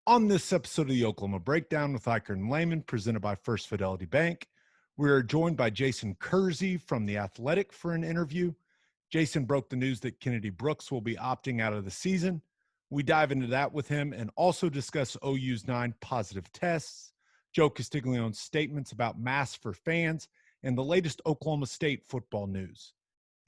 On this episode of the Oklahoma Breakdown with Ikard and Lehman, presented by First Fidelity Bank, we are joined by Jason Kersey from The Athletic for an interview. Jason broke the news that Kennedy Brooks will be opting out of the season. We dive into that with him and also discuss OU's 9 positive tests, Joe Castiglione's statements about masks for fans, and the latest Oklahoma State football news.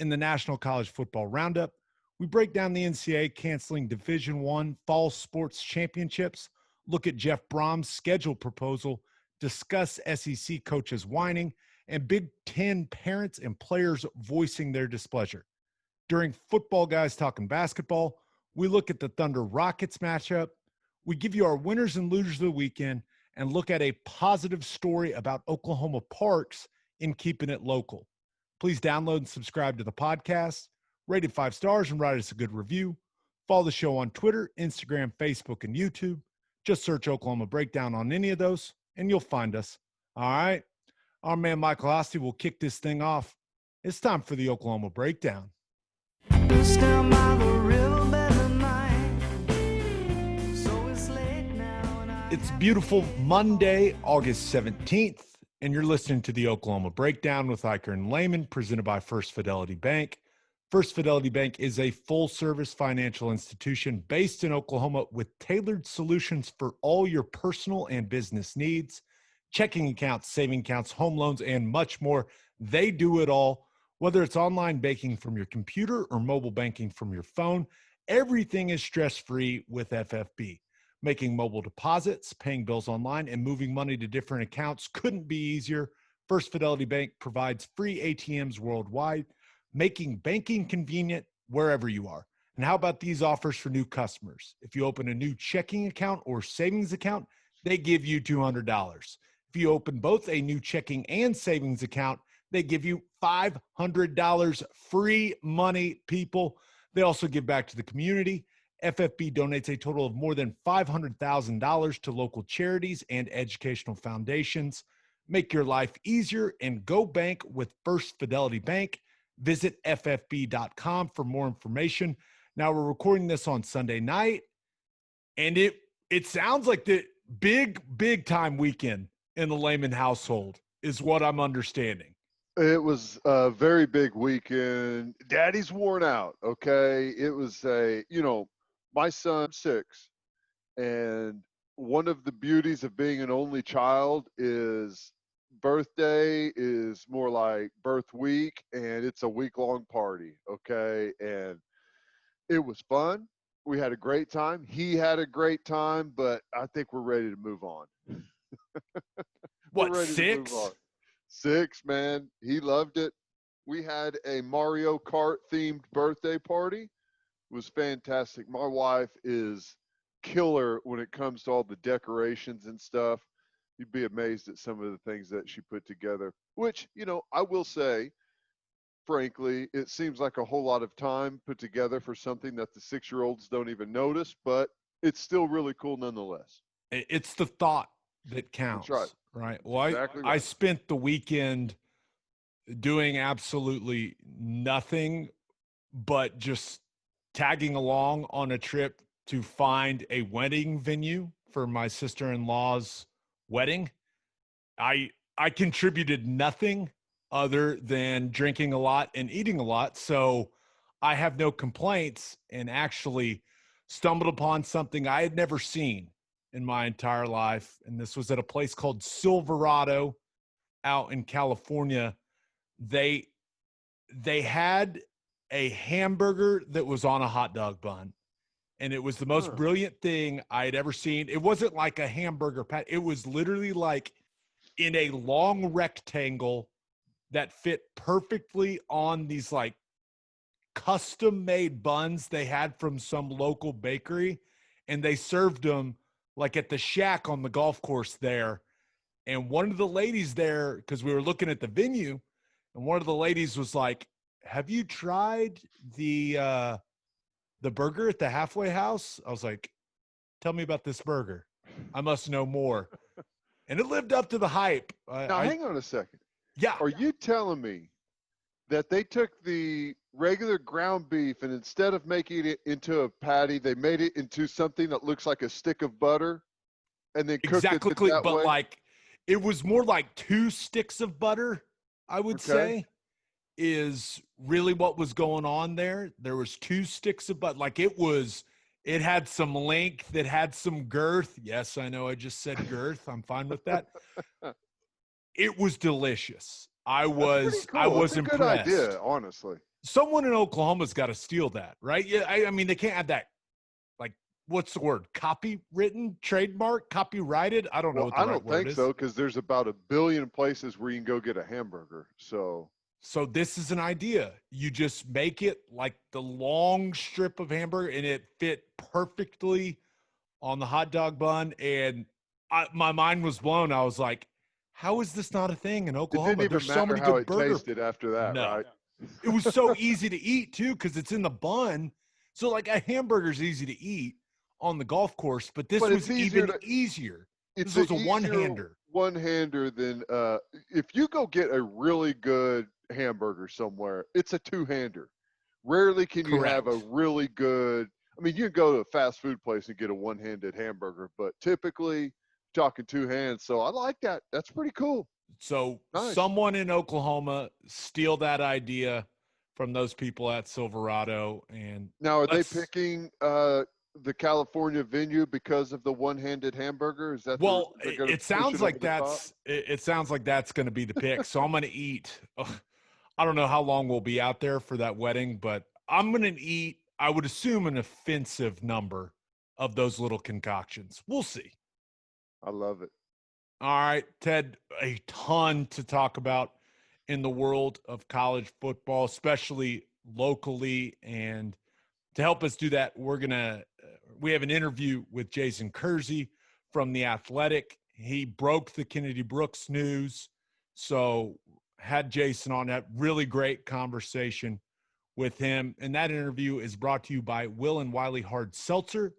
In the National College Football Roundup, we break down the NCAA canceling Division I fall sports championships, look at Jeff Brohm's schedule proposal, discuss SEC coaches whining, and Big Ten parents and players voicing their displeasure. During Football Guys Talkin Basketball, we look at the Thunder Rockets matchup, we give you our winners and losers of the weekend, and look at a positive story about Oklahoma parks in Keepin It Local. Please download and subscribe to the podcast. Rate it 5 stars and write us a good review. Follow the show on Twitter, Instagram, Facebook, and YouTube. Just search Oklahoma Breakdown on any of those, and you'll find us. All right. Our man Michael Hosty will kick this thing off. It's time for the Oklahoma Breakdown. It's beautiful Monday, August 17th, and you're listening to the Oklahoma Breakdown with Ikard and Lehman, presented by First Fidelity Bank. First Fidelity Bank is a full-service financial institution based in Oklahoma with tailored solutions for all your personal and business needs, checking accounts, saving accounts, home loans, and much more. They do it all. Whether it's online banking from your computer or mobile banking from your phone, everything is stress-free with FFB. Making mobile deposits, paying bills online, and moving money to different accounts couldn't be easier. First Fidelity Bank provides free ATMs worldwide, making banking convenient wherever you are. And how about these offers for new customers? If you open a new checking account or savings account, they give you $200. If you open both a new checking and savings account, they give you $500 free money, people. They also give back to the community. FFB donates a total of more than $500,000 to local charities and educational foundations. Make your life easier and go bank with First Fidelity Bank. Visit ffb.com for more information. Now, we're recording this on Sunday night, and it sounds like the big time weekend in the Lehman household is what I'm understanding. It was a very big weekend. Daddy's worn out, okay? It was my son's 6, and one of the beauties of being an only child is birthday is more like birth week, and it's a week-long party, okay? And it was fun. We had a great time. He had a great time, but I think we're ready to move on. What, 6? 6, man. He loved it. We had a Mario Kart themed birthday party. It was fantastic. My wife is killer when it comes to all the decorations and stuff. You'd be amazed at some of the things that she put together, which, I will say, frankly, it seems like a whole lot of time put together for something that the 6-year-olds don't even notice, but it's still really cool nonetheless. It's the thought that counts. That's right. Right. Well, Exactly I right. spent the weekend doing absolutely nothing but just tagging along on a trip to find a wedding venue for my sister-in-law's wedding. I contributed nothing other than drinking a lot and eating a lot, so I have no complaints, and actually stumbled upon something I had never seen in my entire life, and this was at a place called Silverado out in California. They had a hamburger that was on a hot dog bun, and it was the most brilliant thing I had ever seen. It wasn't like a hamburger pat. It was literally like in a long rectangle that fit perfectly on these like custom-made buns they had from some local bakery, and they served them like at the shack on the golf course there. And one of the ladies there, because we were looking at the venue, and one of the ladies was like, "Have you tried the burger at the halfway house?" I was like, "Tell me about this burger. I must know more." And it lived up to the hype. Now, hang on a second. Yeah. Are you telling me that they took the regular ground beef, and instead of making it into a patty, they made it into something that looks like a stick of butter, and then cooked it Exactly, that but way. like it was more like 2 sticks of butter, I would Okay. say, is really what was going on there. There was 2 sticks of butter. Like it had some length, it had some girth. Yes, I know I just said girth. I'm fine with that. It was delicious. I That's pretty was I cool. It's was a good idea, impressed. honestly. Someone in Oklahoma's got to steal that, right? Yeah, I mean they can't have that, like, what's the word? Copywritten, trademark, copyrighted? I don't know Well, what the I right don't word think is. so, because there's about 1 billion places where you can go get a hamburger. So So this is an idea. You just make it like the long strip of hamburger, and it fit perfectly on the hot dog bun. And my mind was blown. I was like, how is this not a thing in it didn't Oklahoma? even There's so matter many how good it burger. tasted after that, No, right? it was so easy to eat too, because it's in the bun. So like a hamburger's easy to eat on the golf course, but this But it's was easier even to easier. it's This an was a easier one-hander. one-hander than if you go get a really good hamburger somewhere, it's a two-hander. Rarely can you have a Correct. really good. I mean, you can go to a fast food place and get a one-handed hamburger, but typically talking two hands. So I like that. That's pretty cool. So Nice. someone in Oklahoma steal that idea from those people at Silverado, and Now, are they let's. picking the California venue because of the one-handed hamburger? Is that Well, they're going to it push sounds it over like the top? it sounds like that's going to be the pick. So I'm going to eat. I don't know how long we'll be out there for that wedding, but I'm going to eat. I would assume an offensive number of those little concoctions. We'll see. I love it. All right, Ted, a ton to talk about in the world of college football, especially locally. And to help us do that, we have an interview with Jason Kersey from The Athletic. He broke the Kennedy Brooks news. So had Jason on, that really great conversation with him. And that interview is brought to you by Will and Wiley Hard Seltzer.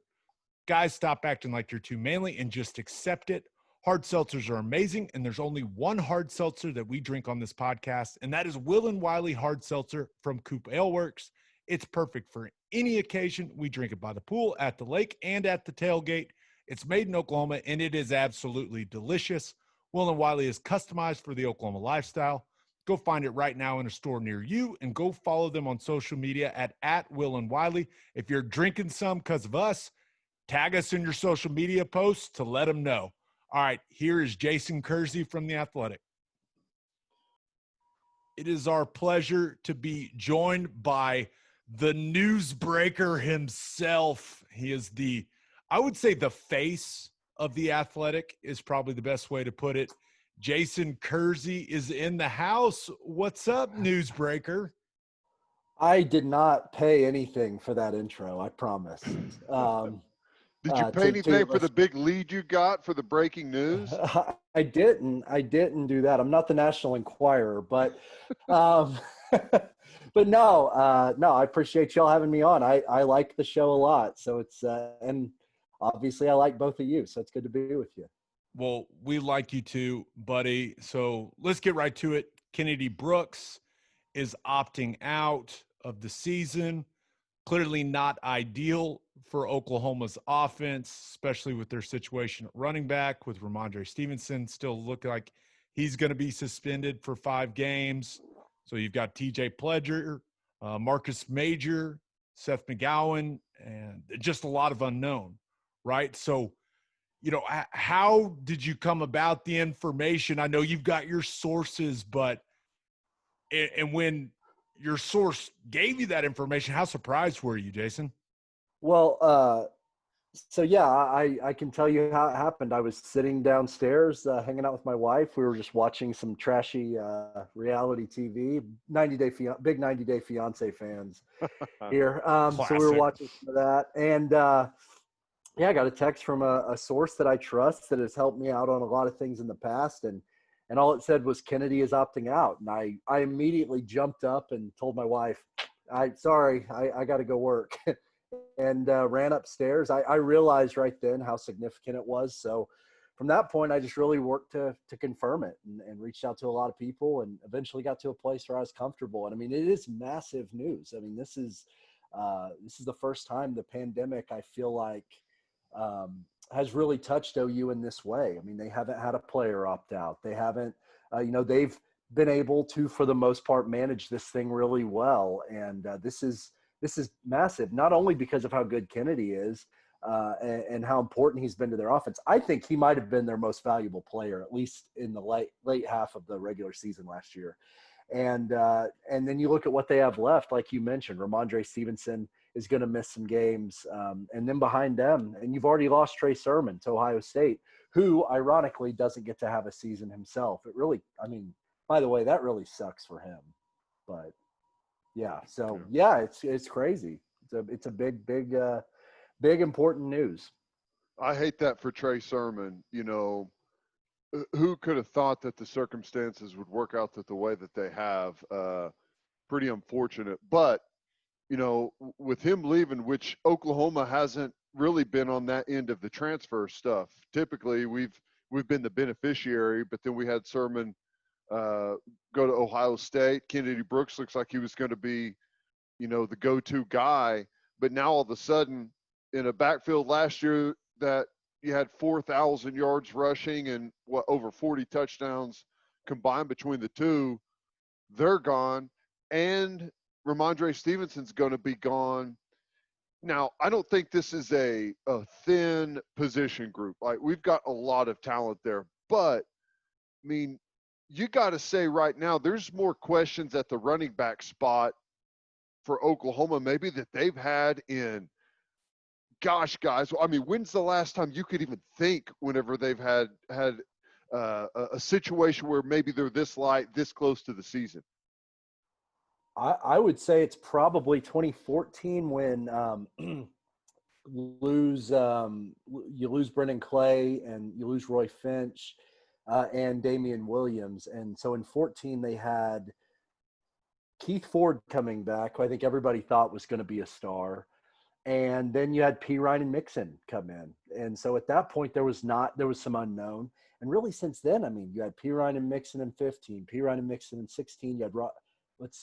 Guys, stop acting like you're too manly and just accept it. Hard seltzers are amazing, and there's only one hard seltzer that we drink on this podcast, and that is Will and Wiley Hard Seltzer from Coop Ale Works. It's perfect for any occasion. We drink it by the pool, at the lake, and at the tailgate. It's made in Oklahoma, and it is absolutely delicious. Will and Wiley is customized for the Oklahoma lifestyle. Go find it right now in a store near you, and go follow them on social media at Will and Wiley. If you're drinking some because of us, tag us in your social media posts to let them know. All right, here is Jason Kersey from The Athletic. It is our pleasure to be joined by the newsbreaker himself. He is I would say the face of The Athletic is probably the best way to put it. Jason Kersey is in the house. What's up, newsbreaker? I did not pay anything for that intro, I promise. Did you pay anything for the big lead you got for the breaking news? I didn't do that. I'm not the National Enquirer, but but no, I appreciate y'all having me on. I like the show a lot. So it's and obviously I like both of you. So it's good to be with you. Well, we like you too, buddy. So let's get right to it. Kennedy Brooks is opting out of the season. Clearly not ideal for Oklahoma's offense, especially with their situation at running back, with Ramondre Stevenson still looking like he's going to be suspended for 5 games. So you've got TJ Pledger, Marcus Major, Seth McGowan, and just a lot of unknown, right? So, how did you come about the information? I know you've got your sources, but and when your source gave you that information, how surprised were you, Jason? Well, so yeah, I can tell you how it happened. I was sitting downstairs hanging out with my wife. We were just watching some trashy reality TV. Big 90 Day Fiance fans here. So we were watching some of that, and yeah, I got a text from a source that I trust that has helped me out on a lot of things in the past, and all it said was Kennedy is opting out, and I immediately jumped up and told my wife, I got to go work. And ran upstairs. I realized right then how significant it was. So from that point, I just really worked to confirm it and reached out to a lot of people and eventually got to a place where I was comfortable. And I mean, it is massive news. I mean, this is the first time the pandemic, I feel like, has really touched OU in this way. I mean, they haven't had a player opt out. They haven't, they've been able to, for the most part, manage this thing really well. And this is massive, not only because of how good Kennedy is and how important he's been to their offense. I think he might have been their most valuable player, at least in the late half of the regular season last year. And then you look at what they have left, like you mentioned, Ramondre Stevenson is going to miss some games. And then behind them, and you've already lost Trey Sermon to Ohio State, who ironically doesn't get to have a season himself. It really, I mean, by the way, that really sucks for him. But yeah, so yeah, it's crazy. It's a big important news. I hate that for Trey Sermon. Who could have thought that the circumstances would work out the way that they have? Pretty unfortunate. But, with him leaving, which Oklahoma hasn't really been on that end of the transfer stuff. Typically, we've been the beneficiary, but then we had Sermon go to Ohio State. Kennedy Brooks looks like he was going to be, the go-to guy. But now all of a sudden, in a backfield last year that you had 4,000 yards rushing and over 40 touchdowns combined between the two, they're gone. And Ramondre Stevenson's going to be gone. Now, I don't think this is a thin position group. Like, we've got a lot of talent there. But, I mean, you got to say right now, there's more questions at the running back spot for Oklahoma maybe that they've had in – gosh, guys, I mean, when's the last time you could even think whenever they've had a situation where maybe they're this close to the season? I would say it's probably 2014 when you lose Brendan Clay and you lose Roy Finch and Damian Williams. And so in 14 they had Keith Ford coming back, who I think everybody thought was going to be a star. And then you had P. Ryan and Mixon come in. And so at that point, there was some unknown. And really since then, I mean, you had P. Ryan and Mixon in 15, P. Ryan and Mixon in 16. You had,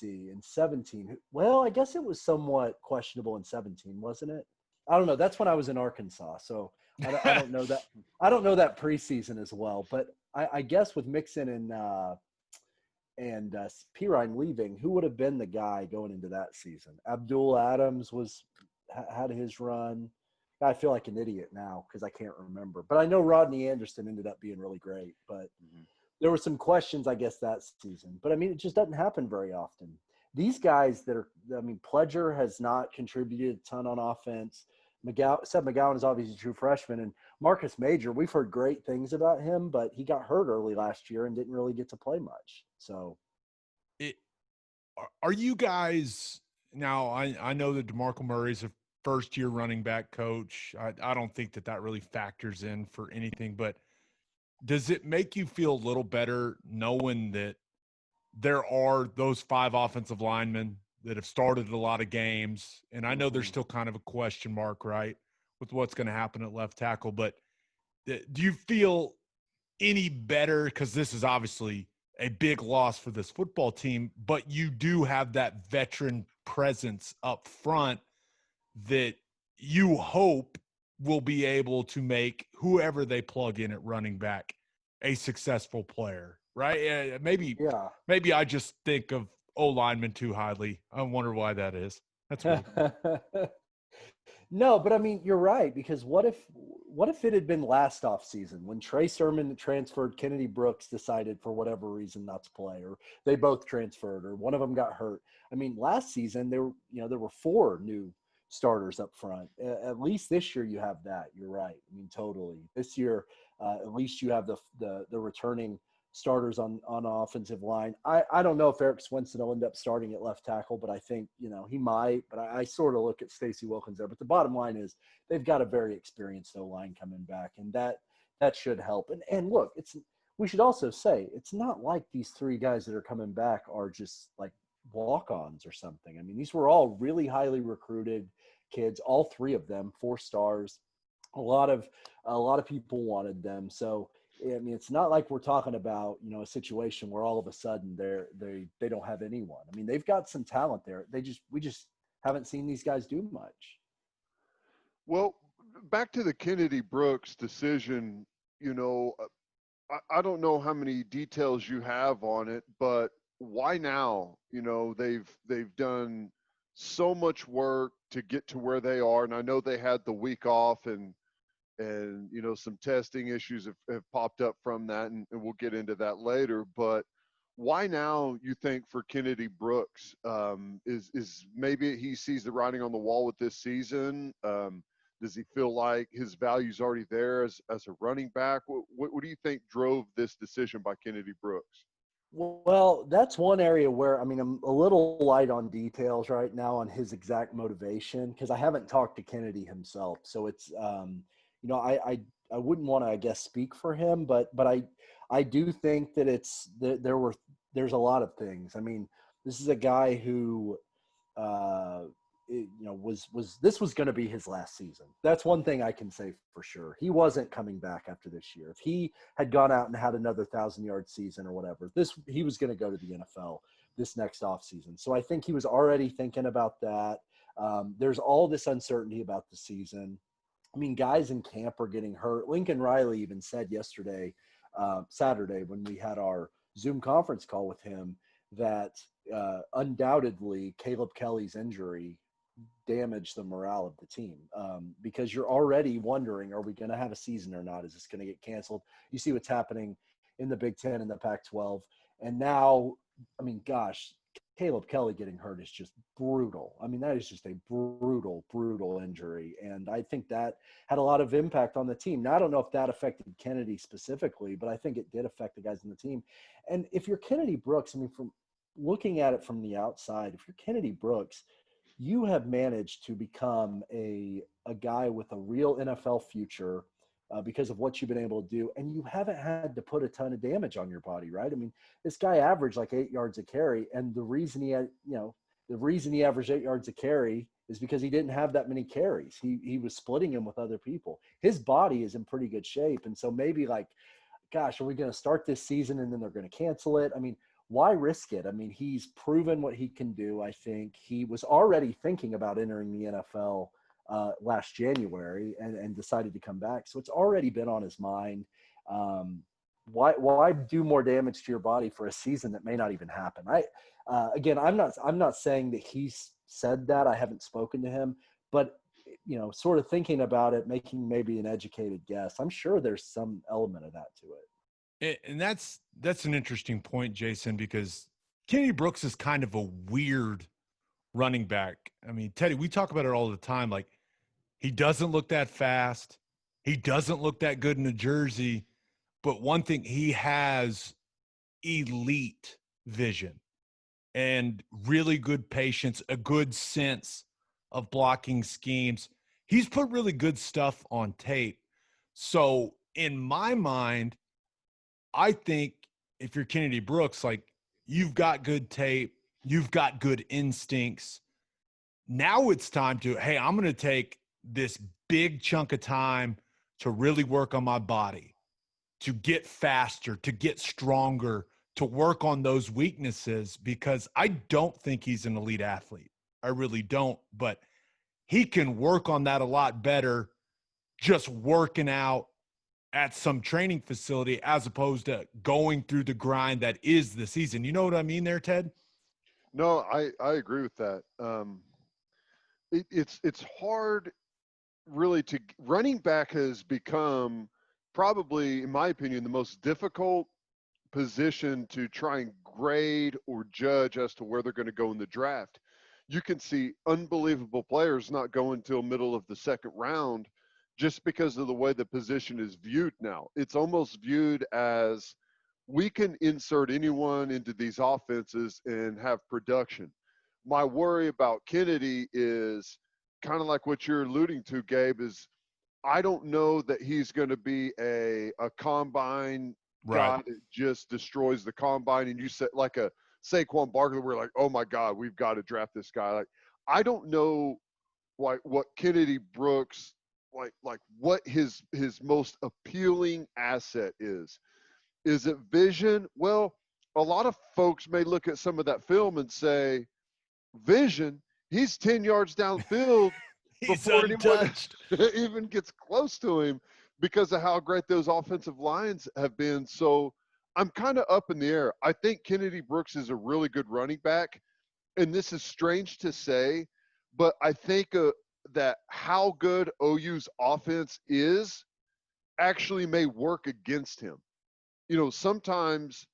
in 17. Well, I guess it was somewhat questionable in 17, wasn't it? I don't know. That's when I was in Arkansas. So I don't know that. I don't know that preseason as well. But I guess with Mixon and P. Ryan leaving, who would have been the guy going into that season? Abdul Adams had his run. I feel like an idiot now because I can't remember. But I know Rodney Anderson ended up being really great. But there were some questions, I guess, that season. But, I mean, it just doesn't happen very often. These guys Pledger has not contributed a ton on offense. Seth McGowan is obviously a true freshman. And Marcus Major, we've heard great things about him, but he got hurt early last year and didn't really get to play much. So, are you guys – now, I know that DeMarco Murray's a first-year running back coach. I don't think that really factors in for anything, but does it make you feel a little better knowing that there are those 5 offensive linemen that have started a lot of games? And I know there's still kind of a question mark, right, with what's going to happen at left tackle, but do you feel any better? Because this is obviously a big loss for this football team, but you do have that veteran presence up front that you hope will be able to make whoever they plug in at running back a successful player, right? Maybe I just think of O-linemen too highly. I wonder why that is. That's weird. No, but I mean, you're right, because what if it had been last off season when Trey Sermon transferred, Kennedy Brooks decided for whatever reason not to play, or they both transferred, or one of them got hurt. I mean, last season there were 4 new starters up front. At least this year you have that. You're right. I mean, totally. This year, at least you have the returning starters on offensive line. I don't know if Eric Swenson will end up starting at left tackle, but I think, he might. But I sort of look at Stacey Wilkins there. But the bottom line is they've got a very experienced O-line coming back, and that should help. And look, we should also say it's not like these 3 guys that are coming back are just like walk-ons or something. I mean, these were all really highly recruited kids, all 3 of them 4 stars. a lot of people wanted them. So I mean, it's not like we're talking about, you know, a situation where all of a sudden they don't have anyone. I mean, they've got some talent there. We just haven't seen these guys do much. Well, back to the Kennedy Brooks decision, I don't know how many details you have on it, but why now? They've done so much work to get to where they are, and I know they had the week off, and some testing issues have popped up from that, and we'll get into that later. But why now, you think, for Kennedy Brooks? Is maybe he sees the writing on the wall with this season? Does he feel like his value's already there as a running back? What do you think drove this decision by Kennedy Brooks? Well, that's one area where, I mean, I'm a little light on details right now on his exact motivation because I haven't talked to Kennedy himself. So it's, I wouldn't want to, I guess, speak for him, but I do think that there's a lot of things. I mean, this is a guy who, this was going to be his last season. That's one thing I can say for sure. He wasn't coming back after this year. If he had gone out and had another 1,000-yard season or whatever, he was going to go to the NFL this next offseason. So I think he was already thinking about that. There's all this uncertainty about the season. I mean, guys in camp are getting hurt. Lincoln Riley even said yesterday, Saturday, when we had our Zoom conference call with him, that undoubtedly Caleb Kelly's injury damaged the morale of the team, because you're already wondering, are we going to have a season or not? Is this going to get canceled? You see what's happening in the Big Ten and the Pac-12. And now, I mean, gosh, Caleb Kelly getting hurt is just brutal. I mean, that is just a brutal, brutal injury. And I think that had a lot of impact on the team. Now, I don't know if that affected Kennedy specifically, but I think it did affect the guys in the team. And if you're Kennedy Brooks, I mean, from looking at it from the outside, if you're Kennedy Brooks, you have managed to become a guy with a real NFL future because of what you've been able to do. And you haven't had to put a ton of damage on your body, right? I mean, this guy averaged like 8 yards a carry. And the reason he averaged 8 yards a carry is because he didn't have that many carries. He was splitting them with other people. His body is in pretty good shape. And so maybe like, gosh, are we going to start this season and then they're going to cancel it? I mean, why risk it? I mean, he's proven what he can do. I think he was already thinking about entering the NFL last January and decided to come back. So it's already been on his mind. Why do more damage to your body for a season that may not even happen? Again, I'm not saying that he's said that. I haven't spoken to him, but sort of thinking about it, making maybe an educated guess. I'm sure there's some element of that to it. And that's an interesting point, Jason, because Kennedy Brooks is kind of a weird running back. I mean, Teddy, we talk about it all the time. Like, he doesn't look that fast. He doesn't look that good in a jersey. But one thing, he has elite vision and really good patience, a good sense of blocking schemes. He's put really good stuff on tape. So in my mind, I think if you're Kennedy Brooks, like, you've got good tape, you've got good instincts. Now it's time to, hey, I'm going to take this big chunk of time to really work on my body, to get faster, to get stronger, to work on those weaknesses, because I don't think he's an elite athlete. I really don't, but he can work on that a lot better just working out at some training facility as opposed to going through the grind that is the season. You know what I mean there, Ted? No, I agree with that. It's hard really to – running back has become probably, in my opinion, the most difficult position to try and grade or judge as to where they're going to go in the draft. You can see unbelievable players not go until middle of the second round just because of the way the position is viewed now. It's almost viewed as we can insert anyone into these offenses and have production. My worry about Kennedy is kind of like what you're alluding to, Gabe, is I don't know that he's going to be a combine guy that just destroys the combine. And you said like a Saquon Barkley, we're like, oh my God, we've got to draft this guy. Like, I don't know what Kennedy Brooks like what his most appealing asset is. Is it vision? Well, a lot of folks may look at some of that film and say, vision, he's 10 yards downfield He's before anyone untouched. even gets close to him because of how great those offensive lines have been. So I'm kind of up in the air. I think Kennedy Brooks is a really good running back. And this is strange to say, but I think that how good OU's offense is actually may work against him. You know, sometimes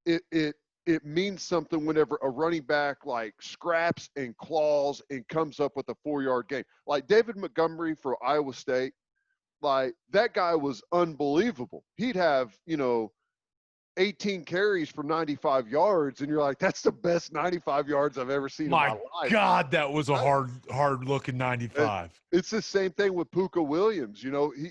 it means something whenever a running back like scraps and claws and comes up with a 4-yard gain. Like David Montgomery for Iowa State, like that guy was unbelievable. He'd have, 18 carries for 95 yards, and you're like, that's the best 95 yards I've ever seen in my My life. God, that was a hard looking 95. It's the same thing with Puka Williams.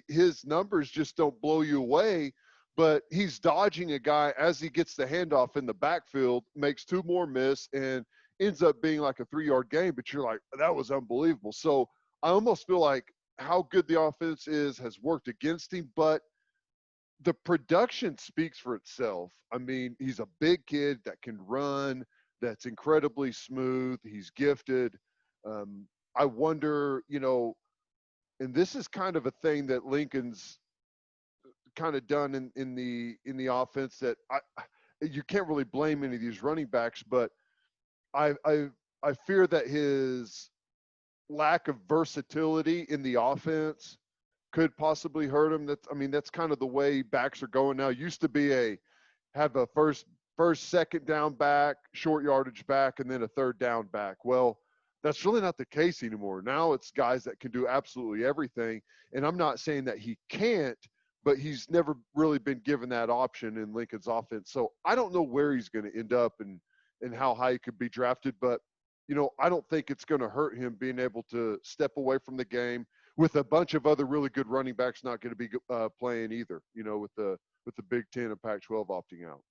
His numbers just don't blow you away, but he's dodging a guy as he gets the handoff in the backfield, makes 2 more miss, and ends up being like a 3-yard gain. But you're like, that was unbelievable. So I almost feel like how good the offense is has worked against him, but the production speaks for itself. I mean, he's a big kid that can run, that's incredibly smooth. He's gifted. I wonder, and this is kind of a thing that Lincoln's kind of done in the offense that you can't really blame any of these running backs, but I fear that his lack of versatility in the offense could possibly hurt him. That's kind of the way backs are going now. Used to be have a first, second down back, short yardage back, and then a third down back. Well, that's really not the case anymore. Now it's guys that can do absolutely everything. And I'm not saying that he can't, but he's never really been given that option in Lincoln's offense. So I don't know where he's going to end up and how high he could be drafted. But, I don't think it's going to hurt him being able to step away from the game with a bunch of other really good running backs not going to be playing either, with the Big Ten and Pac-12 opting out.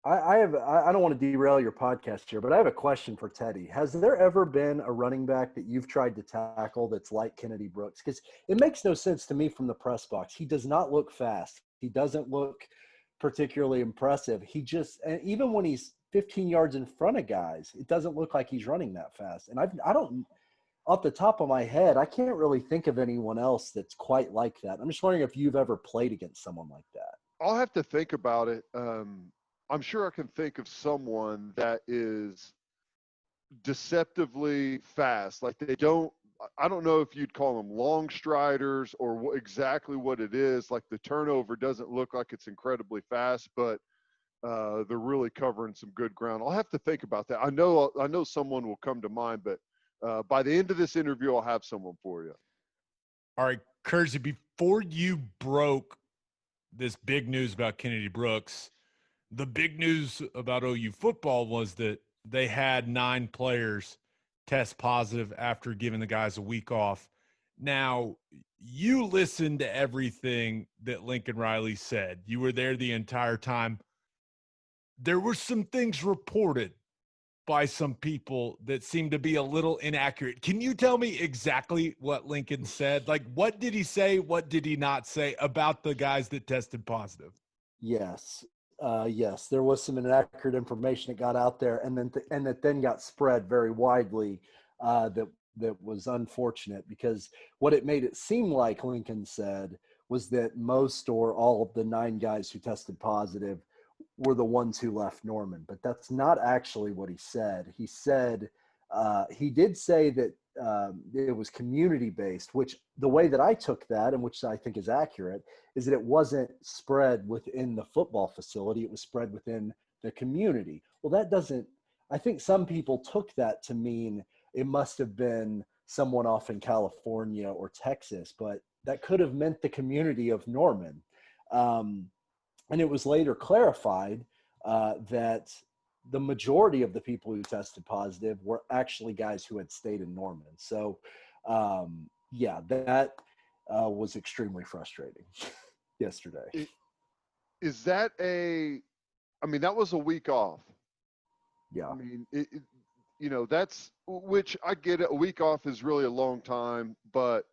I don't want to derail your podcast here, but I have a question for Teddy. Has there ever been a running back that you've tried to tackle that's like Kennedy Brooks? Because it makes no sense to me from the press box. He does not look fast. He doesn't look particularly impressive. And even when he's 15 yards in front of guys, it doesn't look like he's running that fast. And I don't, off the top of my head, I can't really think of anyone else that's quite like that. I'm just wondering if you've ever played against someone like that. I'll have to think about it. I'm sure I can think of someone that is deceptively fast. Like I don't know if you'd call them long striders or exactly what it is. Like the turnover doesn't look like it's incredibly fast, but they're really covering some good ground. I'll have to think about that. I know someone will come to mind, but by the end of this interview, I'll have someone for you. All right, Kersey, before you broke this big news about Kennedy Brooks, the big news about OU football was that they had 9 players test positive after giving the guys a week off. Now, you listened to everything that Lincoln Riley said. You were there the entire time. There were some things reported by some people that seemed to be a little inaccurate. Can you tell me exactly what Lincoln said? Like, what did he say? What did he not say about the guys that tested positive? Yes. Yes, there was some inaccurate information that got out there, and that then got spread very widely. That was unfortunate, because what it made it seem like Lincoln said was that most or all of the 9 guys who tested positive were the ones who left Norman, but that's not actually what he said. He said he did say that it was community-based, which the way that I took that, and which I think is accurate, is that it wasn't spread within the football facility. It was spread within the community. Well, that doesn't – I think some people took that to mean it must have been someone off in California or Texas, but that could have meant the community of Norman. And it was later clarified that the majority of the people who tested positive were actually guys who had stayed in Norman. So, that was extremely frustrating yesterday. Is that that was a week off. Yeah. I mean, that's, which I get it. A week off is really a long time, but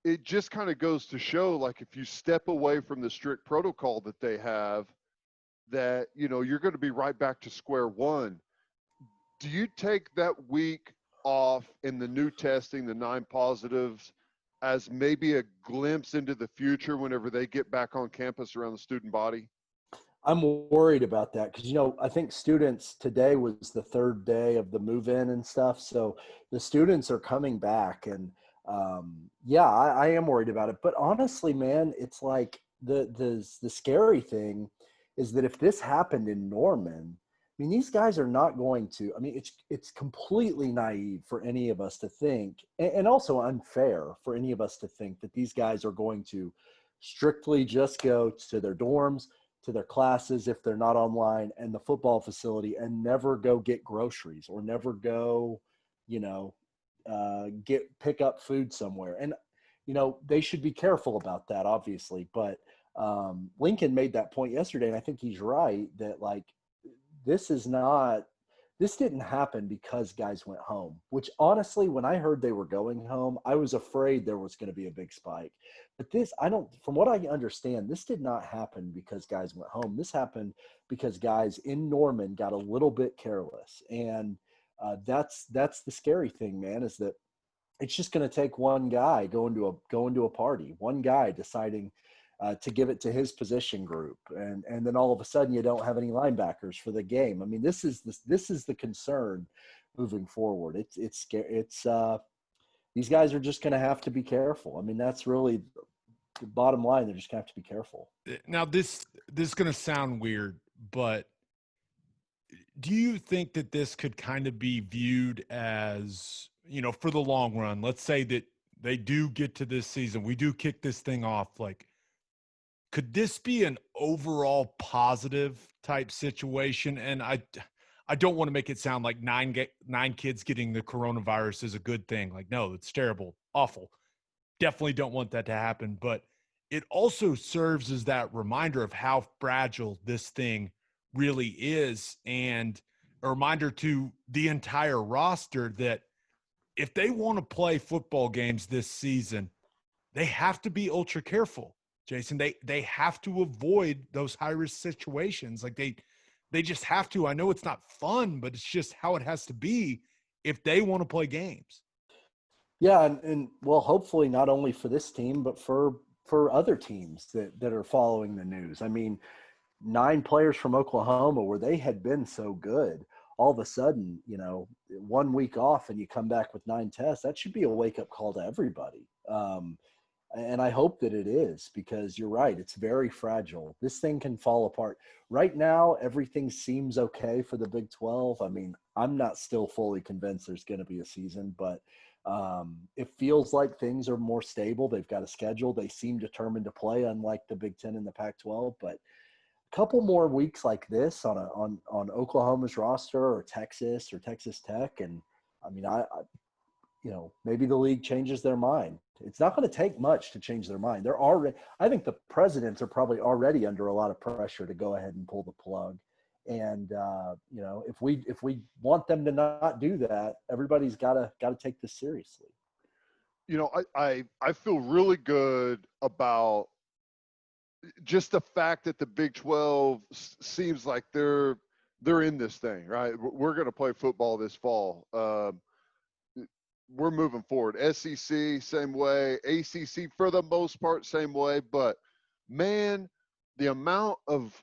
it just kind of goes to show, like, if you step away from the strict protocol that they have, that, you know, you're going to be right back to square one. Do you take that week off in the new testing, the 9 positives, as maybe a glimpse into the future whenever they get back on campus around the student body? I'm worried about that because, you know, I think students today was the 3rd day of the move in and stuff. So the students are coming back and yeah, I am worried about it. But honestly, man, it's like the scary thing is that if this happened in Norman, I mean, these guys are not going to, I mean, it's completely naive for any of us to think, and also unfair for any of us to think that these guys are going to strictly just go to their dorms, to their classes if they're not online, and the football facility, and never go get groceries or never go, you know, pick up food somewhere. And, you know, they should be careful about that, obviously. But Lincoln made that point yesterday, and I think he's right that, like, this didn't happen because guys went home, which honestly, when I heard they were going home, I was afraid there was going to be a big spike. But from what I understand, this did not happen because guys went home. This happened because guys in Norman got a little bit careless. And that's the scary thing, man, is that it's just going to take one guy going to a party, one guy deciding to give it to his position group, and then all of a sudden you don't have any linebackers for the game. I mean, this is the concern moving forward. It's scary. These guys are just going to have to be careful. I mean, that's really the bottom line. They're just going to have to be careful. Now, this is going to sound weird, but do you think that this could kind of be viewed as, you know, for the long run? Let's say that they do get to this season, we do kick this thing off, like, could this be an overall positive type situation? And I don't want to make it sound like nine kids getting the coronavirus is a good thing. Like, no, it's terrible, awful. Definitely don't want that to happen. But it also serves as that reminder of how fragile this thing really is, and a reminder to the entire roster that if they want to play football games this season, they have to be ultra careful. Jason, they have to avoid those high-risk situations. Like, they just have to. I know it's not fun, but it's just how it has to be if they want to play games. Yeah, and well, hopefully not only for this team, but for other teams that are following the news. I mean, 9 players from Oklahoma, where they had been so good, all of a sudden, you know, 1 week off and you come back with 9 tests, that should be a wake-up call to everybody. And I hope that it is, because you're right, it's very fragile. This thing can fall apart. Right now, everything seems okay for the Big 12. I mean, I'm not still fully convinced there's going to be a season, but it feels like things are more stable. They've got a schedule. They seem determined to play, unlike the Big 10 and the Pac-12. But a couple more weeks like this on Oklahoma's roster, or Texas Tech, and I mean, I you know, maybe the league changes their mind. It's not going to take much to change their mind. I think the presidents are probably already under a lot of pressure to go ahead and pull the plug. And you know, if we want them to not do that, everybody's got to take this seriously. You know, I feel really good about just the fact that the Big 12 seems like they're in this thing, right? We're going to play football this fall. We're moving forward. SEC, same way. ACC, for the most part, same way. But, man, the amount of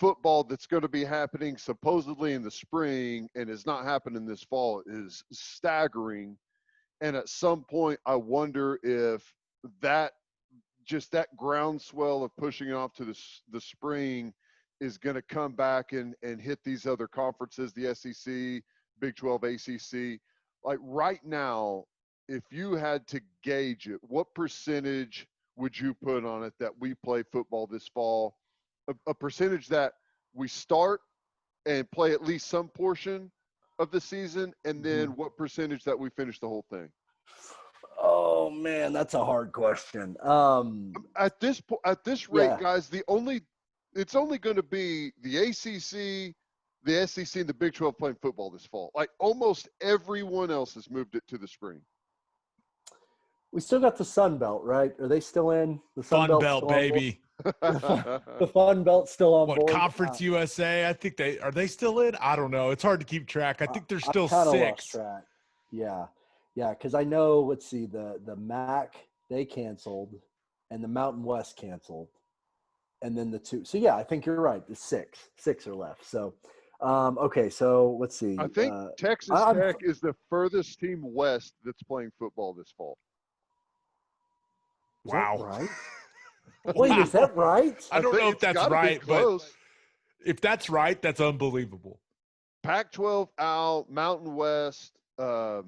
football that's going to be happening supposedly in the spring and is not happening this fall is staggering. And at some point, I wonder if that groundswell of pushing off to the spring is going to come back and hit these other conferences, the SEC, Big 12, ACC. Like, right now, if you had to gauge it, what percentage would you put on it that we play football this fall? A percentage that we start and play at least some portion of the season, and then what percentage that we finish the whole thing? Oh man, that's a hard question. At this rate, yeah. guys, it's only going to be the ACC, the SEC, and the Big 12 playing football this fall. Like, almost everyone else has moved it to the spring. We still got the Sun Belt, right? Are they still in? The Sun Fun Belt's Belt, still on board? baby. The Fun Belt's still on What, board. Conference USA? I think are they still in? I don't know. It's hard to keep track. I think there's I still kind of lost 6. track. Yeah, because I know. Let's see, the MAC they canceled, and the Mountain West canceled, and then the 2. So yeah, I think you're right. The 6 are left. So, okay. So let's see. I think Texas Tech is the furthest team west that's playing football this fall. Is Wow. that right? Wait, is that right? I don't know if that's right, but if that's right, that's unbelievable. Pac-12 out, Mountain West. Well,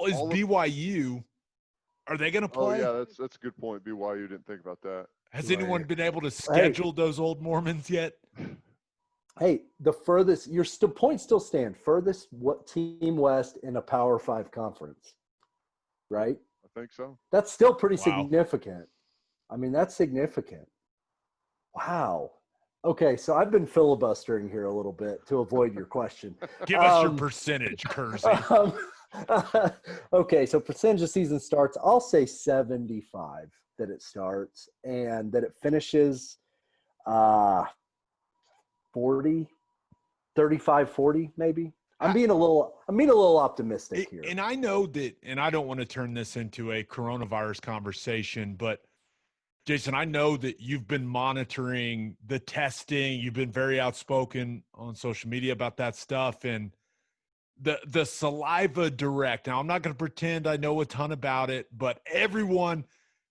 is BYU? Are they going to play? Oh yeah, that's a good point. BYU, didn't think about that. Has anyone been able to schedule those old Mormons yet? Hey, the furthest points still stand. Furthest team west in a Power 5 conference, right? I think so. That's still pretty significant. I mean, that's significant. Wow. Okay, so I've been filibustering here a little bit to avoid your question. Give us your percentage, Kersey. Okay, so percentage of season starts, I'll say 75 that it starts, and that it finishes 40, 35, 40 maybe. I'm being a little optimistic here. And I know that, and I don't want to turn this into a coronavirus conversation, but Jason, I know that you've been monitoring the testing. You've been very outspoken on social media about that stuff. And the saliva direct. Now, I'm not going to pretend I know a ton about it, but everyone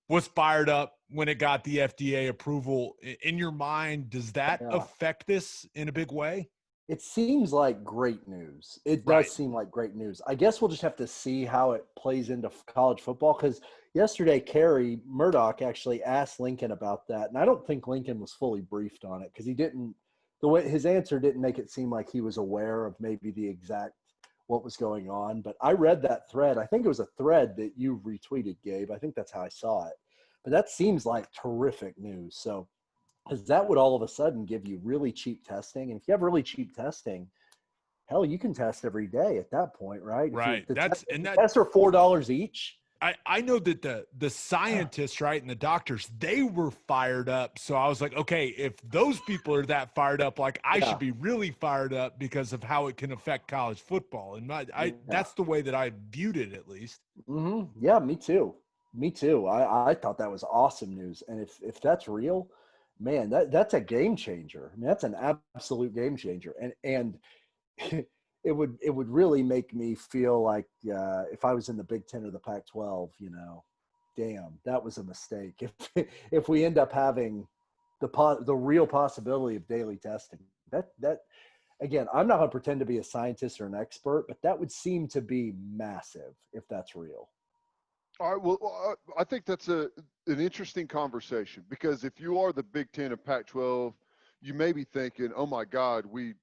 was fired up when it got the FDA approval. In your mind, does that affect this in a big way? It seems like great news. It does seem like great news. I guess we'll just have to see how it plays into college football, because yesterday, Kerry Murdoch actually asked Lincoln about that, and I don't think Lincoln was fully briefed on it, because his answer didn't make it seem like he was aware of maybe the exact what was going on. But I read that thread. I think it was a thread that you retweeted, Gabe. I think that's how I saw it. But that seems like terrific news. So, because that would all of a sudden give you really cheap testing. And if you have really cheap testing, hell, you can test every day at that point, right? Right. Tests are $4 each. I know that the scientists, right, and the doctors, they were fired up. So I was like, okay, if those people are that fired up, like I should be really fired up because of how it can affect college football. And that's the way that I viewed it, at least. Mm-hmm. Yeah, me too. I thought that was awesome news. And if that's real, man, that's a game changer. I mean, that's an absolute game changer. And it would really make me feel like if I was in the Big Ten or the Pac-12, damn, that was a mistake. If we end up having the real possibility of daily testing, that again, I'm not going to pretend to be a scientist or an expert, but that would seem to be massive if that's real. All right. Well, I think that's an interesting conversation, because if you are the Big Ten and Pac-12, you may be thinking, "Oh my God, we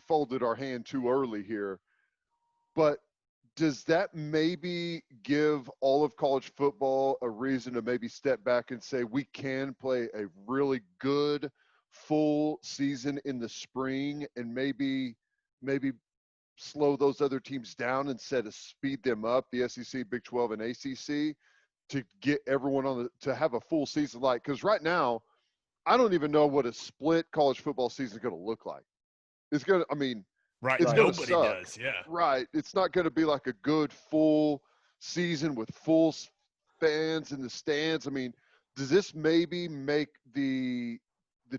folded our hand too early here." But does that maybe give all of college football a reason to maybe step back and say we can play a really good full season in the spring, and maybe slow those other teams down instead of speed them up, the SEC, Big 12, and ACC, to get everyone to have a full season? Because right now, I don't even know what a split college football season is going to look like. It's going to, right. It's Nobody suck. does. Yeah. Right. It's not going to be like a good full season with full fans in the stands. Does this maybe make the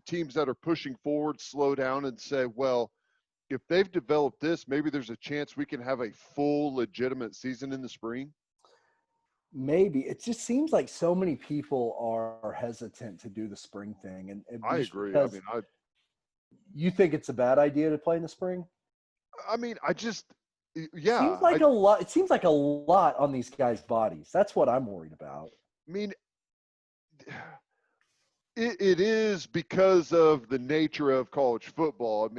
teams that are pushing forward slow down and say, well, if they've developed this, maybe there's a chance we can have a full legitimate season in the spring? Maybe. It just seems like so many people are hesitant to do the spring thing. And I agree. You think it's a bad idea to play in the spring? Yeah. It seems like a lot on these guys' bodies. That's what I'm worried about. It is because of the nature of college football.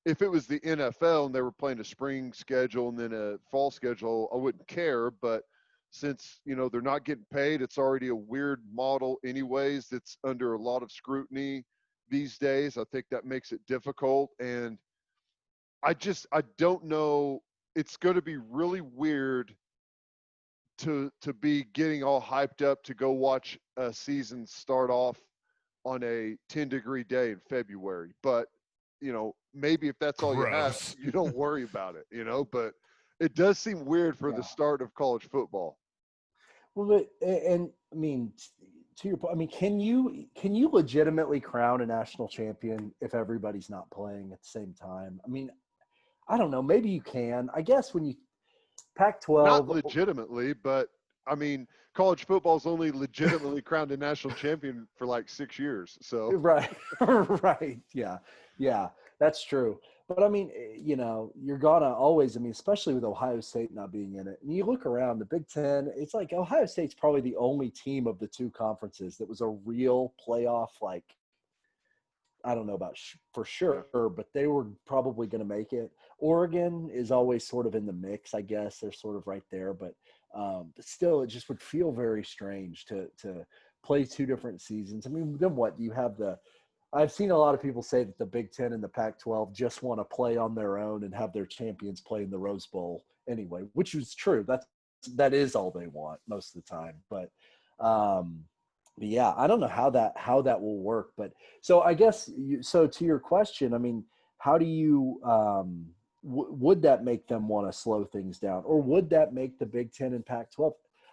If it was the NFL and they were playing a spring schedule and then a fall schedule, I wouldn't care. But since, they're not getting paid, it's already a weird model anyways. It's under a lot of scrutiny these days. I think that makes it difficult. And I don't know. It's going to be really weird to be getting all hyped up to go watch a season start off on a 10-degree day in February. But, maybe if that's all you have, Gross. you don't worry about it, but it does seem weird for Yeah. the start of college football. Well, and I mean, to your point, I mean, can you legitimately crown a national champion if everybody's not playing at the same time? I mean, I don't know. Maybe you can. I guess when you Pac-12, Not legitimately, but I mean, college football's only legitimately crowned a national champion for like 6 years. So right, right, yeah, that's true. But I mean, you're gonna always. I mean, especially with Ohio State not being in it, and you look around the Big Ten. It's like Ohio State's probably the only team of the two conferences that was a real playoff. Like, I don't know about for sure, but they were probably going to make it. Oregon is always sort of in the mix, I guess. They're sort of right there, but still, it just would feel very strange to play two different seasons. I mean, then what? You have I've seen a lot of people say that the Big Ten and the Pac-12 just want to play on their own and have their champions play in the Rose Bowl anyway, which is true. That is all they want most of the time. But yeah, I don't know how that will work. But so I guess so to your question, I mean, how do you would that make them want to slow things down, or would that make the Big Ten and Pac-12?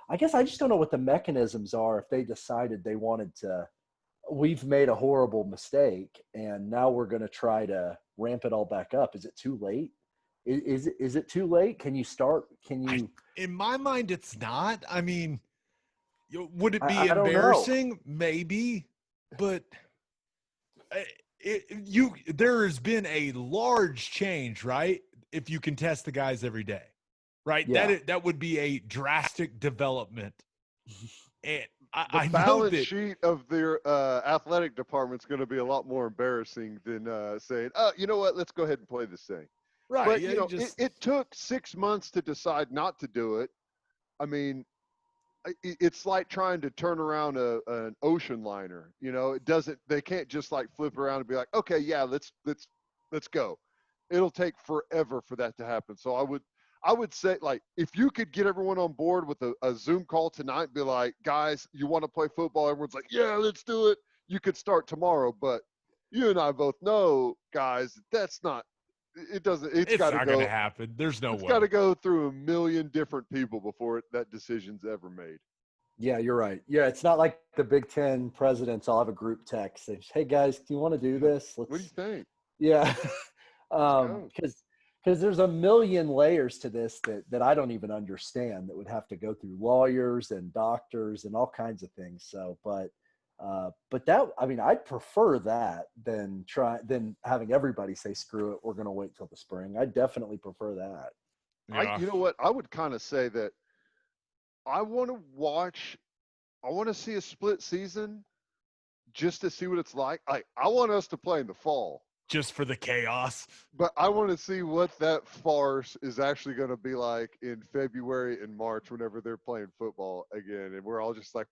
I guess I just don't know what the mechanisms are if they decided they wanted to. We've made a horrible mistake, and now we're going to try to ramp it all back up. Is it too late? Is it too late? Can you start? In my mind, it's not. I mean, would it be I don't know. embarrassing? Maybe, but there has been a large change, right? If you can test the guys every day, right? Yeah. That would be a drastic development. And I know balance that sheet of their athletic department is going to be a lot more embarrassing than saying, "Oh, you know what? Let's go ahead and play this thing." right. But Yeah, it took 6 months to decide not to do it. I mean, it's like trying to turn around an ocean liner. It doesn't. They can't just like flip around and be like, "Okay, yeah, let's go." It'll take forever for that to happen. So I would say, like, if you could get everyone on board with a Zoom call tonight, be like, guys, you want to play football? Everyone's like, yeah, let's do it. You could start tomorrow. But you and I both know, guys, that's not, it doesn't, it's got to not go. going to happen. There's no It's way. got to go through a million different people before that decision's ever made. Yeah, you're right. Yeah, it's not like the Big Ten presidents all have a group text. They say, hey, guys, do you want to do this? What do you think? Yeah. Go. Because there's a million layers to this that I don't even understand that would have to go through lawyers and doctors and all kinds of things. So, but that, I mean, I'd prefer that than having everybody say, screw it, we're going to wait till the spring. I definitely prefer that. Yeah. You know what? I would kind of say that I want to see a split season just to see what it's like. I want us to play in the fall. Just for the chaos. But I want to see what that farce is actually going to be like in February and March whenever they're playing football again. And we're all just like,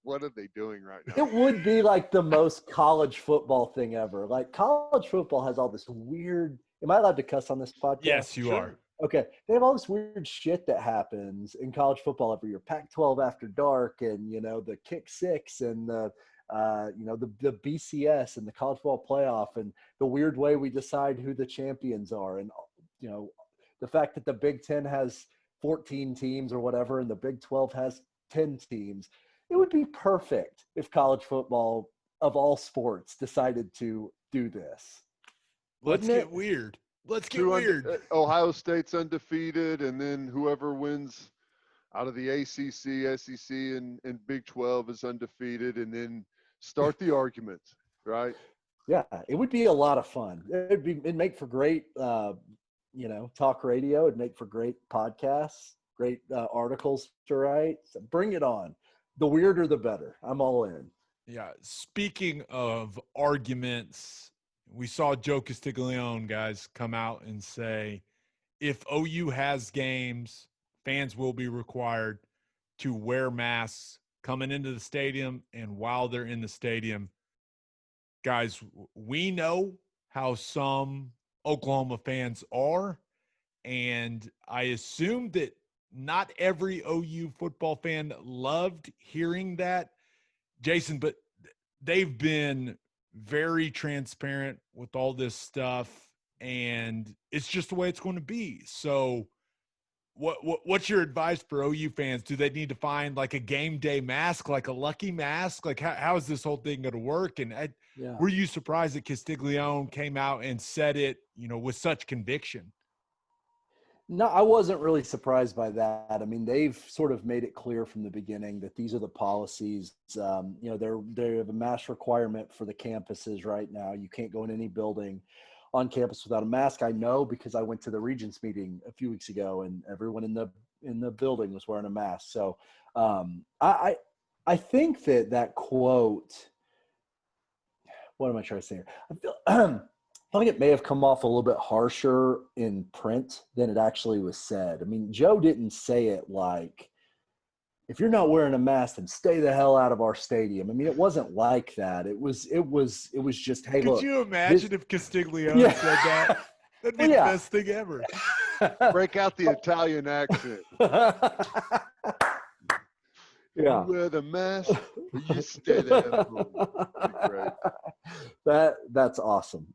what are they doing right now? It would be like the most college football thing ever. Like, college football has all this weird – am I allowed to cuss on this podcast? Yes, you are. Okay. They have all this weird shit that happens in college football every year. Pac-12 after dark and, the kick six and the BCS and the college football playoff and the weird way we decide who the champions are. And, the fact that the Big Ten has 14 teams or whatever, and the Big 12 has 10 teams. It would be perfect if college football of all sports decided to do this. Let's get weird. Let's get weird. Ohio State's undefeated, and then whoever wins out of the ACC, SEC, and Big 12 is undefeated, and then start the arguments, right? Yeah, it would be a lot of fun. It'd make for great, talk radio. It'd make for great podcasts, great articles to write. So bring it on. The weirder, the better. I'm all in. Yeah. Speaking of arguments, we saw Joe Castiglione, guys, come out and say, if OU has games, fans will be required to wear masks coming into the stadium and while they're in the stadium. Guys, we know how some Oklahoma fans are, and I assume that not every OU football fan loved hearing that, Jason, but they've been very transparent with all this stuff, and it's just the way it's going to be. So what's your advice for OU fans? Do they need to find like a game day mask, like a lucky mask? Like how is this whole thing going to work? And were you surprised that Castiglione came out and said it, with such conviction? No, I wasn't really surprised by that. I mean, they've sort of made it clear from the beginning that these are the policies. They have a mask requirement for the campuses right now. You can't go in any building on campus without a mask. I know because I went to the Regents meeting a few weeks ago, and everyone in the building was wearing a mask. So I think that quote. What am I trying to say here? I feel like it may have come off a little bit harsher in print than it actually was said. I mean, Joe didn't say it like, if you're not wearing a mask, then stay the hell out of our stadium. I mean, it wasn't like that. It was just, hey, look. Could you imagine if Castiglione said that? That'd be the best thing ever. Break out the Italian accent. Yeah. You wear the mask, or you stay there. Great. That's awesome.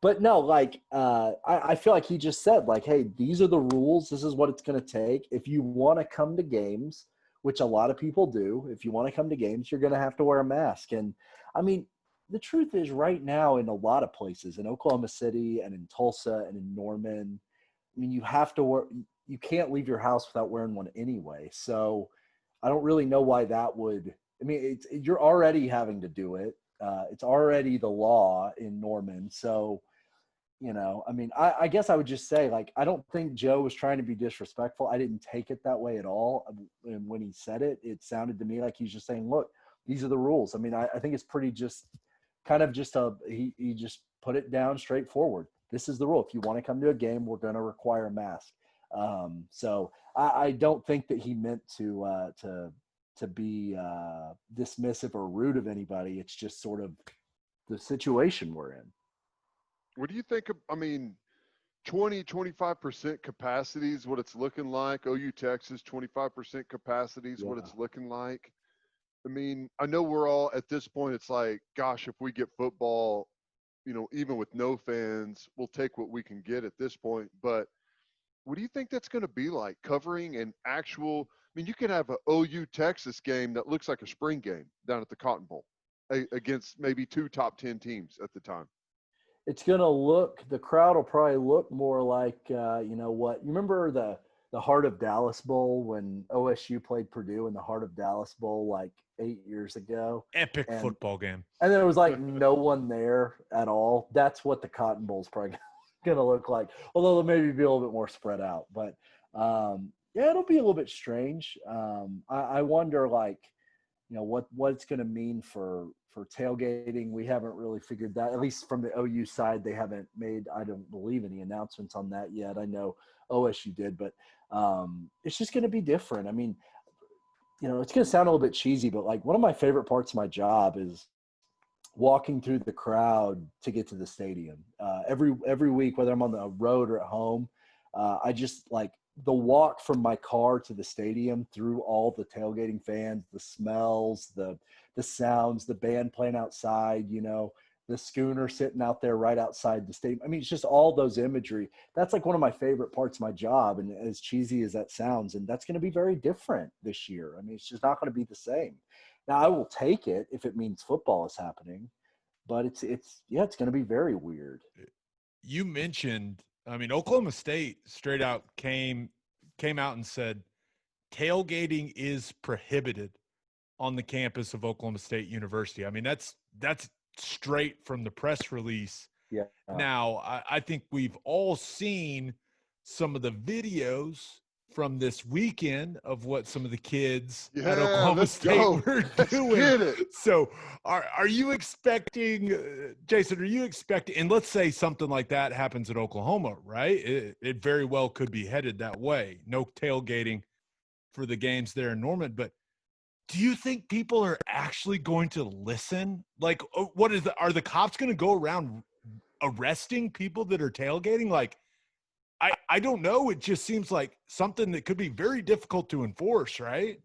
But no, like I feel like he just said, like, hey, these are the rules. This is what it's going to take. If you want to come to games, which a lot of people do, if you want to come to games, you're going to have to wear a mask. And I mean, the truth is right now in a lot of places, in Oklahoma City and in Tulsa and in Norman, I mean, you have to wear, you can't leave your house without wearing one anyway. So I don't really know why that would, I mean, you're already having to do it. It's already the law in Norman. So, I mean, I guess I would just say, like, I don't think Joe was trying to be disrespectful. I didn't take it that way at all. And when he said it, it sounded to me like he's just saying, look, these are the rules. I mean, I think it's pretty just kind of just he just put it down straightforward. This is the rule. If you want to come to a game, we're going to require a mask. So I don't think that he meant to be dismissive or rude of anybody. It's just sort of the situation we're in. What do you think of, I mean, 25% capacity is what it's looking like. OU Texas, 25% capacity is what it's looking like. I mean, I know we're all at this point, it's like, gosh, if we get football, even with no fans, we'll take what we can get at this point. But what do you think that's going to be like, covering an actual – I mean, you can have an OU Texas game that looks like a spring game down at the Cotton Bowl against maybe 2 top 10 teams at the time. It's going to look – the crowd will probably look more like, what – you remember the Heart of Dallas Bowl when OSU played Purdue in the Heart of Dallas Bowl like 8 years ago? Epic football game. And there was like no one there at all. That's what the Cotton Bowl's probably going to look like, although they'll maybe be a little bit more spread out. But, it'll be a little bit strange. I wonder, like, what it's going to mean for tailgating. We haven't really figured that, at least from the OU side. They haven't made, I don't believe, any announcements on that yet. I know OSU did, but it's just going to be different. I mean, it's going to sound a little bit cheesy, but like one of my favorite parts of my job is walking through the crowd to get to the stadium. Every week, whether I'm on the road or at home, I just like the walk from my car to the stadium through all the tailgating fans, the smells, the sounds, the band playing outside, the schooner sitting out there right outside the stadium. I mean, it's just all those imagery. That's like one of my favorite parts of my job. And as cheesy as that sounds, and that's going to be very different this year. I mean, it's just not going to be the same. Now I will take it if it means football is happening, but it's going to be very weird. You mentioned, I mean, Oklahoma State straight out came out and said tailgating is prohibited on the campus of Oklahoma State University. I mean, that's straight from the press release. Yeah. Now, I think we've all seen some of the videos from this weekend of what some of the kids at Oklahoma State were doing. So are you expecting, Jason, and let's say something like that happens at Oklahoma, right? It very well could be headed that way. No tailgating for the games there in Norman, but do you think people are actually going to listen? Like, are the cops going to go around arresting people that are tailgating? Like, I don't know. It just seems like something that could be very difficult to enforce, right?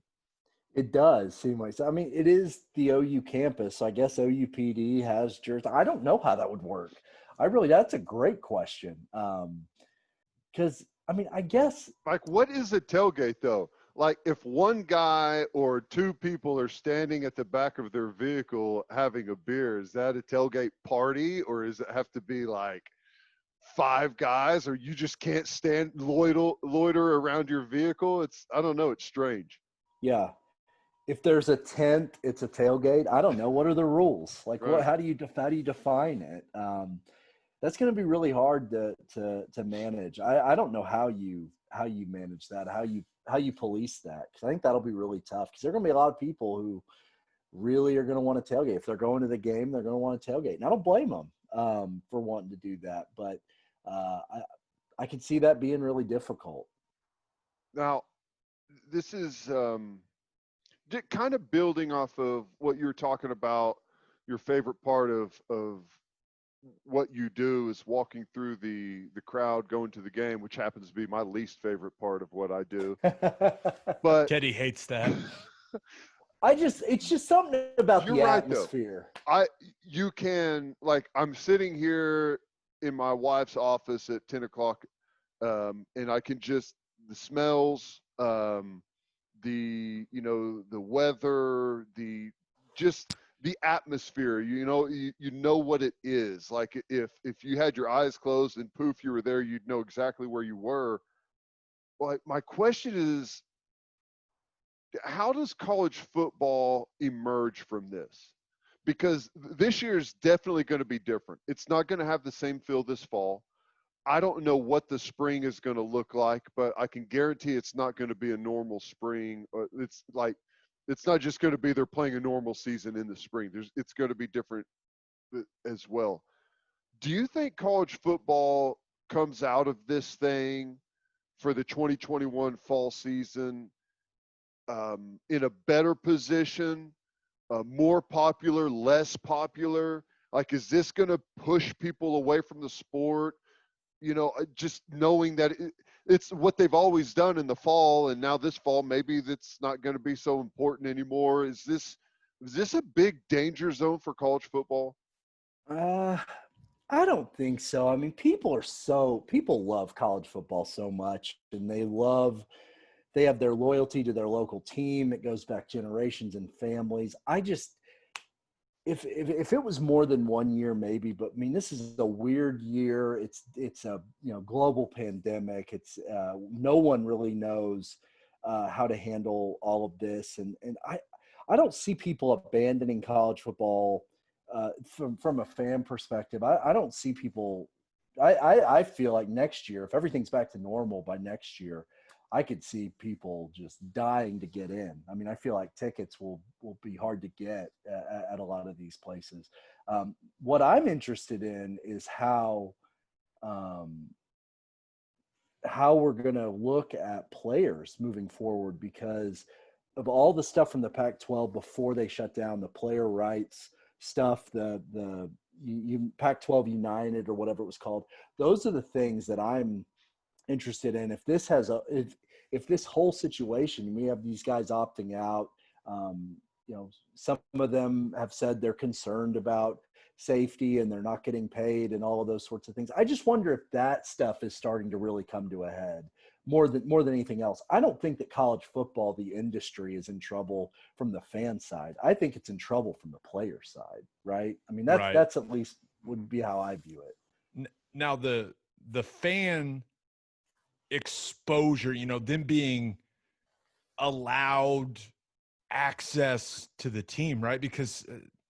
It does seem like, I mean, it is the OU campus. So I guess OUPD has jurisdiction. I don't know how that would work. That's a great question. Because I mean, I guess Like, what is a tailgate though? Like, if one guy or two people are standing at the back of their vehicle having a beer, is that a tailgate party, or does it have to be like 5 guys, or you just can't stand loiter around your vehicle? I don't know. It's strange. yeah. If there's a tent, it's a tailgate. I don't know. What are the rules? Like, Right. how do you define it? That's going to be really hard to manage. I don't know how you manage that, how you police that. Because I think that'll be really tough. Because there are going to be a lot of people who really are going to want to tailgate. If they're going to the game, they're going to want to tailgate, and I don't blame them for wanting to do that. But I can see that being really difficult. Now, this is kind of building off of what you were talking about. Your favorite part of what you do is walking through the crowd going to the game, which happens to be my least favorite part of what I do. But Teddy hates that. It's just something about You're the right, atmosphere. You can, like, I'm sitting here in my wife's office at 10 o'clock, and I can just, the smells, the weather, the atmosphere, you know what it is. Like, if you had your eyes closed and poof, you were there, you'd know exactly where you were. Like, my question is, how does college football emerge from this? Because this year is definitely going to be different. It's not going to have the same feel this fall. I don't know what the spring is going to look like, but I can guarantee it's not going to be a normal spring. It's not just going to be they're playing a normal season in the spring. It's going to be different as well. Do you think college football comes out of this thing for the 2021 fall season in a better position, more popular, less popular? Like, is this going to push people away from the sport? Just knowing that it's what they've always done in the fall, and now this fall, maybe that's not going to be so important anymore. Is this a big danger zone for college football? I don't think so. I mean, people love college football so much, and they have their loyalty to their local team. It goes back generations and families. If it was more than 1 year, maybe, but I mean, this is a weird year. It's a global pandemic. It's no one really knows how to handle all of this, and I don't see people abandoning college football from a fan perspective. I don't see people. I feel like next year, if everything's back to normal by next year, I could see people just dying to get in. I mean, I feel like tickets will be hard to get at a lot of these places. What I'm interested in is how we're going to look at players moving forward, because of all the stuff from the Pac-12 before they shut down, the player rights stuff, the Pac-12 United or whatever it was called. Those are the things that I'm interested in. If this whole situation, we have these guys opting out, some of them have said they're concerned about safety and they're not getting paid and all of those sorts of things. I just wonder if that stuff is starting to really come to a head more than anything else. I don't think that college football, the industry, is in trouble from the fan side. I think it's in trouble from the player side, right? I mean, that's at least would be how I view it. Now the fan exposure, them being allowed access to the team, right? Because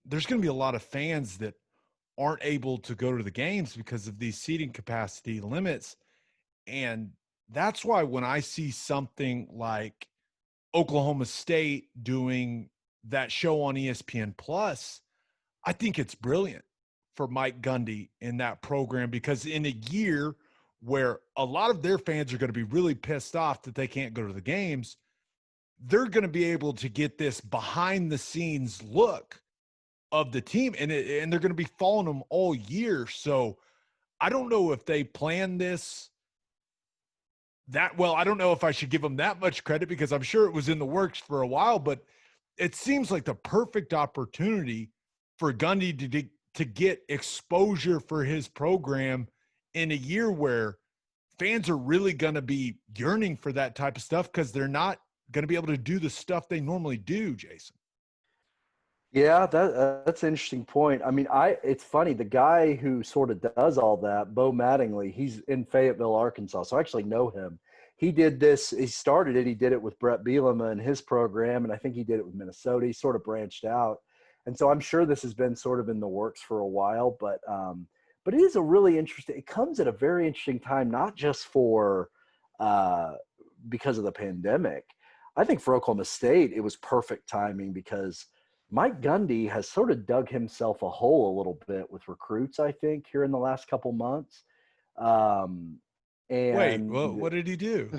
there's going to be a lot of fans that aren't able to go to the games because of these seating capacity limits. And that's why when I see something like Oklahoma State doing that show on ESPN Plus, I think it's brilliant for Mike Gundy in that program, because in a year where a lot of their fans are going to be really pissed off that they can't go to the games, they're going to be able to get this behind the scenes look of the team, and they're going to be following them all year. So I don't know if they planned this well, I don't know if I should give him that much credit because I'm sure it was in the works for a while, but it seems like the perfect opportunity for Gundy to get exposure for his program in a year where fans are really going to be yearning for that type of stuff because they're not going to be able to do the stuff they normally do, Jason. Yeah, that's an interesting point. I mean, it's funny. The guy who sort of does all that, Bo Mattingly, he's in Fayetteville, Arkansas, so I actually know him. He did this. He started it. He did it with Brett Bielema and his program, and I think he did it with Minnesota. He sort of branched out, and so I'm sure this has been sort of in the works for a while. But it is a really interesting. It comes at a very interesting time, not just for because of the pandemic. I think for Oklahoma State, it was perfect timing because Mike Gundy has sort of dug himself a hole a little bit with recruits, I think, here in the last couple months. Wait, And what did he do?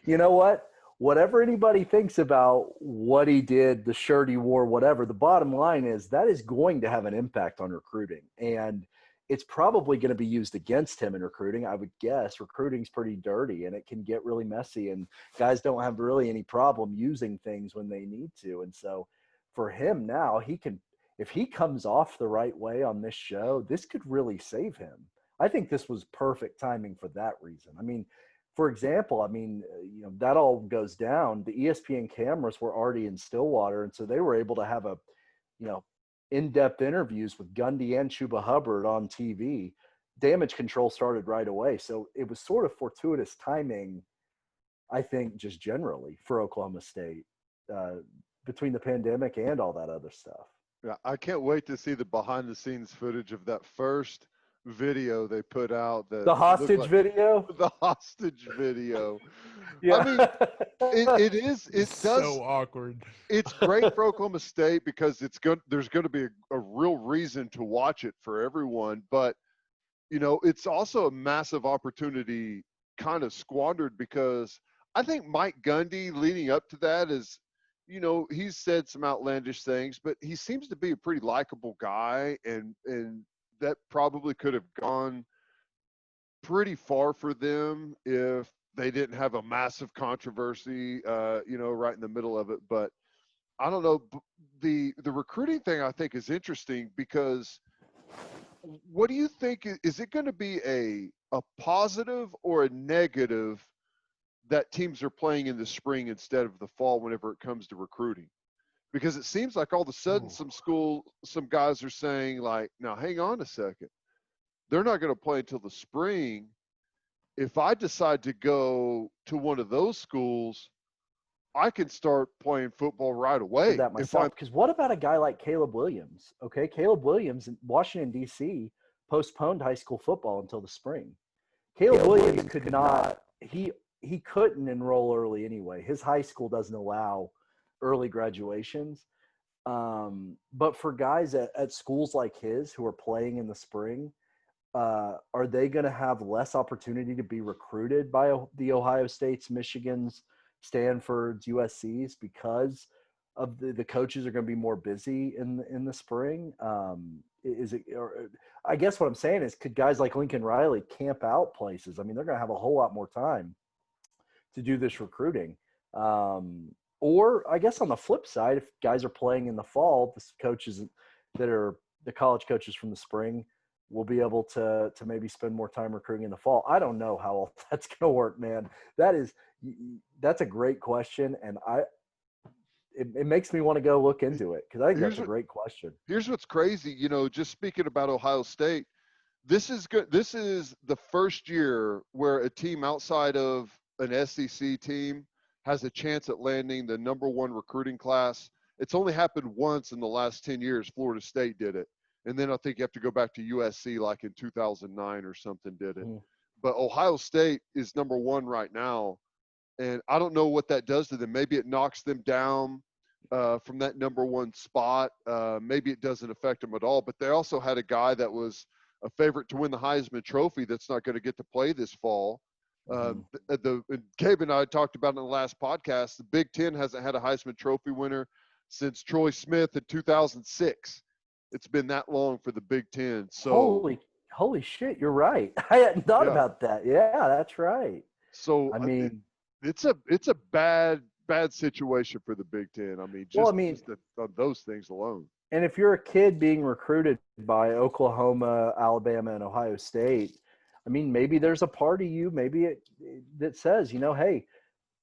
you know what? Whatever anybody thinks about what he did, the shirt he wore, whatever, the bottom line is that is going to have an impact on recruiting. And it's probably going to be used against him in recruiting. I would guess recruiting's pretty dirty and it can get really messy, and guys don't have really any problem using things when they need to. And so for him now, if he comes off the right way on this show, this could really save him. I think this was perfect timing for that reason. I mean, for example, that all goes down. The ESPN cameras were already in Stillwater, and so they were able to have in-depth interviews with Gundy and Chuba Hubbard on TV. Damage control started right away. So it was sort of fortuitous timing, I think, just generally for Oklahoma State between the pandemic and all that other stuff. Yeah, I can't wait to see the behind-the-scenes footage of that first video they put out. The hostage video? The hostage video. Yeah. I mean, it does so awkward. It's great for Oklahoma State because there's going to be a real reason to watch it for everyone, but it's also a massive opportunity kind of squandered because I think Mike Gundy leading up to that is, he's said some outlandish things, but he seems to be a pretty likable guy, and that probably could have gone pretty far for them if they didn't have a massive controversy, right in the middle of it. But I don't know. The recruiting thing I think is interesting because what do you think? Is it going to be a positive or a negative that teams are playing in the spring instead of the fall whenever it comes to recruiting? Because it seems like all of a sudden some guys are saying like, now hang on a second. They're not going to play until the spring. If I decide to go to one of those schools, I can start playing football right away. That myself, because what about a guy like Caleb Williams? Okay, Caleb Williams in Washington, D.C. postponed high school football until the spring. Caleb Williams could not – he couldn't enroll early anyway. His high school doesn't allow early graduations. But for guys at schools like his who are playing in the spring, are they going to have less opportunity to be recruited by the Ohio States, Michigans, Stanfords, USCs because of the coaches are going to be more busy in the spring? I guess what I'm saying is, could guys like Lincoln Riley camp out places? I mean, they're going to have a whole lot more time to do this recruiting. Or I guess on the flip side, if guys are playing in the fall, the coaches that are the college coaches from the spring will be able to maybe spend more time recruiting in the fall. I don't know how all that's going to work, man. That's a great question, and it makes me want to go look into it because I think that's a great question. Here's what's crazy, just speaking about Ohio State, this is good. This is the first year where a team outside of an SEC team has a chance at landing the number one recruiting class. It's only happened once in the last 10 years. Florida State did it. And then I think you have to go back to USC like in 2009 or something did it. But Ohio State is number one right now. And I don't know what that does to them. Maybe it knocks them down from that number one spot. Maybe it doesn't affect them at all. But they also had a guy that was a favorite to win the Heisman Trophy that's not going to get to play this fall. Gabe and I talked about in the last podcast, the Big Ten hasn't had a Heisman Trophy winner since Troy Smith in 2006. It's been that long for the Big Ten. So Holy shit, you're right. I hadn't thought Yeah. about that. Yeah, that's right. So I mean, it's a bad situation for the Big Ten. I mean, well, I just mean, those things alone. and if you're a kid being recruited by Oklahoma, Alabama, and Ohio State, I mean, maybe there's a part of you, that says, hey,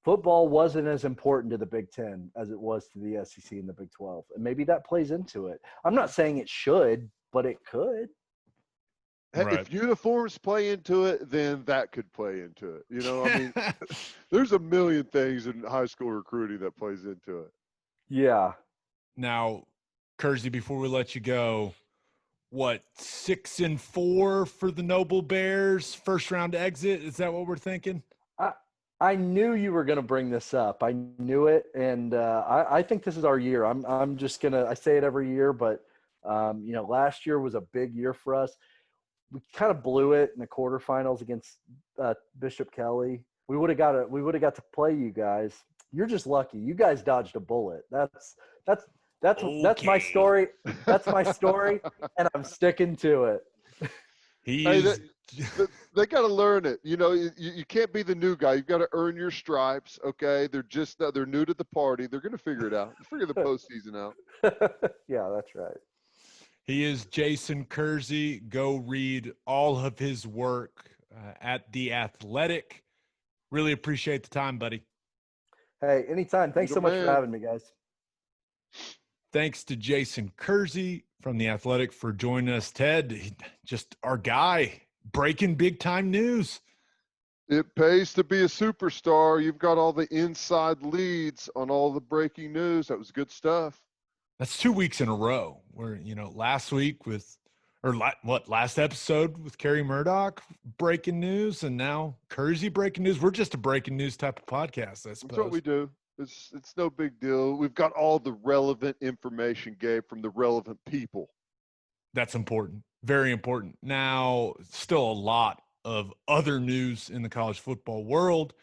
football wasn't as important to the Big Ten as it was to the SEC and the Big 12. And maybe that plays into it. I'm not saying it should, but it could. Right. If uniforms play into it, then that could play into it. I mean, there's a million things in high school recruiting that plays into it. Yeah. Now, Kersey, before we let you go, 6-4 for the Noble Bears, first round exit? Is that what we're thinking? I knew you were going to bring this up. I knew it, and I think this is our year. I'm just gonna. I say it every year, but last year was a big year for us. We kind of blew it in the quarterfinals against Bishop Kelly. We would have got to play you guys. You're just lucky. You guys dodged a bullet. That's my story. That's my story, and I'm sticking to it. They got to learn it. You can't be the new guy. You've got to earn your stripes. Okay, they're new to the party. They're going to figure it out. Figure the postseason out. Yeah, that's right. He is Jason Kersey. Go read all of his work at The Athletic. Really appreciate the time, buddy. Hey, anytime. Thanks so much for having me, guys. Thanks to Jason Kersey from The Athletic for joining us. Ted, just our guy, breaking big-time news. It pays to be a superstar. You've got all the inside leads on all the breaking news. That was good stuff. That's 2 weeks in a row where, last episode with Kerry Murdoch, breaking news, and now Kersey breaking news. We're just a breaking news type of podcast, I suppose. That's what we do. It's no big deal. We've got all the relevant information, Gabe, from the relevant people. That's important. Very important. Now, still a lot of other news in the college football world,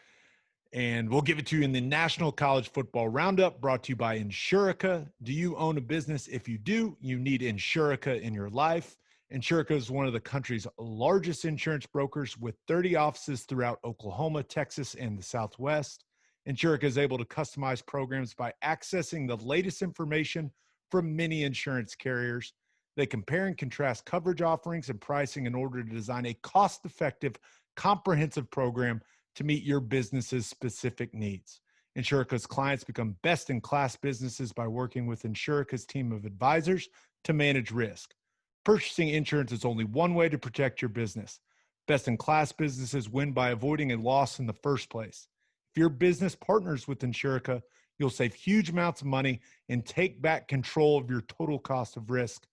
and we'll give it to you in the National College Football Roundup, brought to you by Insurica. Do you own a business? If you do, you need Insurica in your life. Insurica is one of the country's largest insurance brokers with 30 offices throughout Oklahoma, Texas, and the Southwest. Insurica is able to customize programs by accessing the latest information from many insurance carriers. They compare and contrast coverage offerings and pricing in order to design a cost-effective, comprehensive program to meet your business's specific needs. Insurica's clients become best-in-class businesses by working with Insurica's team of advisors to manage risk. Purchasing insurance is only one way to protect your business. Best-in-class businesses win by avoiding a loss in the first place. If your business partners with Insurica, you'll save huge amounts of money and take back control of your total cost of risk.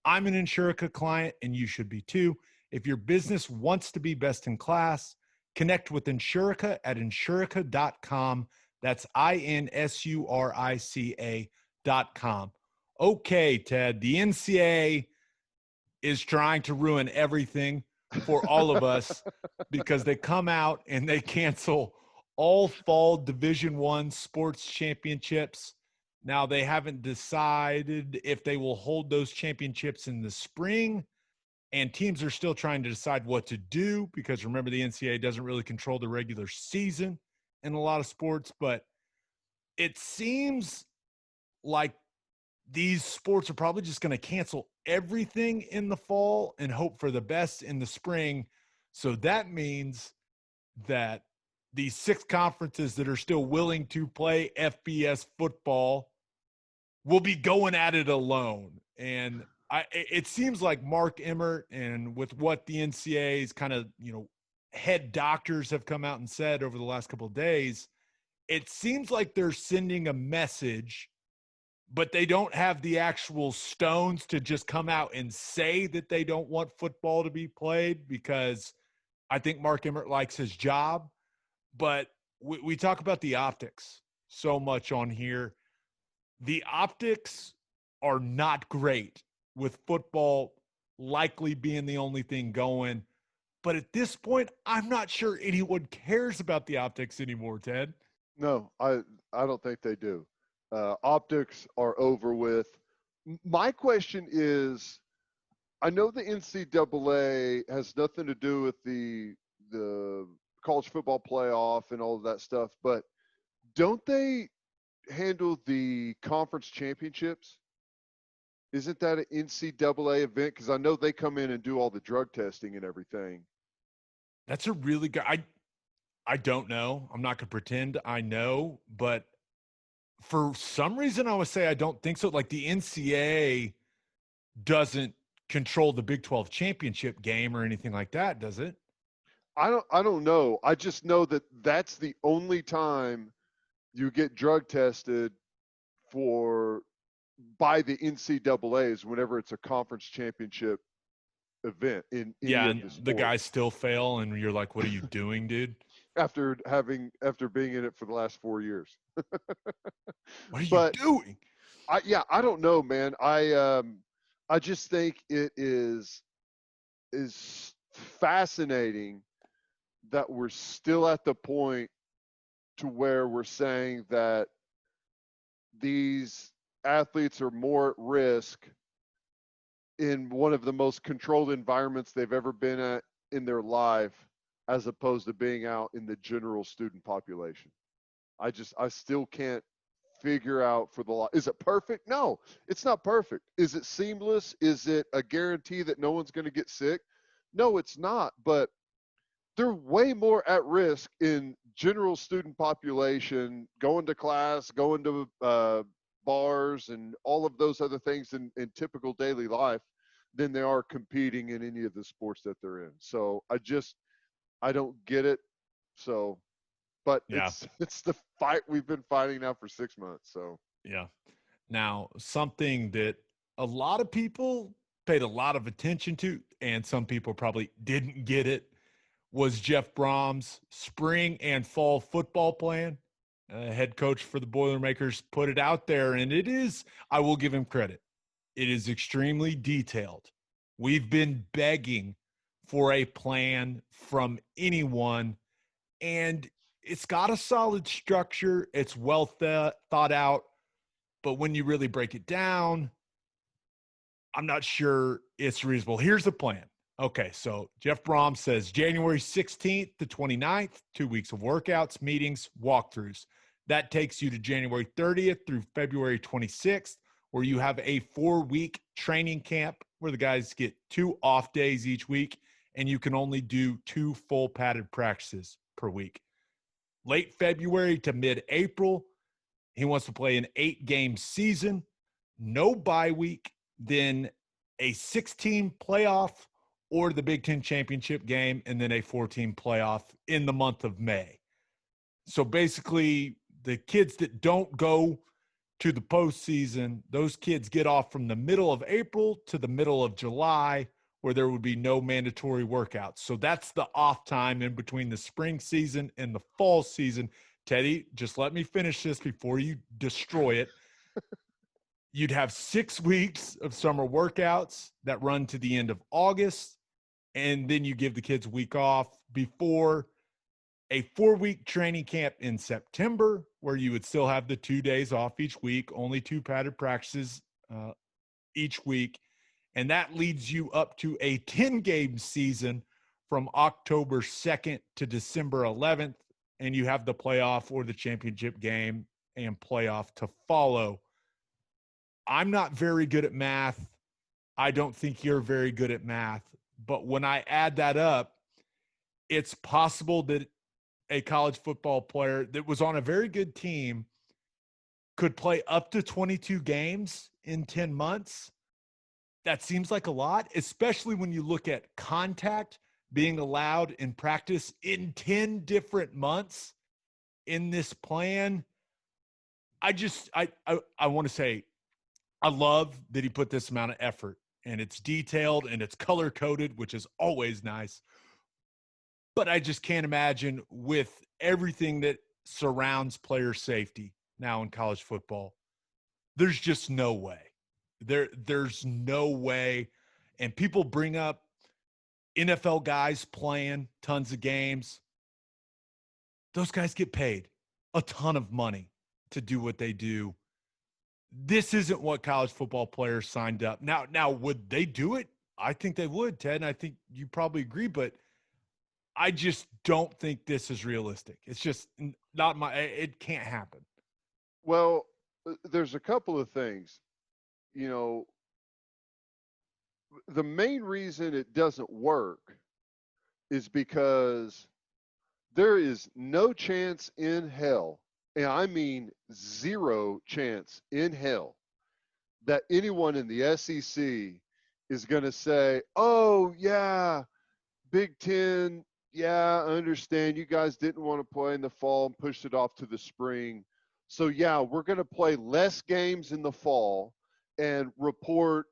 I'm an Insurica client, and you should be too. If your business wants to be best in class, connect with Insurica at insurica.com. That's INSURICA.com. Okay, Ted, the NCAA is trying to ruin everything for all of us because they come out and they cancel all fall Division I sports championships. Now, they haven't decided if they will hold those championships in the spring, and teams are still trying to decide what to do because, remember, the NCAA doesn't really control the regular season in a lot of sports, but it seems like these sports are probably just going to cancel everything in the fall and hope for the best in the spring. So that means that these 6 conferences that are still willing to play FBS football will be going at it alone. And it seems like Mark Emmert, and with what the NCAA's kind of, head doctors have come out and said over the last couple of days, it seems like they're sending a message, but they don't have the actual stones to just come out and say that they don't want football to be played, because I think Mark Emmert likes his job. But we talk about the optics so much on here. The optics are not great with football likely being the only thing going. But at this point, I'm not sure anyone cares about the optics anymore, Ted. No, I don't think they do. Optics are over with. My question is, I know the NCAA has nothing to do with the college football playoff and all of that stuff, but don't they handle the conference championships? Isn't that an NCAA event? Because I know they come in and do all the drug testing and everything. That's a really good. I don't know. I'm not going to pretend I know, but for some reason, I would say I don't think so. Like the NCAA doesn't control the Big 12 championship game or anything like that, does it? I don't know. I just know that that's the only time you get drug tested by the NCAAs whenever it's a conference championship event in any Yeah, of and the sports. the guys still fail, and you're like, "What are you doing, dude? After being in it for the last 4 years. What are you But doing?" I don't know, man. I just think it is fascinating that we're still at the point to where we're saying that these athletes are more at risk in one of the most controlled environments they've ever been at in their life, as opposed to being out in the general student population. I still can't figure out for the law. Is it perfect? No, it's not perfect. Is it seamless? Is it a guarantee that no one's going to get sick? No, it's not. But they're way more at risk in general student population, going to class, going to bars, and all of those other things in typical daily life than they are competing in any of the sports that they're in. So I don't get it. So, but Yeah. it's the fight we've been fighting now for 6 months. So Yeah. Now, something that a lot of people paid a lot of attention to, and some people probably didn't get it, was Jeff Brohm's spring and fall football plan. Head coach for the Boilermakers put it out there, and it is, I will give him credit, it is extremely detailed. We've been begging for a plan from anyone, and it's got a solid structure. It's well thought out. But when you really break it down, I'm not sure it's reasonable. Here's the plan. Okay, so Jeff Brohm says January 16th to 29th, 2 weeks of workouts, meetings, walkthroughs. That takes you to January 30th through February 26th, where you have a 4-week training camp where the guys get 2 off days each week, and you can only do 2 full padded practices per week. Late February to mid-April, he wants to play an 8-game season, no bye week, then a 6-team playoff or the Big Ten championship game, and then a 4-team playoff in the month of May. So basically, the kids that don't go to the postseason, those kids get off from the middle of April to the middle of July, where there would be no mandatory workouts. So that's the off time in between the spring season and the fall season. Teddy, just let me finish this before you destroy it. You'd have 6 weeks of summer workouts that run to the end of August, and then you give the kids a week off before a 4-week training camp in September, where you would still have the 2 days off each week, only 2 padded practices each week. And that leads you up to a 10-game season from October 2nd to December 11th, and you have the playoff or the championship game and playoff to follow. I'm not very good at math. I don't think you're very good at math. But when I add that up, it's possible that a college football player that was on a very good team could play up to 22 games in 10 months. That seems like a lot, especially when you look at contact being allowed in practice in 10 different months in this plan. I want to say, I love that he put this amount of effort, and it's detailed and it's color coded, which is always nice. But I just can't imagine, with everything that surrounds player safety now in college football, there's just no way. There's no way. And people bring up NFL guys playing tons of games. Those guys get paid a ton of money to do what they do. This isn't what college football players signed up. Now, would they do it? I think they would, Ted, and I think you probably agree, but I just don't think this is realistic. It's just not it can't happen. Well, there's a couple of things. You know, the main reason it doesn't work is because there is no chance in hell, and I mean zero chance in hell, that anyone in the SEC is going to say, oh, yeah, Big Ten, yeah, I understand you guys didn't want to play in the fall and pushed it off to the spring. So, yeah, we're going to play less games in the fall and report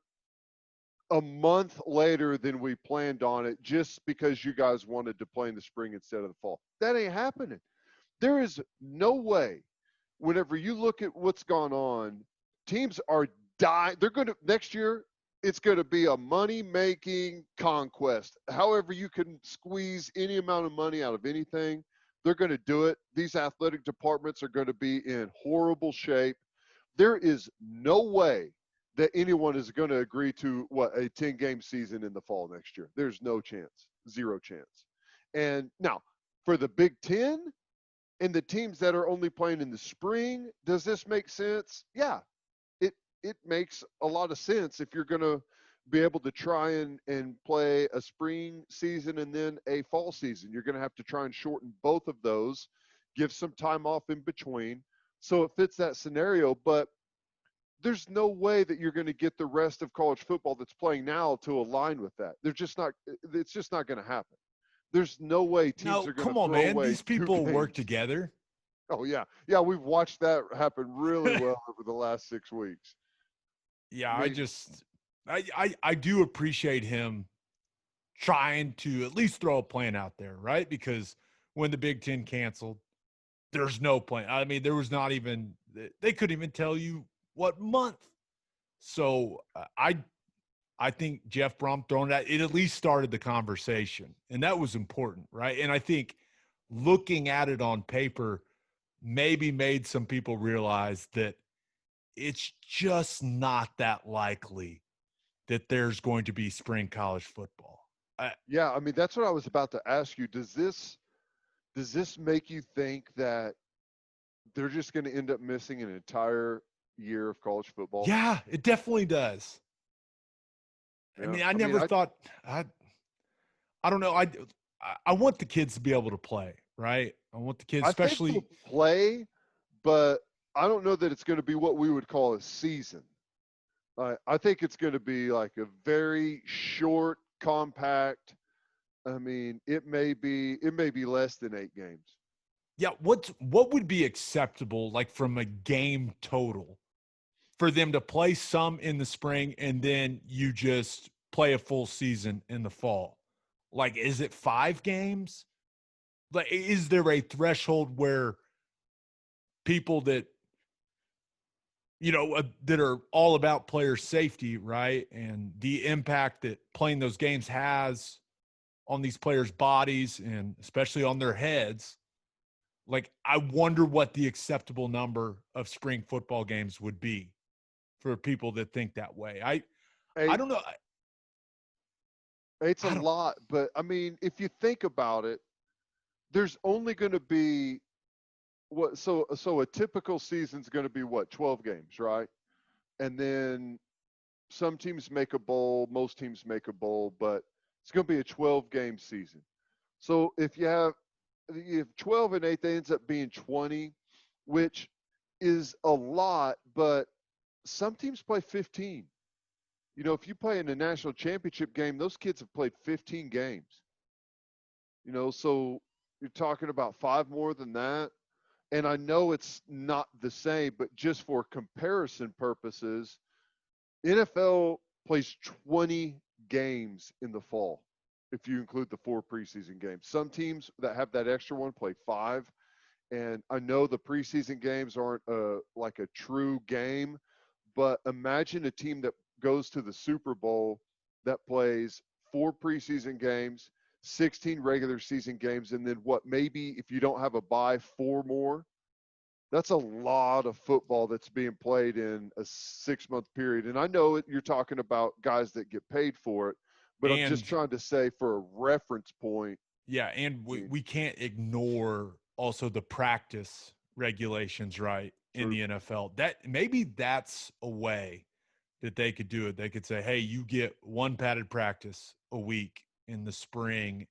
a month later than we planned on it just because you guys wanted to play in the spring instead of the fall. That ain't happening. There is no way, whenever you look at what's gone on, teams are dying. They're going to, next year, it's going to be a money-making conquest. However you can squeeze any amount of money out of anything, they're going to do it. These athletic departments are going to be in horrible shape. There is no way that anyone is going to agree to a 10-game season in the fall next year. There's no chance, zero chance. And now, for the Big Ten and the teams that are only playing in the spring, does this make sense? Yeah, it makes a lot of sense if you're going to be able to try and play a spring season and then a fall season. You're going to have to try and shorten both of those, give some time off in between. So it fits that scenario, but there's no way that you're going to get the rest of college football that's playing now to align with that. They're just not. It's just not going to happen. There's no way teams are going to come on, throw man. away These 2 people games. work together. Oh yeah, yeah. We've watched that happen really well over the last 6 weeks. Yeah, I mean, I do appreciate him trying to at least throw a plan out there, right? Because when the Big Ten canceled, there's no plan. I mean, there was not even, they couldn't even tell you what month. So I think Jeff Brohm throwing that, it at least started the conversation, and that was important, right? And I think looking at it on paper maybe made some people realize that it's just not that likely that there's going to be spring college football. yeah. I mean, that's what I was about to ask you. Does this make you think that they're just going to end up missing an entire year of college football? Yeah, it definitely does. I Yeah. mean, I never thought I don't know. I want the kids to be able to play, right? I want the kids, I think especially they'll play, but I don't know that it's going to be what we would call a season. I think it's going to be like a very short, compact. I mean, it may be less than 8 games. yeah. What would be acceptable, like from a game total, for them to play some in the spring and then you just play a full season in the fall? Like, is it 5 games? Like, is there a threshold where people that that are all about player safety, right, and the impact that playing those games has on these players' bodies and especially on their heads? Like, I wonder what the acceptable number of spring football games would be for people that think that way. I 8, don't know. It's a I don't. lot, but I mean, if you think about it, there's only going to be so a typical season's going to be 12 games, right? And then some teams make a bowl, most teams make a bowl, but it's going to be a 12-game season. So if you have 12 and 8, that ends up being 20, which is a lot, but some teams play 15. If you play in a national championship game, those kids have played 15 games. So you're talking about 5 more than that. And I know it's not the same, but just for comparison purposes, NFL plays 20 games in the fall, if you include the 4 preseason games. Some teams that have that extra one play 5. And I know the preseason games aren't like a true game, but imagine a team that goes to the Super Bowl that plays 4 preseason games, 16 regular season games, and then maybe if you don't have a bye, 4 more. That's a lot of football that's being played in a 6-month period. And I know you're talking about guys that get paid for it, But I'm just trying to say for a reference point. Yeah, and we can't ignore also the practice regulations, right, in the NFL. Maybe that's a way that they could do it. They could say, hey, you get one padded practice a week in the spring,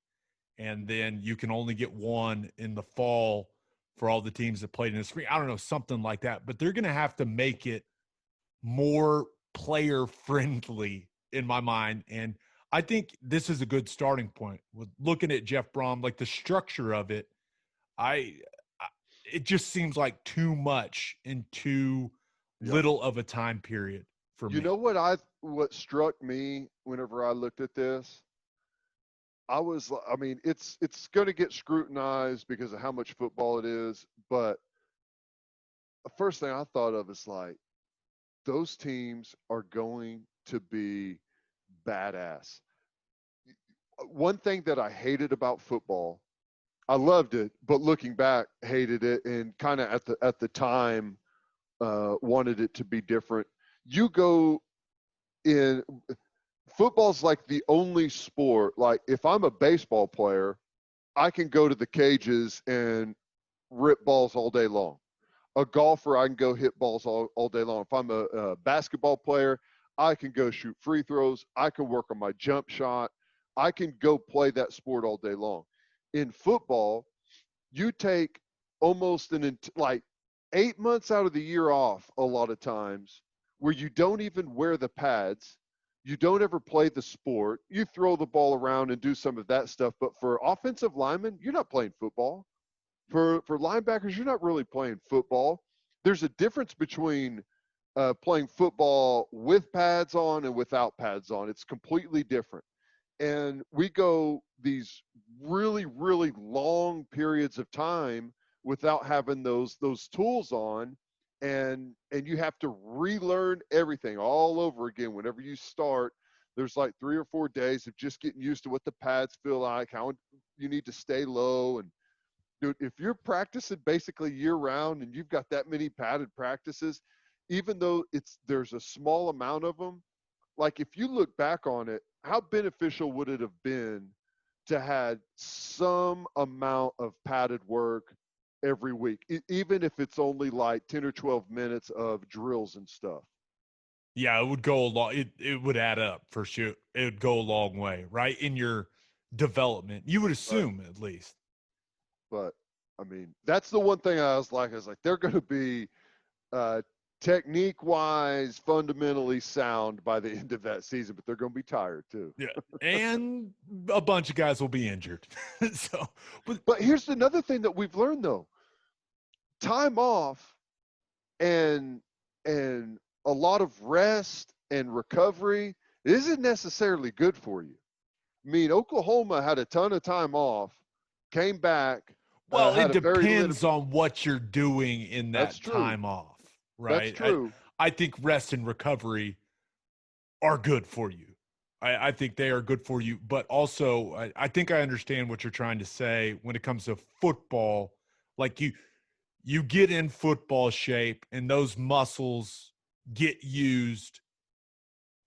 and then you can only get one in the fall for all the teams that played in the spring. I don't know, something like that. But they're going to have to make it more player friendly in my mind. And I think this is a good starting point with looking at Jeff Brohm, like the structure of it. It just seems like too much in too little of a time period for me. You know what struck me whenever I looked at this? It's going to get scrutinized because of how much football it is, but the first thing I thought of is like, those teams are going to be badass. One thing that I hated about football, I loved it, but looking back, hated it, and kind of at the time wanted it to be different. You go in football's like the only sport. Like if I'm a baseball player, I can go to the cages and rip balls all day long. A golfer, I can go hit balls all day long. If I'm a basketball player, I can go shoot free throws. I can work on my jump shot. I can go play that sport all day long. In football, you take almost like 8 months out of the year off a lot of times where you don't even wear the pads. You don't ever play the sport. You throw the ball around and do some of that stuff. But for offensive linemen, you're not playing football. For linebackers, you're not really playing football. There's a difference between playing football with pads on and without pads on. It's completely different. And we go these really, really long periods of time without having those tools on, and you have to relearn everything all over again whenever you start. There's like 3 or 4 days of just getting used to what the pads feel like, how you need to stay low. And dude, if you're practicing basically year round and you've got that many padded practices, even though there's a small amount of them, like if you look back on it, how beneficial would it have been to had some amount of padded work every week, even if it's only like 10 or 12 minutes of drills and stuff? Yeah, it would go a long. It would add up for sure. It would go a long way, right, in your development. You would assume, at least. But I mean, that's the one thing I was like, they're going to be technique-wise fundamentally sound by the end of that season, but they're going to be tired too. Yeah, and a bunch of guys will be injured. But here's another thing that we've learned though: time off and a lot of rest and recovery isn't necessarily good for you. I mean, Oklahoma had a ton of time off, came back. Well, it depends on what you're doing in that time off, right? That's true. I think rest and recovery are good for you. I think they are good for you. But also, I think I understand what you're trying to say when it comes to football. Like you get in football shape and those muscles get used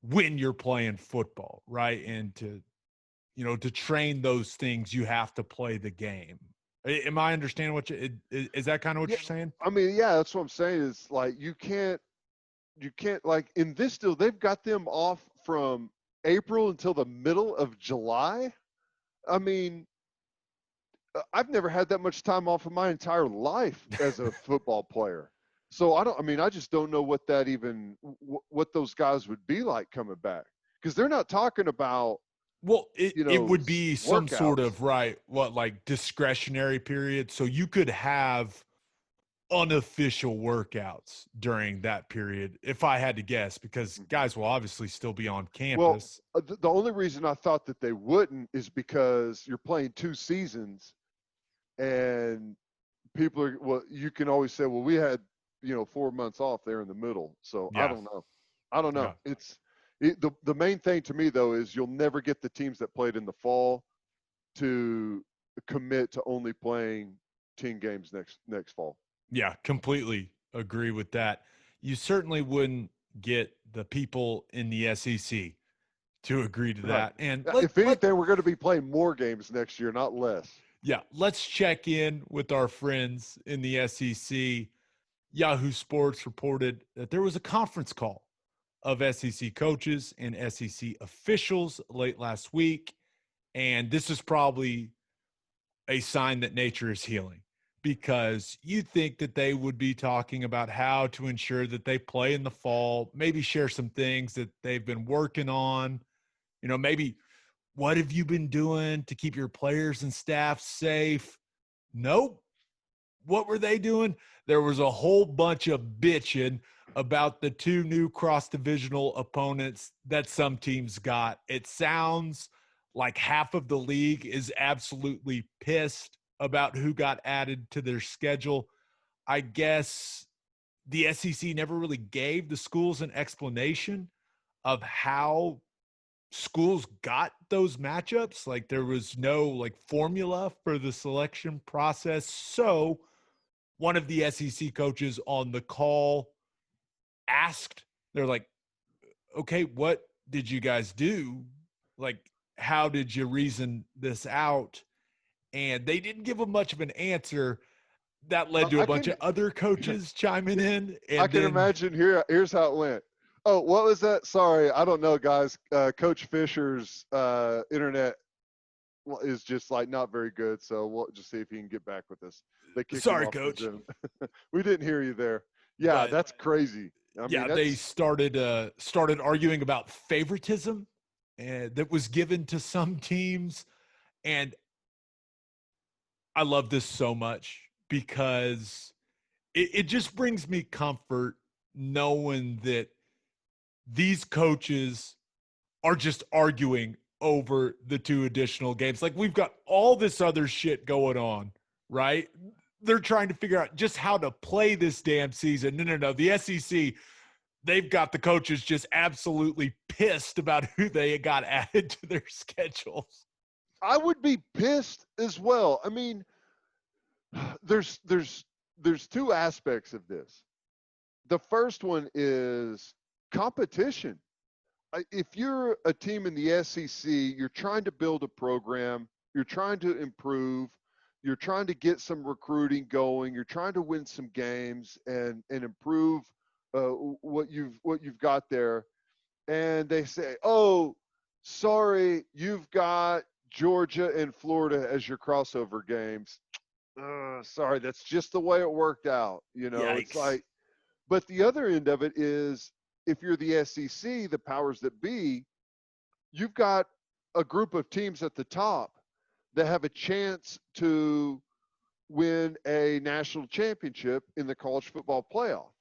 when you're playing football, right? And to train those things, you have to play the game. Am I understanding is that kind of what you're saying? I mean, yeah, that's what I'm saying is like, you can't like in this deal, they've got them off from April until the middle of July. I mean, I've never had that much time off in my entire life as a football player. So I just don't know what what those guys would be like coming back. Because they're not talking about, well, it would be some workouts. sort of like discretionary period. So you could have unofficial workouts during that period, if I had to guess, because guys will obviously still be on campus. Well, the only reason I thought that they wouldn't is because you're playing 2 seasons, and people are, well, you can always say, well, we had 4 months off there in the middle. So yeah. I don't know. Yeah. The main thing to me though is you'll never get the teams that played in the fall to commit to only playing 10 games next fall. Yeah, completely agree with that. You certainly wouldn't get the people in the SEC to agree to that. And if anything, we're going to be playing more games next year, not less. Yeah, let's check in with our friends in the SEC. Yahoo Sports reported that there was a conference call of SEC coaches and SEC officials late last week. And this is probably a sign that nature is healing, because you think that they would be talking about how to ensure that they play in the fall, maybe share some things that they've been working on, maybe what have you been doing to keep your players and staff safe? Nope. What were they doing? There was a whole bunch of bitching about the two new cross-divisional opponents that some teams got. It sounds like half of the league is absolutely pissed about who got added to their schedule. I guess the SEC never really gave the schools an explanation of how schools got those matchups. Like, there was no formula for the selection process. So one of the SEC coaches on the call asked, they're like, okay, what did you guys do? How did you reason this out? And they didn't give him much of an answer. That led to a bunch of other coaches chiming in. And I can imagine here's how it went. Oh, what was that? Sorry, I don't know, guys. Coach Fisher's internet is just not very good, so we'll just see if he can get back with us. Sorry, Coach. We didn't hear you there. Yeah, but that's crazy. I mean, they started arguing about favoritism that was given to some teams, and I love this so much because it just brings me comfort knowing that these coaches are just arguing over the two additional games. We've got all this other shit going on, right? They're trying to figure out just how to play this damn season. No. The SEC, they've got the coaches just absolutely pissed about who they got added to their schedules. I would be pissed as well. I mean, there's two aspects of this. The first one is competition. If you're a team in the SEC, you're trying to build a program, you're trying to improve, you're trying to get some recruiting going, you're trying to win some games and improve what you've got there. And they say, "Oh, sorry, you've got Georgia and Florida as your crossover games. Sorry, that's just the way it worked out." Yikes. It's but the other end of it is, if you're the SEC, the powers that be, you've got a group of teams at the top that have a chance to win a national championship in the college football playoff.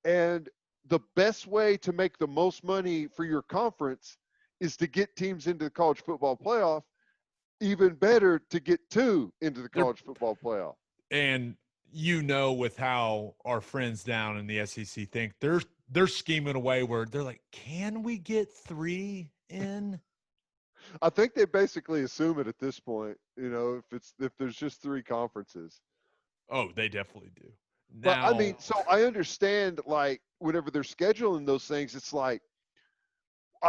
And the best way to make the most money for your conference is to get teams into the college football playoff. Even better to get two into the college football playoff. And with how our friends down in the SEC think, they're scheming away where they're like, can we get three in? I think they basically assume it at this point, if there's just three conferences. Oh, they definitely do. But I mean, so I understand, whenever they're scheduling those things, it's I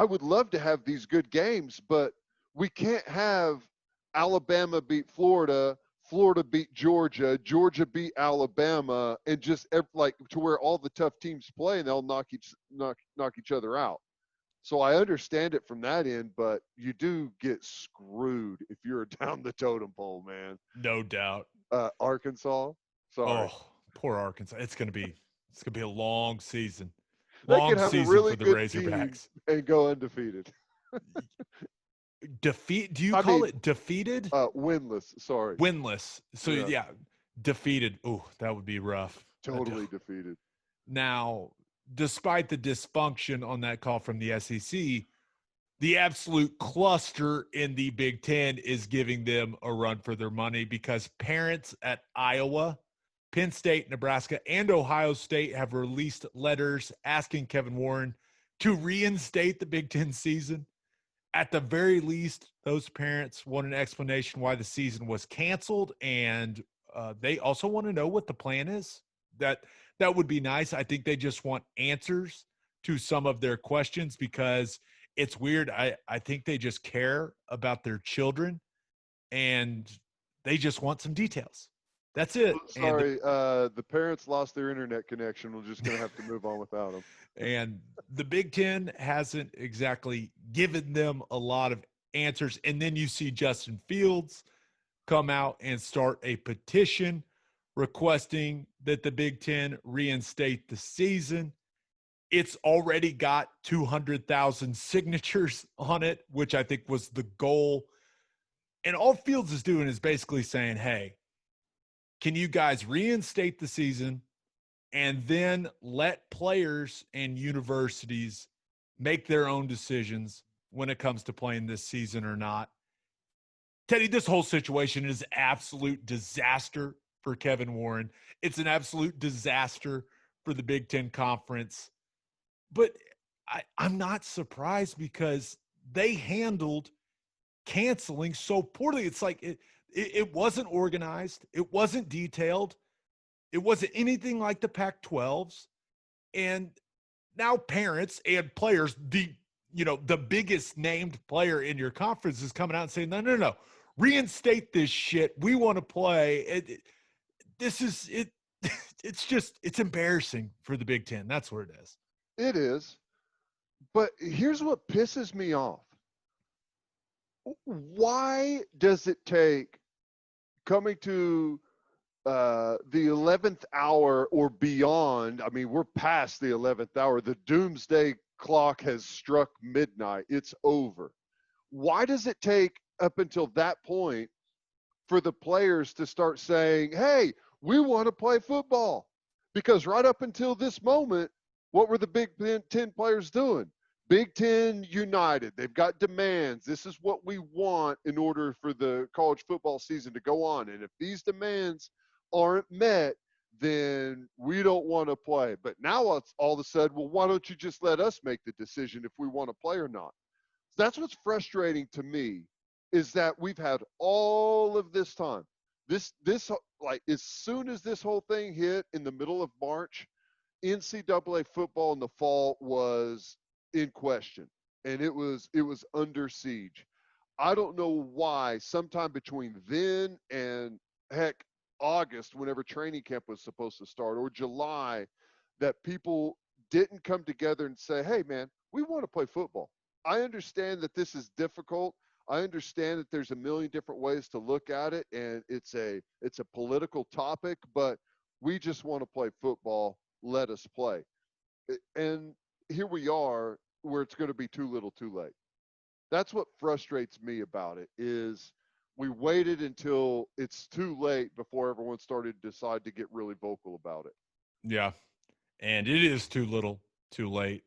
would love to have these good games, but we can't have Alabama beat Florida, Florida beat Georgia, Georgia beat Alabama, and just to where all the tough teams play and they'll knock each other out. So I understand it from that end, but you do get screwed if you're down the totem pole, man. No doubt. Arkansas, sorry. Oh, poor Arkansas. It's gonna be a long season. They could have a really for the good Razorbacks team and go undefeated. Do you call it defeated? Winless. Sorry. Winless. So yeah, defeated. Oh, that would be rough. Totally defeated. Now, despite the dysfunction on that call from the SEC, the absolute cluster in the Big Ten is giving them a run for their money, because parents at Iowa, Penn State, Nebraska, and Ohio State have released letters asking Kevin Warren to reinstate the Big Ten season. At the very least, those parents want an explanation why the season was canceled, and they also want to know what the plan is. That would be nice. I think they just want answers to some of their questions, because it's weird. I think they just care about their children, and they just want some details. That's it. Sorry, the parents lost their internet connection. We're just going to have to move on without them. And the Big Ten hasn't exactly given them a lot of answers. And then you see Justin Fields come out and start a petition requesting that the Big Ten reinstate the season. It's already got 200,000 signatures on it, which I think was the goal. And all Fields is doing is basically saying, hey, can you guys reinstate the season and then let players and universities make their own decisions when it comes to playing this season or not? Teddy, this whole situation is absolute disaster for Kevin Warren. It's an absolute disaster for the Big Ten Conference. But I'm not surprised because they handled canceling so poorly. It's like it wasn't organized. It wasn't detailed. It wasn't anything like the Pac-12s. And now parents and players, the biggest named player in your conference is coming out and saying, no. Reinstate this shit. We want to play. It's embarrassing for the Big Ten. That's what it is. It is. But here's what pisses me off. Why does it take coming to the 11th hour or beyond? I mean, we're past the 11th hour. The doomsday clock has struck midnight. It's over. Why does it take up until that point for the players to start saying, hey, we want to play football? Because right up until this moment, what were the Big Ten players doing? Big Ten United. They've got demands. This is what we want in order for the college football season to go on. And if these demands aren't met, then we don't want to play. But now it's all of a sudden, well, why don't you just let us make the decision if we want to play or not? That's what's frustrating to me, is that we've had all of this time. This like, as soon as this whole thing hit in the middle of March, NCAA football in the fall was in question, and it was under siege. I don't know why sometime between then and heck August, whenever training camp was supposed to start, or July, that people didn't come together and say, hey man, we want to play football. I understand that this is difficult. I understand that there's a million different ways to look at it, and it's a political topic, but we just want to play football. Let us play. And here we are, where it's going to be too little too late. That's what frustrates me about it, is we waited until it's too late before everyone started to decide to get really vocal about it. Yeah, and it is too little too late.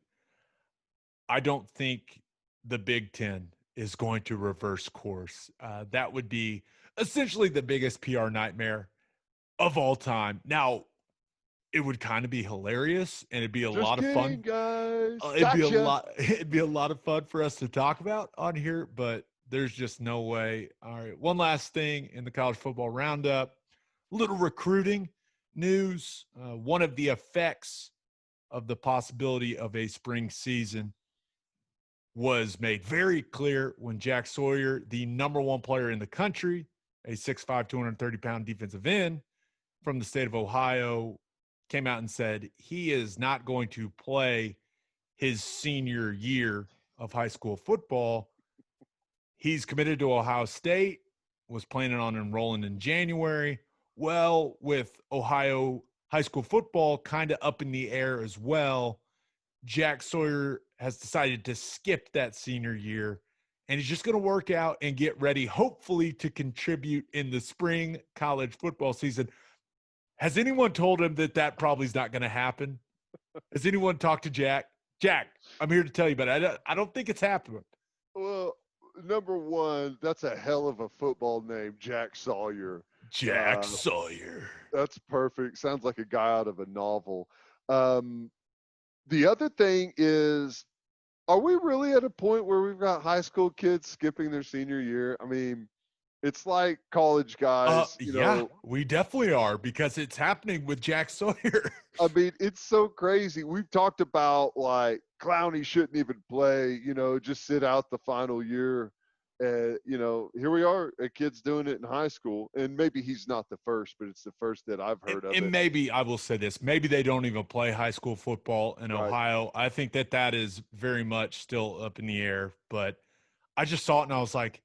I don't think the Big Ten is going to reverse course. That would be essentially the biggest PR nightmare of all time. Now, it would kind of be hilarious, and it'd be a lot of fun, guys. It'd be a lot of fun for us to talk about on here, but there's just no way. All right, one last thing in the College Football Roundup, little recruiting news. One of the effects of the possibility of a spring season was made very clear when Jack Sawyer, the number one player in the country, a 6'5", 230-pound defensive end from the state of Ohio, came out and said he is not going to play his senior year of high school football. He's committed to Ohio State, was planning on enrolling in January. Well, with Ohio high school football kind of up in the air as well, Jack Sawyer has decided to skip that senior year, and he's just going to work out and get ready, hopefully to contribute in the spring college football season. Has anyone told him that probably is not going to happen? Has anyone talked to Jack? Jack, I'm here to tell you, but I don't think it's happening. Well, number one, that's a hell of a football name, Jack Sawyer. Jack Sawyer. That's perfect. Sounds like a guy out of a novel. The other thing is, are we really at a point where we've got high school kids skipping their senior year? I mean, It's like college guys, Yeah, we definitely are, because it's happening with Jack Sawyer. I mean, it's so crazy. We've talked about like Clowney shouldn't even play, just sit out the final year. Here we are, a kid's doing it in high school, and maybe he's not the first, but it's the first that I've heard of it. And maybe I will say this: maybe they don't even play high school football in Right. Ohio. I think that is very much still up in the air. But I just saw it and I was like,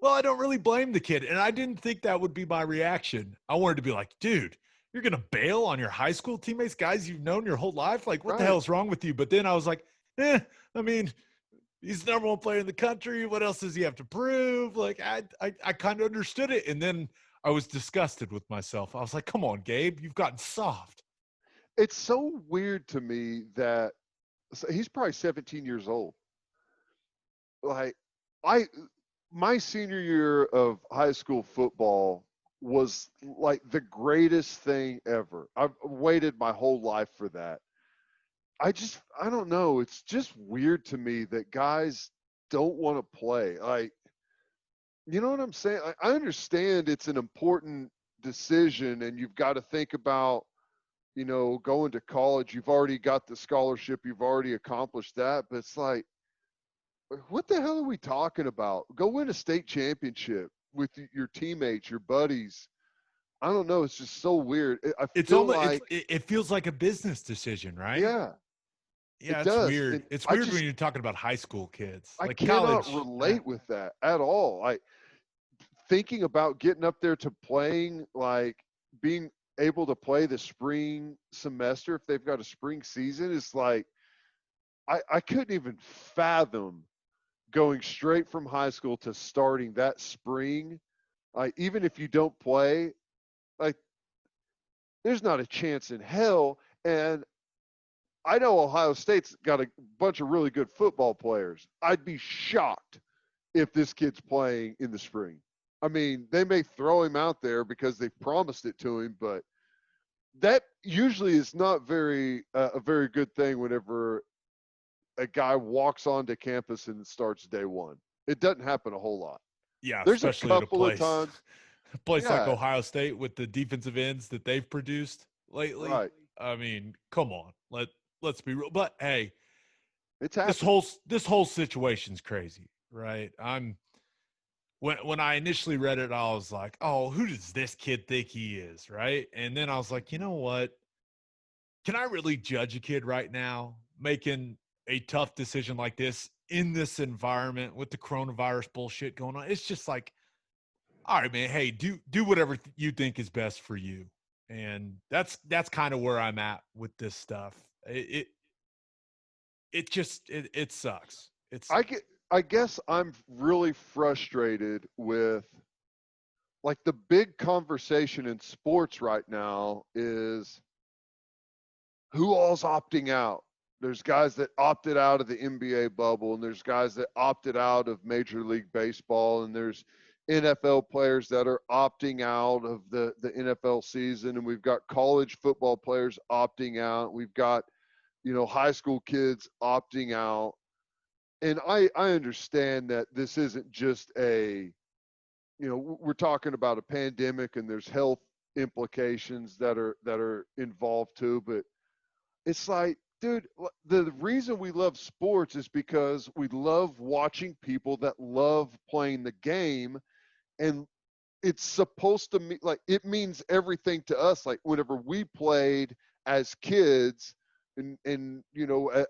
well, I don't really blame the kid, and I didn't think that would be my reaction. I wanted to be like, dude, you're gonna bail on your high school teammates, guys you've known your whole life. Like, what the hell is wrong with you? But then I was like, I mean, he's the number one player in the country. What else does he have to prove? Like, I kind of understood it. And then I was disgusted with myself. I was like, come on, Gabe, you've gotten soft. It's so weird to me that he's probably 17 years old. Like, my senior year of high school football was like the greatest thing ever. I've waited my whole life for that. I don't know. It's just weird to me that guys don't want to play. Like, you know what I'm saying? I understand it's an important decision and you've got to think about, going to college. You've already got the scholarship. You've already accomplished that. But it's like, what the hell are we talking about? Go win a state championship with your teammates, your buddies. I don't know. It's just so weird. It feels like a business decision, right? Yeah. Yeah, it it's does. weird. And It's weird when you're talking about high school kids. I Like cannot college, relate with that at all. Like, thinking about getting up there to playing, like being able to play the spring semester if they've got a spring season is like, I couldn't even fathom going straight from high school to starting that spring. Like, even if you don't play, like, there's not a chance in hell. And I know Ohio State's got a bunch of really good football players. I'd be shocked if this kid's playing in the spring. I mean, they may throw him out there because they've promised it to him, but that usually is not a very good thing whenever a guy walks onto campus and starts day one. It doesn't happen a whole lot. Yeah, There's especially a couple at of times. a place like Yeah. Ohio State with the defensive ends that they've produced lately. Right. I mean, come on. Let's be real. But hey, It's happening. this whole situation's crazy, right? When I initially read it, I was like, oh, who does this kid think he is, right? And then I was like, you know what? Can I really judge a kid right now making a tough decision like this in this environment with the coronavirus bullshit going on? It's just like, all right, man, hey, do whatever you think is best for you. And that's kind of where I'm at with this stuff. It sucks. I guess I'm really frustrated with, like, the big conversation in sports right now is who all's opting out. There's guys that opted out of the NBA bubble, and there's guys that opted out of Major League Baseball, and there's NFL players that are opting out of the NFL season, and we've got college football players opting out. We've got, high school kids opting out. And I understand that this isn't just we're talking about a pandemic and there's health implications that are involved too, but it's like, dude, the reason we love sports is because we love watching people that love playing the game, and it's supposed to mean, like, it means everything to us. Like, whenever we played as kids and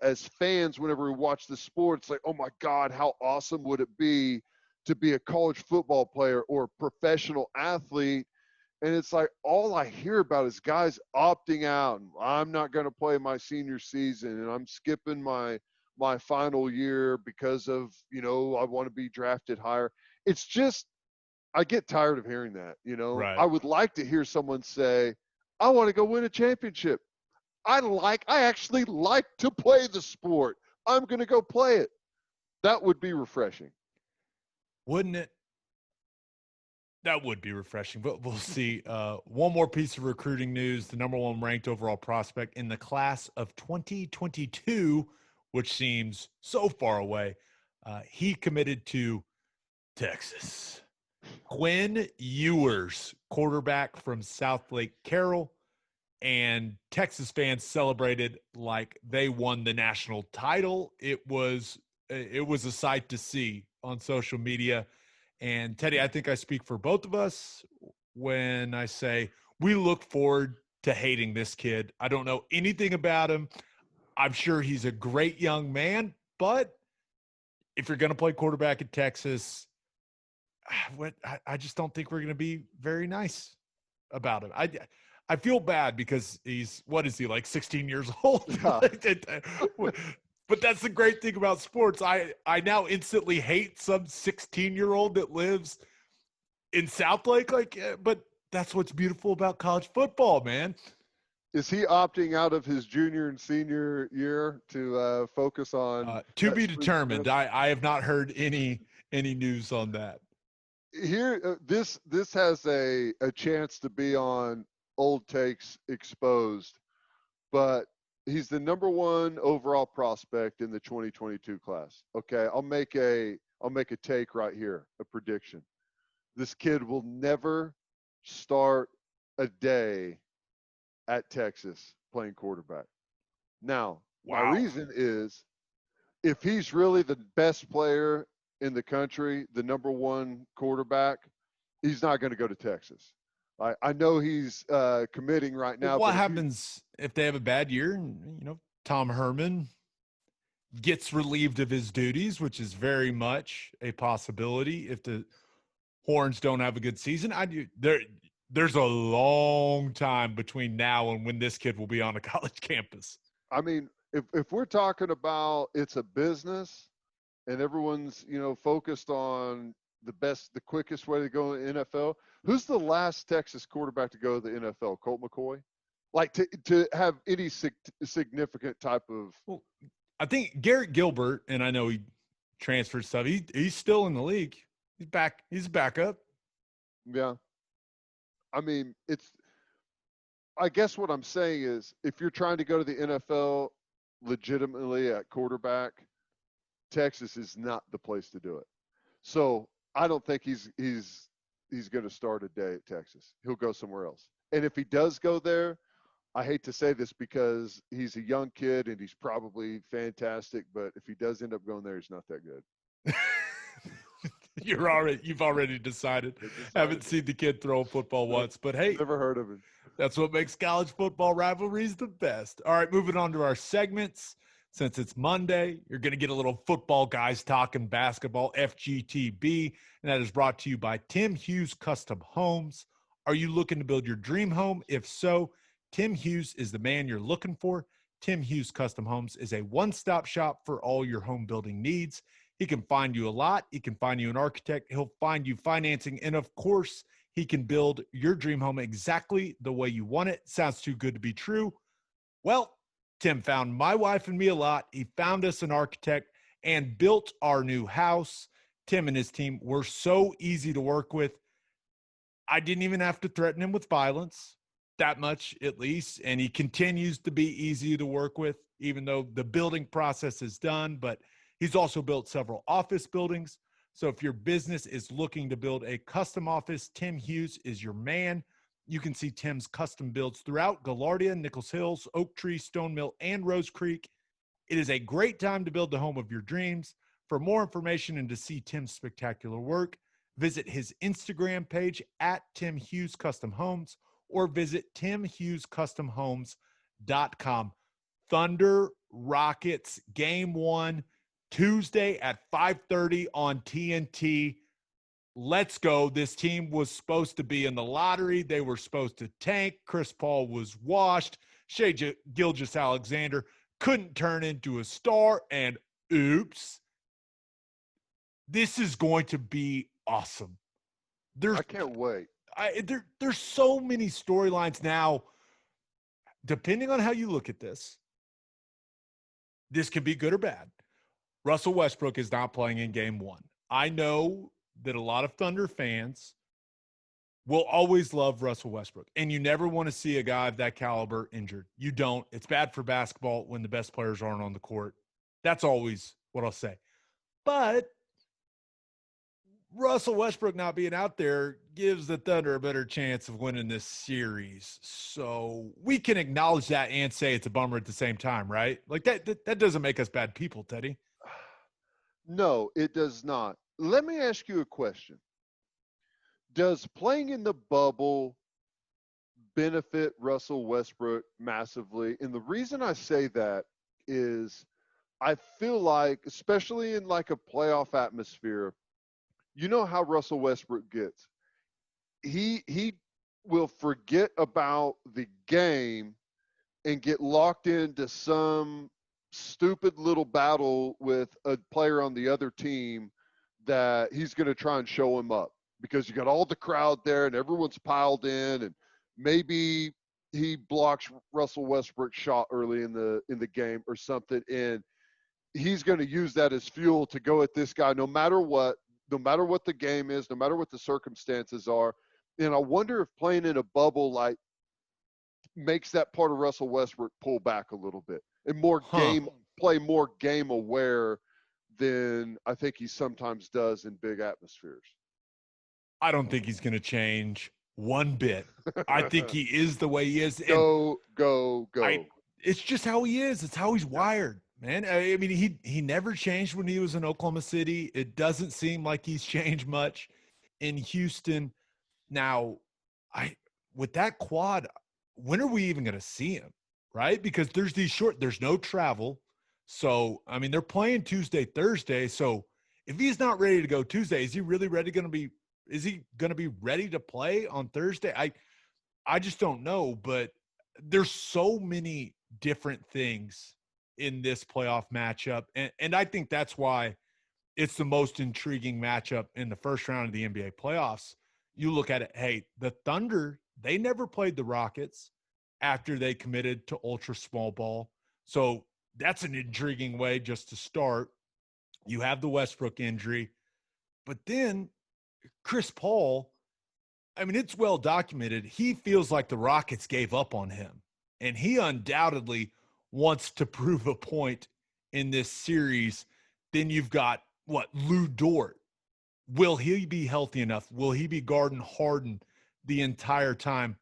as fans, whenever we watch the sport, it's like, oh my God, how awesome would it be to be a college football player or a professional athlete? And it's like, all I hear about is guys opting out. And I'm not going to play my senior season, and I'm skipping my final year because of, I want to be drafted higher. It's just, I get tired of hearing that, Right. I would like to hear someone say, I want to go win a championship. I actually like to play the sport. I'm going to go play it. That would be refreshing. Wouldn't it? That would be refreshing, but we'll see. One more piece of recruiting news. The number one ranked overall prospect in the class of 2022, which seems so far away, he committed to Texas. Quinn Ewers, quarterback from South Lake Carroll, and Texas fans celebrated like they won the national title. It was a sight to see on social media. And Teddy, I think I speak for both of us when I say we look forward to hating this kid. I don't know anything about him. I'm sure he's a great young man, but if you're going to play quarterback at Texas, I just don't think we're going to be very nice about him. I feel bad because what is he, like 16 years old? Yeah. But that's the great thing about sports. I now instantly hate some 16-year-old that lives in South Lake. But that's what's beautiful about college football, man. Is he opting out of his junior and senior year to focus on to be determined? I have not heard any news on that. Here, this has a chance to be on Old Takes Exposed, but he's the number 1 overall prospect in the 2022 class. Okay, I'll make a take right here, a prediction. This kid will never start a day at Texas playing quarterback. Now, wow. My reason is if he's really the best player in the country, the number 1 quarterback, he's not going to go to Texas. I know he's committing right now. What happens if they have a bad year and, Tom Herman gets relieved of his duties, which is very much a possibility if the Horns don't have a good season? There's a long time between now and when this kid will be on a college campus. I mean, if we're talking about it's a business and everyone's, focused on the quickest way to go in the NFL, who's the last Texas quarterback to go to the NFL? Colt McCoy? Like to have any significant type of. Well, I think Garrett Gilbert, and I know he transferred stuff. He's still in the league. He's back. He's a backup. Yeah. I mean, I guess what I'm saying is if you're trying to go to the NFL legitimately at quarterback, Texas is not the place to do it. So I don't think he's going to start a day at Texas. He'll go somewhere else. And if he does go there, I hate to say this because he's a young kid and he's probably fantastic, but if he does end up going there, he's not that good. You've already decided. Haven't seen the kid throw a football once, but hey, never heard of him. That's what makes college football rivalries the best. All right, moving on to our segments. Since it's Monday, you're going to get a little football Guys Talkin Basketball, FGTB, and that is brought to you by Tim Hughes Custom Homes. Are you looking to build your dream home? If so, Tim Hughes is the man you're looking for. Tim Hughes Custom Homes is a one-stop shop for all your home building needs. He can find you a lot. He can find you an architect. He'll find you financing. And, of course, he can build your dream home exactly the way you want it. Sounds too good to be true. Well, Tim found my wife and me a lot. He found us an architect and built our new house. Tim and his team were so easy to work with. I didn't even have to threaten him with violence, that much at least. And he continues to be easy to work with, even though the building process is done. But he's also built several office buildings. So if your business is looking to build a custom office, Tim Hughes is your man. You can see Tim's custom builds throughout Gaillardia, Nichols Hills, Oak Tree, Stone Mill, and Rose Creek. It is a great time to build the home of your dreams. For more information and to see Tim's spectacular work, visit his Instagram page at Tim Hughes Custom Homes or visit timhughescustomhomes.com. Thunder Rockets Game 1, Tuesday at 5:30 on TNT. Let's go. This team was supposed to be in the lottery. They were supposed to tank. Chris Paul was washed. Shai Gilgeous-Alexander couldn't turn into a star. And oops, this is going to be awesome. I can't wait. There's so many storylines now. Depending on how you look at this could be good or bad. Russell Westbrook is not playing in Game 1. I know that a lot of Thunder fans will always love Russell Westbrook, and you never want to see a guy of that caliber injured. You don't. It's bad for basketball when the best players aren't on the court. That's always what I'll say. But Russell Westbrook not being out there gives the Thunder a better chance of winning this series. So we can acknowledge that and say it's a bummer at the same time, right? Like that doesn't make us bad people, Teddy. No, it does not. Let me ask you a question. Does playing in the bubble benefit Russell Westbrook massively? And the reason I say that is I feel like, especially in like a playoff atmosphere, you know how Russell Westbrook gets. He will forget about the game and get locked into some stupid little battle with a player on the other team that he's going to try and show him up because you got all the crowd there and everyone's piled in, and maybe he blocks Russell Westbrook's shot early in the game or something, and he's going to use that as fuel to go at this guy no matter what the game is, no matter what the circumstances are. And I wonder if playing in a bubble like makes that part of Russell Westbrook pull back a little bit and play more game aware than I think he sometimes does in big atmospheres. I don't think he's going to change one bit. I think he is the way he is. Go. It's just how he is. It's how he's wired, man. I mean, he never changed when he was in Oklahoma City. It doesn't seem like he's changed much in Houston. Now, with that quad, when are we even going to see him, right? Because there's no travel. So, I mean, they're playing Tuesday, Thursday. So if he's not ready to go Tuesday, is he really is he going to be ready to play on Thursday? I just don't know, but there's so many different things in this playoff matchup. And I think that's why it's the most intriguing matchup in the first round of the NBA playoffs. You look at it, hey, the Thunder, they never played the Rockets after they committed to ultra small ball. So that's an intriguing way just to start. You have the Westbrook injury, but then Chris Paul, I mean, it's well documented. He feels like the Rockets gave up on him, and he undoubtedly wants to prove a point in this series. Then you've got Lou Dort. Will he be healthy enough? Will he be guarding Harden the entire time?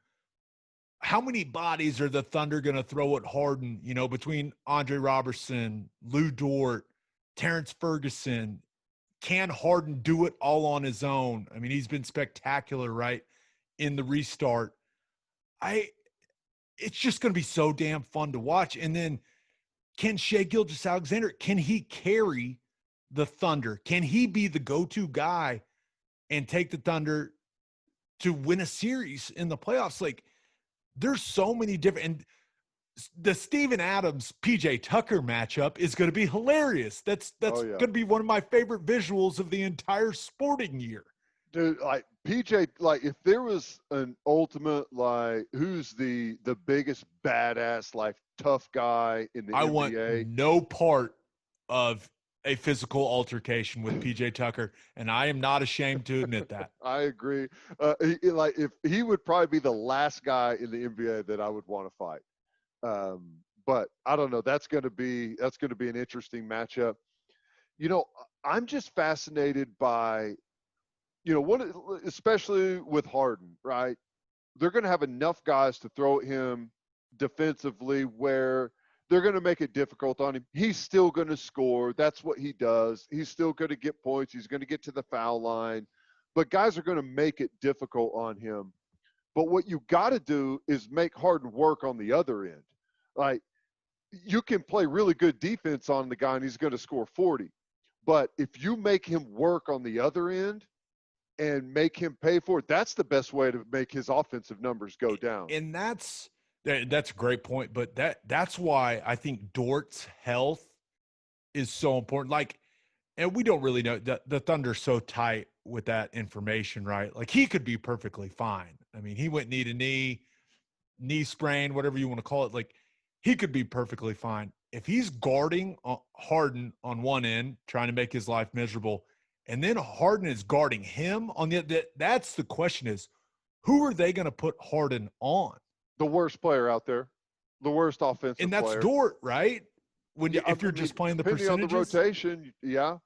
How many bodies are the Thunder going to throw at Harden, between Andre Robertson, Lou Dort, Terrence Ferguson? Can Harden do it all on his own? I mean, he's been spectacular, right, in the restart. It's just going to be so damn fun to watch. And then can Shai Gilgeous-Alexander, can he carry the Thunder? Can he be the go-to guy and take the Thunder to win a series in the playoffs? Like, there's so many different, and the Steven Adams PJ Tucker matchup is going to be hilarious. That's going to be one of my favorite visuals of the entire sporting year. Dude, like PJ, like if there was an ultimate, like who's the biggest badass, like tough guy in the NBA? I want no part of a physical altercation with PJ Tucker, and I am not ashamed to admit that. I agree. If he would probably be the last guy in the NBA that I would want to fight. But I don't know. That's going to be an interesting matchup. I'm just fascinated by, especially with Harden, right? They're going to have enough guys to throw at him defensively where they're going to make it difficult on him. He's still going to score. That's what he does. He's still going to get points. He's going to get to the foul line. But guys are going to make it difficult on him. But what you got to do is make Harden work on the other end. Like, you can play really good defense on the guy and he's going to score 40. But if you make him work on the other end and make him pay for it, that's the best way to make his offensive numbers go down. And that's a great point. But that's why I think Dort's health is so important. Like, and we don't really know the Thunder's so tight with that information, right? Like, he could be perfectly fine. I mean, he went knee to knee sprain, whatever you want to call it. Like, he could be perfectly fine. If he's guarding Harden on one end, trying to make his life miserable, and then Harden is guarding him on the other, that's the question is, who are they going to put Harden on? The worst player out there, the worst offensive player. And that's Dort, right? If you're just playing the percentages. On the rotation, yeah.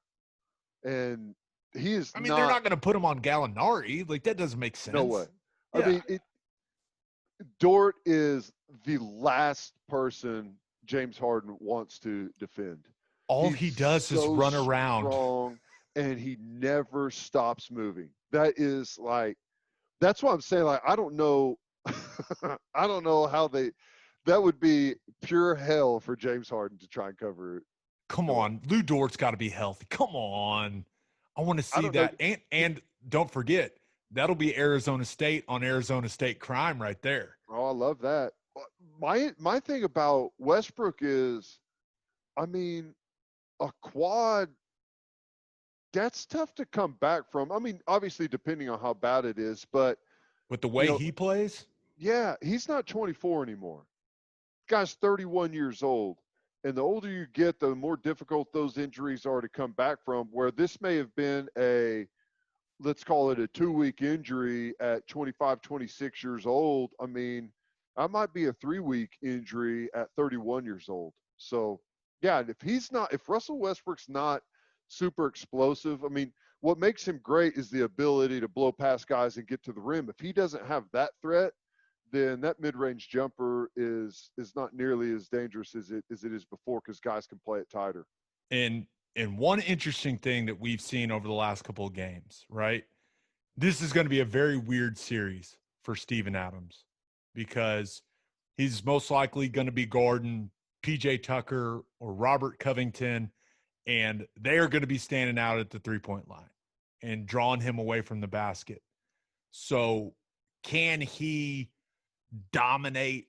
And he is I mean, they're not going to put him on Gallinari. Like, that doesn't make sense. No way. Yeah. I mean, Dort is the last person James Harden wants to defend. All he does is run around. Strong, and he never stops moving. That is like, that's what I'm saying. Like, I don't know. I don't know how that would be pure hell for James Harden to try and cover it. Come on. Lou Dort's got to be healthy. Come on. I want to see that. And don't forget, that'll be Arizona State on Arizona State crime right there. Oh, I love that. My thing about Westbrook is, I mean, a quad, that's tough to come back from. I mean, obviously, depending on how bad it is, but with the way he plays? Yeah, he's not 24 anymore. Guy's 31 years old. And the older you get, the more difficult those injuries are to come back from, where this may have been let's call it a 2-week injury at 25, 26 years old. I mean, that might be a 3-week injury at 31 years old. So, yeah, if Russell Westbrook's not super explosive, I mean, what makes him great is the ability to blow past guys and get to the rim. If he doesn't have that threat, then that mid-range jumper is not nearly as dangerous as it is before, because guys can play it tighter. And one interesting thing that we've seen over the last couple of games, right? This is going to be a very weird series for Steven Adams, because he's most likely going to be guarding PJ Tucker or Robert Covington, and they are going to be standing out at the three-point line and drawing him away from the basket. So can he dominate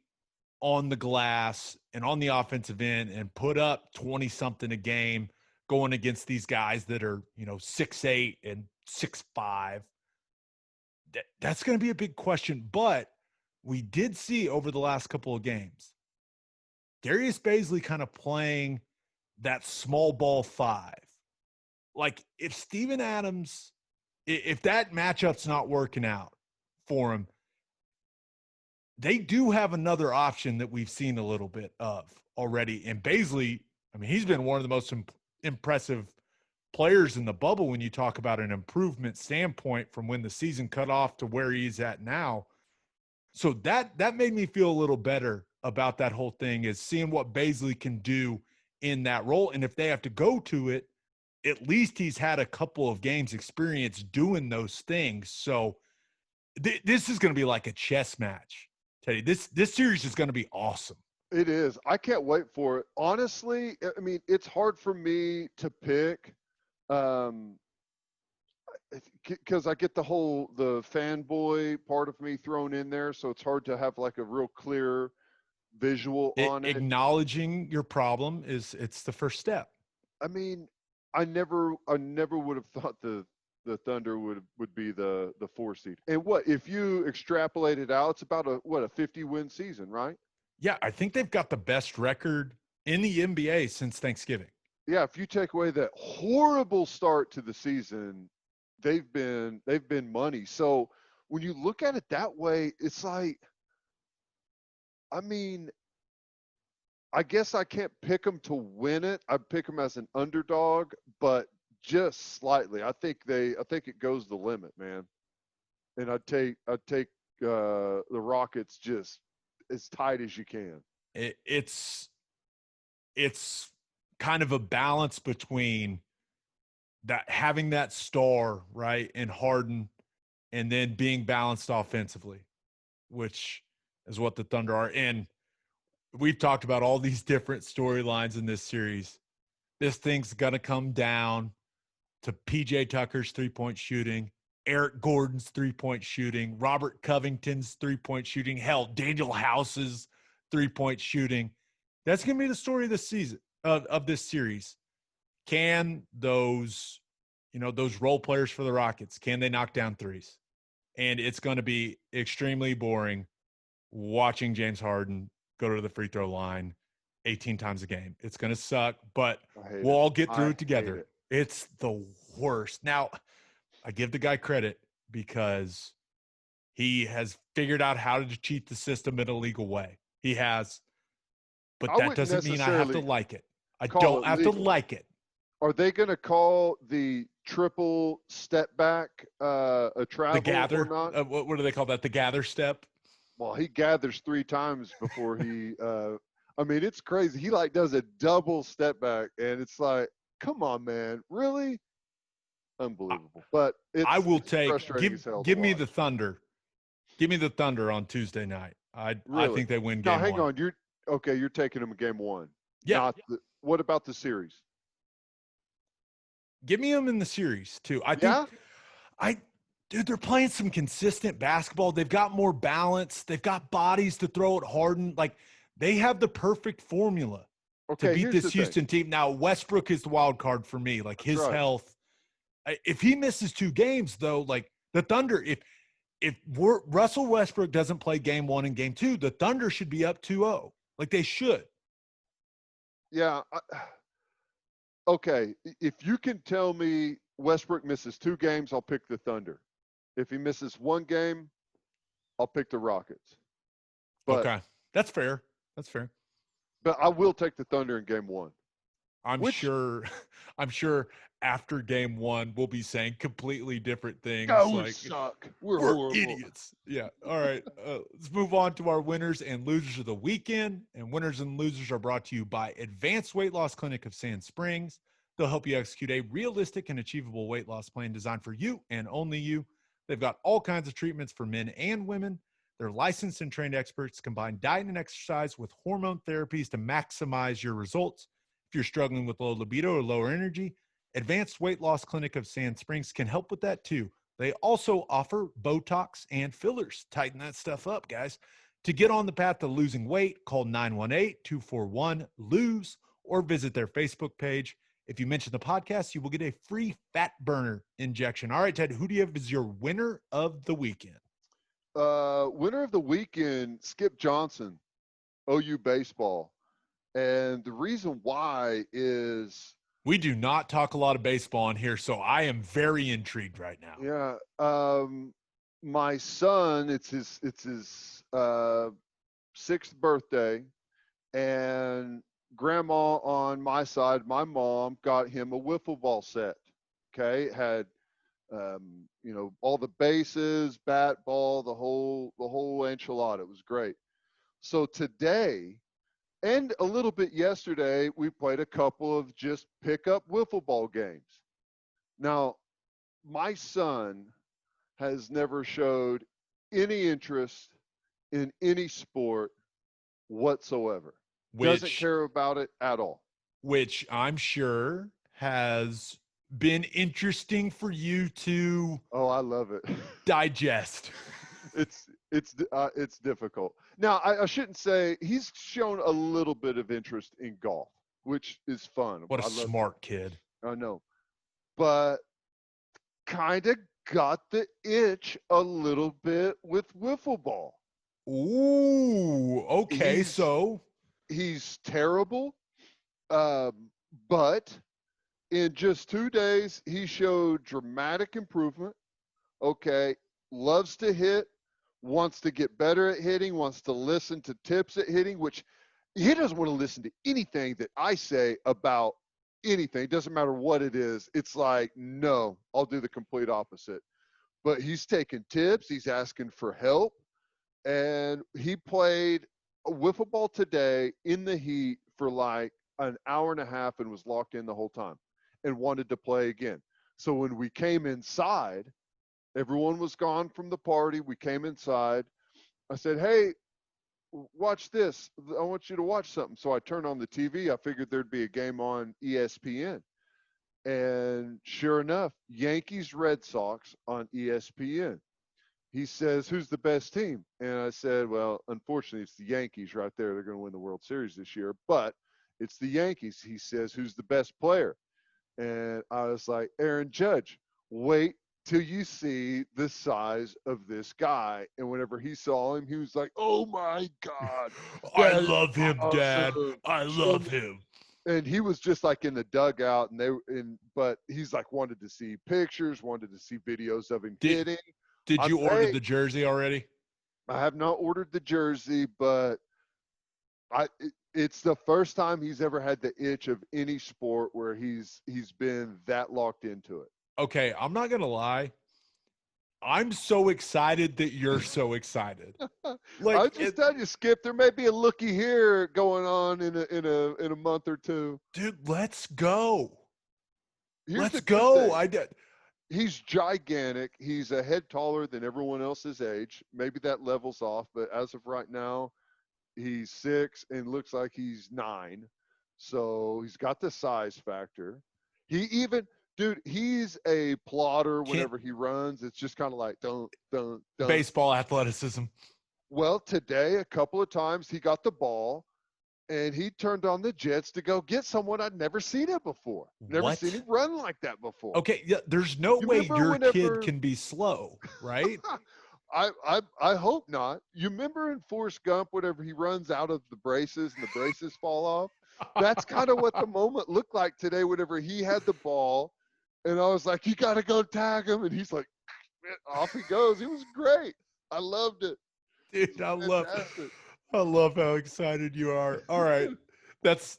on the glass and on the offensive end and put up 20-something a game going against these guys that are, 6'8" and 6'5"? That's going to be a big question. But we did see over the last couple of games, Darius Bazley kind of playing that small ball 5. Like, if Steven Adams, if that matchup's not working out for him, they do have another option that we've seen a little bit of already. And Bazley, I mean, he's been one of the most impressive players in the bubble when you talk about an improvement standpoint from when the season cut off to where he's at now. So that made me feel a little better about that whole thing, is seeing what Bazley can do in that role. And if they have to go to it, at least he's had a couple of games experience doing those things. So this is going to be like a chess match. Teddy, this series is going to be awesome. It is. I can't wait for it. Honestly, I mean, it's hard for me to pick because I get the fanboy part of me thrown in there, so it's hard to have like a real clear visual on it. Acknowledging your problem it's the first step. I mean, I never would have thought the Thunder would be the 4 seed. And what if you extrapolate it out? It's about a 50-win season, right? Yeah, I think they've got the best record in the NBA since Thanksgiving. Yeah, if you take away that horrible start to the season, they've been money. So when you look at it that way, it's like, I mean, I guess I can't pick them to win it. I pick them as an underdog, but just slightly. I think it goes the limit, man. And I'd take the Rockets just as tight as you can. It's kind of a balance between that, having that star, right, in Harden, and then being balanced offensively, which is what the Thunder are. And we've talked about all these different storylines in this series. This thing's going to come down to PJ Tucker's three-point shooting, Eric Gordon's three-point shooting, Robert Covington's three-point shooting, hell, Daniel House's three-point shooting. That's going to be the story of this season, of this series. Can those role players for the Rockets, can they knock down threes? And it's going to be extremely boring watching James Harden go to the free throw line 18 times a game. It's going to suck, but we'll all get through it together. It's the worst. Now, I give the guy credit because he has figured out how to cheat the system in a legal way. He has. But that doesn't mean I have to like it. I don't have to like it. Are they going to call the triple step back a travel The gather. or not? What do they call that? The gather step. Well, he gathers 3 times before he. I mean, it's crazy. He like does a double step back, and it's like, come on, man, really? Unbelievable. But I will it's take. frustrating as hell to Give me watch. the Thunder. Give me the Thunder on Tuesday night. I Really? think they win Now, game hang one. on. You're taking them game 1. Yeah. Not what about the series? Give me them in the series too. Dude, they're playing some consistent basketball. They've got more balance. They've got bodies to throw at Harden. Like, they have the perfect formula to beat this Houston team. Now, Westbrook is the wild card for me. Like, his health. If he misses 2 games, though, like the Thunder, if Russell Westbrook doesn't play game 1 and game 2, the Thunder should be up 2-0. Like, they should. Yeah. Okay. If you can tell me Westbrook misses 2 games, I'll pick the Thunder. If he misses 1 game, I'll pick the Rockets. But, okay. That's fair. But I will take the Thunder in game 1. I'm sure after game 1, we'll be saying completely different things. We suck. We're horrible. Idiots. Yeah. All right. Let's move on to our winners and losers of the weekend. And winners and losers are brought to you by Advanced Weight Loss Clinic of Sand Springs. They'll help you execute a realistic and achievable weight loss plan designed for you and only you. They've got all kinds of treatments for men and women. Their licensed and trained experts combine diet and exercise with hormone therapies to maximize your results. If you're struggling with low libido or lower energy, Advanced Weight Loss Clinic of Sand Springs can help with that too. They also offer Botox and fillers. Tighten that stuff up, guys. To get on the path to losing weight, call 918-241-LOSE or visit their Facebook page. If you mention the podcast, you will get a free fat burner injection. All right, Ted, who do you have as your winner of the weekend? Winner of the weekend, Skip Johnson, OU baseball. And the reason why is we do not talk a lot of baseball in here, so I am very intrigued right now. Yeah. My son, it's his 6th birthday, and grandma on my side, my mom, got him a wiffle ball set. Okay. It had all the bases, bat, ball, the whole enchilada. It was great. So today and a little bit yesterday, we played a couple of just pickup wiffle ball games. Now, my son has never showed any interest in any sport whatsoever. Doesn't care about it at all. Which I'm sure has been interesting for you to I love it. digest. It's difficult. Now, I shouldn't say he's shown a little bit of interest in golf, which is fun. What a smart kid. I know. But kind of got the itch a little bit with wiffle ball. Ooh, okay. He's terrible. But in just 2 days, he showed dramatic improvement. Okay. Loves to hit, wants to get better at hitting, wants to listen to tips at hitting, which he doesn't want to listen to anything that I say about anything. It doesn't matter what it is. It's like, no, I'll do the complete opposite. But he's taking tips. He's asking for help. And he played a wiffle ball today in the heat for like an hour and a half and was locked in the whole time and wanted to play again. So when we came inside, everyone was gone from the party. We came inside. I said, hey, watch this. I want you to watch something. So I turned on the TV. I figured there'd be a game on ESPN. And sure enough, Yankees Red Sox on ESPN. He says, who's the best team? And I said, well, unfortunately, it's the Yankees right there. They're going to win the World Series this year, but it's the Yankees. He says, who's the best player? And I was like, Aaron Judge. Wait till you see the size of this guy. And whenever he saw him, he was like, oh my God. I love him, awesome. Dad. I love him. And he was just like in the dugout, but he's like wanted to see pictures, wanted to see videos of him hitting. Did you order the jersey already? I have not ordered the jersey, but It's the first time he's ever had the itch of any sport where he's been that locked into it. Okay, I'm not gonna lie. I'm so excited that you're so excited. Like, I just tell you, Skip, there may be a looky here going on in a month or two. dude, let's go. Here's Let's the good go. thing. He's gigantic. He's a head taller than everyone else's age. Maybe that levels off, but as of right now, he's 6 and looks like he's 9. So he's got the size factor. Dude, he's a plotter whenever he runs. It's just kind of like, don't. Baseball athleticism. Well, today, a couple of times, he got the ball, and he turned on the jets to go get someone I'd never seen it before. Never seen him run like that before. Okay, yeah, there's no way your kid can be slow, right? I hope not. You remember in Forrest Gump, whenever he runs out of the braces and the braces fall off? That's kind of what the moment looked like today whenever he had the ball. And I was like, you got to go tag him. And he's like, off he goes. It was great. I loved it. Dude, I love how excited you are. All right. That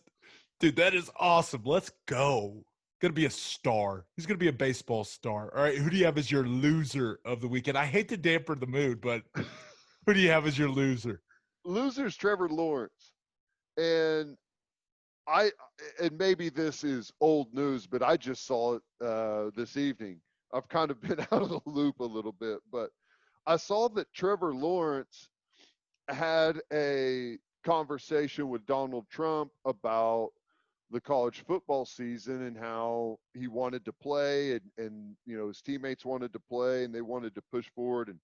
is awesome. Let's go. Gonna be a star. He's gonna be a baseball star. All right. Who do you have as your loser of the weekend? I hate to dampen the mood, but who do you have as your loser? Loser's Trevor Lawrence. And maybe this is old news, but I just saw it this evening. I've kind of been out of the loop a little bit, but I saw that Trevor Lawrence had a conversation with Donald Trump about the college football season and how he wanted to play and his teammates wanted to play and they wanted to push forward and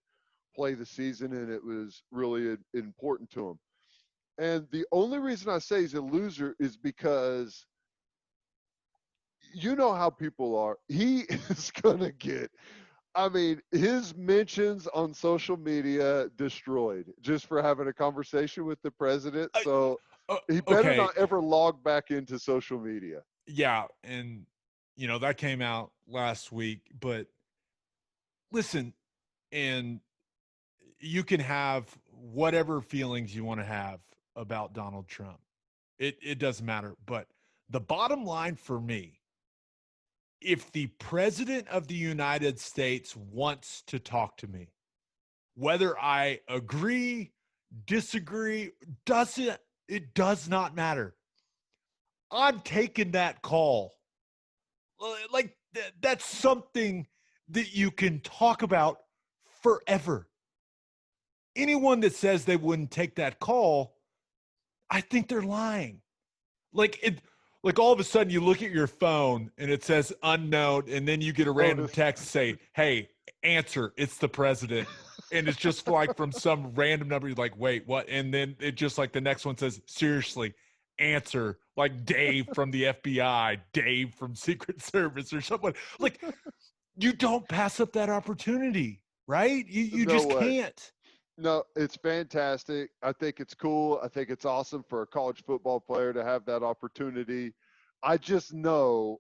play the season, and it was really important to him. And the only reason I say he's a loser is because you know how people are. He is going to get, his mentions on social media destroyed just for having a conversation with the president. So he better not ever log back into social media. Yeah. And, that came out last week. But listen, and you can have whatever feelings you want to have about Donald Trump. It doesn't matter. But the bottom line for me, if the president of the United States wants to talk to me, whether I agree, disagree, it does not matter. I'm taking that call. Like that's something that you can talk about forever. Anyone that says they wouldn't take that call, I think they're lying. Like all of a sudden you look at your phone and it says unknown, and then you get a random text say, hey, answer, it's the president. And it's just like from some random number. You're like, wait, what? And then it just like the next one says, seriously, answer, like Dave from the FBI, Dave from Secret Service or someone. Like, you don't pass up that opportunity, right? You just can't. No, it's fantastic. I think it's cool. I think it's awesome for a college football player to have that opportunity. I just know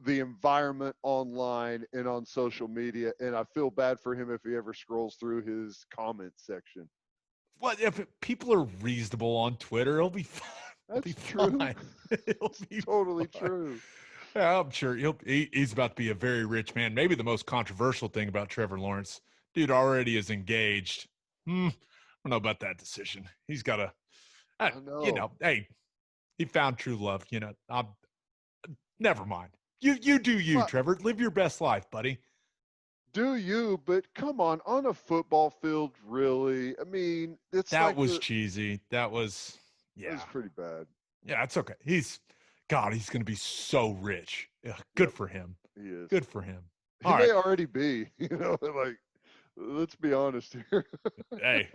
the environment online and on social media, and I feel bad for him if he ever scrolls through his comments section. What if people are reasonable on Twitter? It'll be fine. That's true. It'll be totally fine. True. Yeah, I'm sure he's about to be a very rich man. Maybe the most controversial thing about Trevor Lawrence, dude already is engaged. I don't know about that decision. He's got hey, he found true love. Never mind. You do you, Trevor. Live your best life, buddy. Do you? But come on a football field, really? I mean, that was cheesy. That was, yeah. It was pretty bad. Yeah, it's okay. He's going to be so rich. Yeah, good for him. He is. Good for him. He may already be, like, let's be honest here. Hey,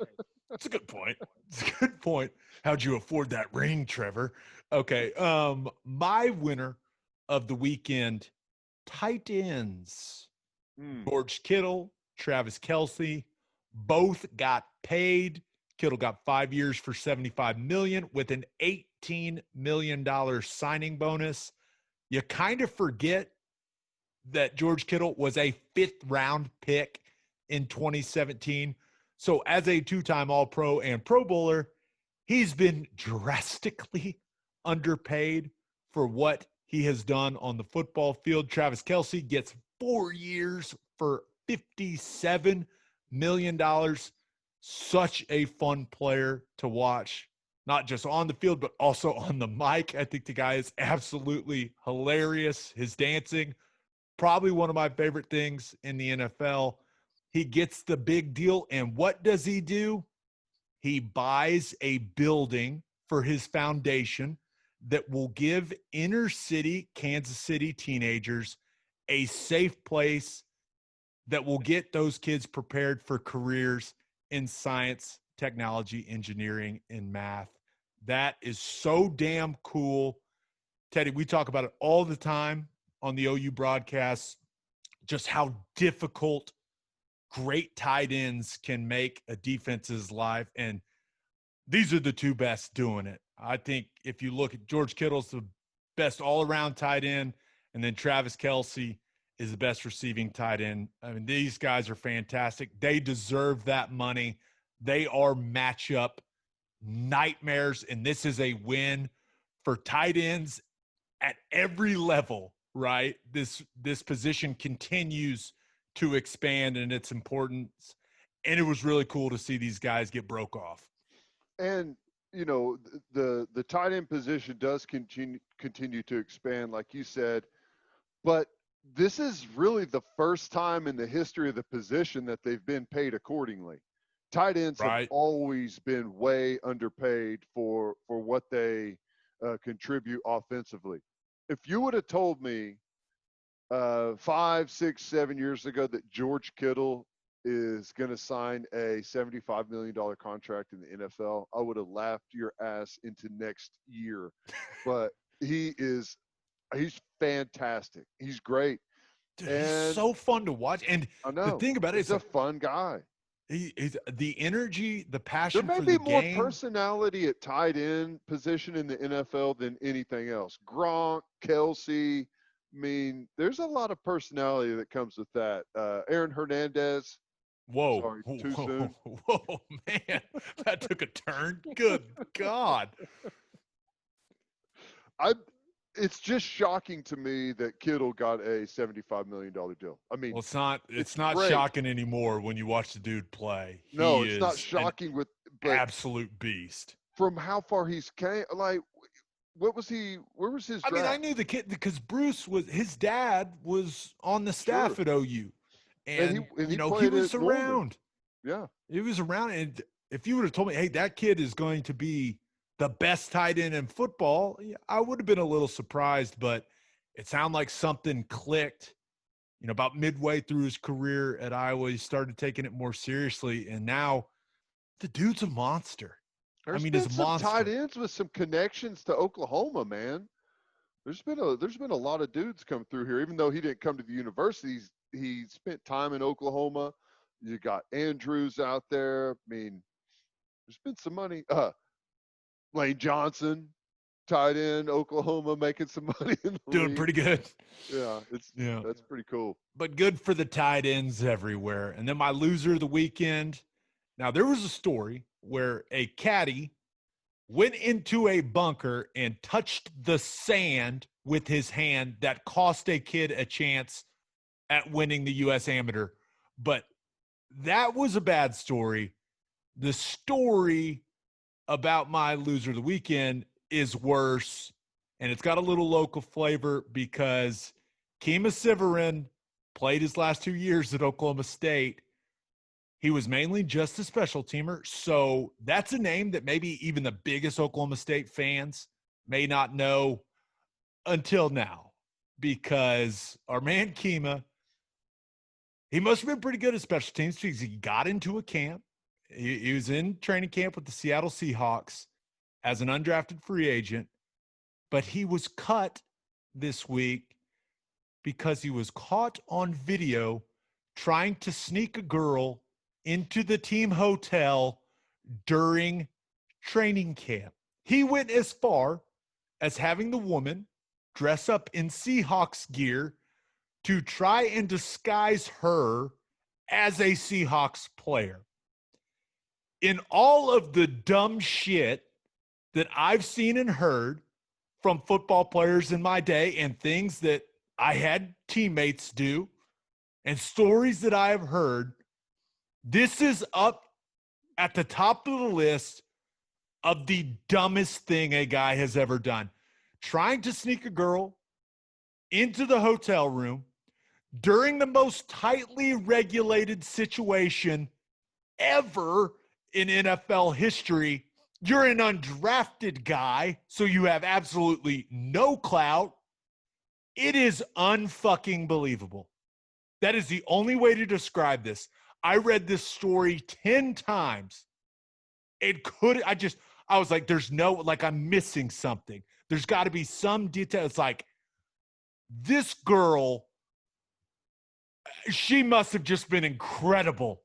that's a good point. It's a good point. How'd you afford that ring, Trevor? Okay. My winner of the weekend, tight ends. George Kittle, Travis Kelce, both got paid. Kittle got 5 years for $75 million with an $18 million signing bonus. You kind of forget that George Kittle was a 5th-round pick in 2017. So as a 2-time All-Pro and Pro Bowler, he's been drastically underpaid for what he has done on the football field. Travis Kelce gets 4 years for $57 million. Such a fun player to watch, not just on the field, but also on the mic. I think the guy is absolutely hilarious. His dancing, probably one of my favorite things in the NFL. He gets the big deal. And what does he do? He buys a building for his foundation that will give inner city Kansas City teenagers a safe place that will get those kids prepared for careers in science, technology, engineering, and math. That is so damn cool. Teddy, we talk about it all the time on the OU broadcasts, just how difficult great tight ends can make a defense's life. And these are the two best doing it. I think if you look at George Kittle's the best all-around tight end, and then Travis Kelce is the best receiving tight end. I mean, these guys are fantastic. They deserve that money. They are matchup nightmares, and this is a win for tight ends at every level, right? This position continues to expand in its importance, and it was really cool to see these guys get broke off. And you know, the tight end position does continue to expand, like you said, but this is really the first time in the history of the position that they've been paid accordingly. Tight ends have always been way underpaid for what they contribute offensively. If you would have told me 5, 6, 7 years ago that George Kittle is going to sign a $75 million contract in the NFL, I would have laughed your ass into next year. But he's fantastic. He's great. Dude, he's so fun to watch. And I know, the thing about it is he's a fun guy. He's the energy, the passion there for may the be more game. Personality at tight end position in the NFL than anything else. Gronk, Kelce. I mean, there's a lot of personality that comes with that. Aaron Hernandez. Whoa. Sorry, too soon. Whoa, man. That took a turn. Good God. It's just shocking to me that Kittle got a $75 million deal. I mean, well, it's not shocking anymore when you watch the dude play. No, it's not shocking but absolute beast. From how far he's came, like, where was his draft? I mean, I knew the kid because his dad was on the staff at OU. And he was around. Yeah. He was around. And if you would have told me, hey, that kid is going to be the best tight end in football, I would have been a little surprised, but it sounded like something clicked, about midway through his career at Iowa. He started taking it more seriously, and now the dude's a monster. He's a monster. Tight ends with some connections to Oklahoma, man. There's been a lot of dudes come through here, even though he didn't come to the universities. He spent time in Oklahoma. You got Andrews out there. I mean, there's been some money. Lane Johnson, tight end, Oklahoma, making some money in the doing league. Pretty good. Yeah, that's pretty cool. But good for the tight ends everywhere. And then my loser of the weekend. Now, there was a story where a caddy went into a bunker and touched the sand with his hand that cost a kid a chance at winning the U.S. Amateur. But that was a bad story. The story about my loser of the weekend is worse, and it's got a little local flavor because Kima Siverin played his last 2 years at Oklahoma State. He was mainly just a special teamer, so that's a name that maybe even the biggest Oklahoma State fans may not know until now, because our man Kima, he must have been pretty good at special teams because he got into a camp. He was in training camp with the Seattle Seahawks as an undrafted free agent, but he was cut this week because he was caught on video trying to sneak a girl into the team hotel during training camp. He went as far as having the woman dress up in Seahawks gear to try and disguise her as a Seahawks player. In all of the dumb shit that I've seen and heard from football players in my day and things that I had teammates do and stories that I have heard, this is up at the top of the list of the dumbest thing a guy has ever done. Trying to sneak a girl into the hotel room during the most tightly regulated situation ever in NFL history. You're an undrafted guy, so you have absolutely no clout. It is unfucking believable. That is the only way to describe this. I read this story 10 times. I was like, there's no, like, I'm missing something. There's got to be some detail. It's like, this girl, she must have just been incredible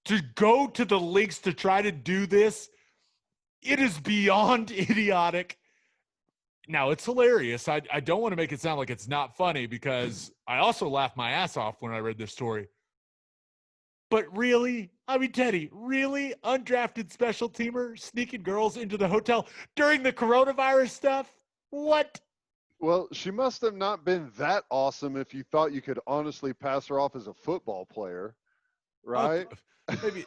to go to the links to try to do this. It is beyond idiotic. Now, it's hilarious. I don't want to make it sound like it's not funny, because I also laughed my ass off when I read this story. But really, I mean, Teddy, really? Undrafted special teamer sneaking girls into the hotel during the coronavirus stuff? What? Well, she must have not been that awesome if you thought you could honestly pass her off as a football player, right? Maybe.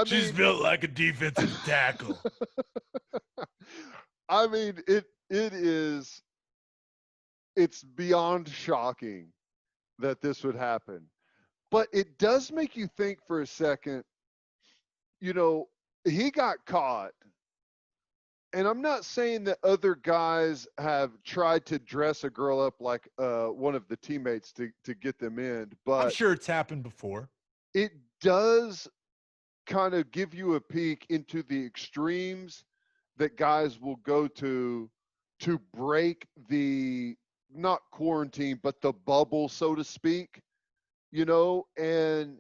She's built like a defensive tackle. I mean, it's beyond shocking that this would happen. But it does make you think for a second. You know, he got caught. And I'm not saying that other guys have tried to dress a girl up like one of the teammates to get them in, but I'm sure it's happened before. It does kind of give you a peek into the extremes that guys will go to break the, not quarantine, but the bubble, so to speak, you know. And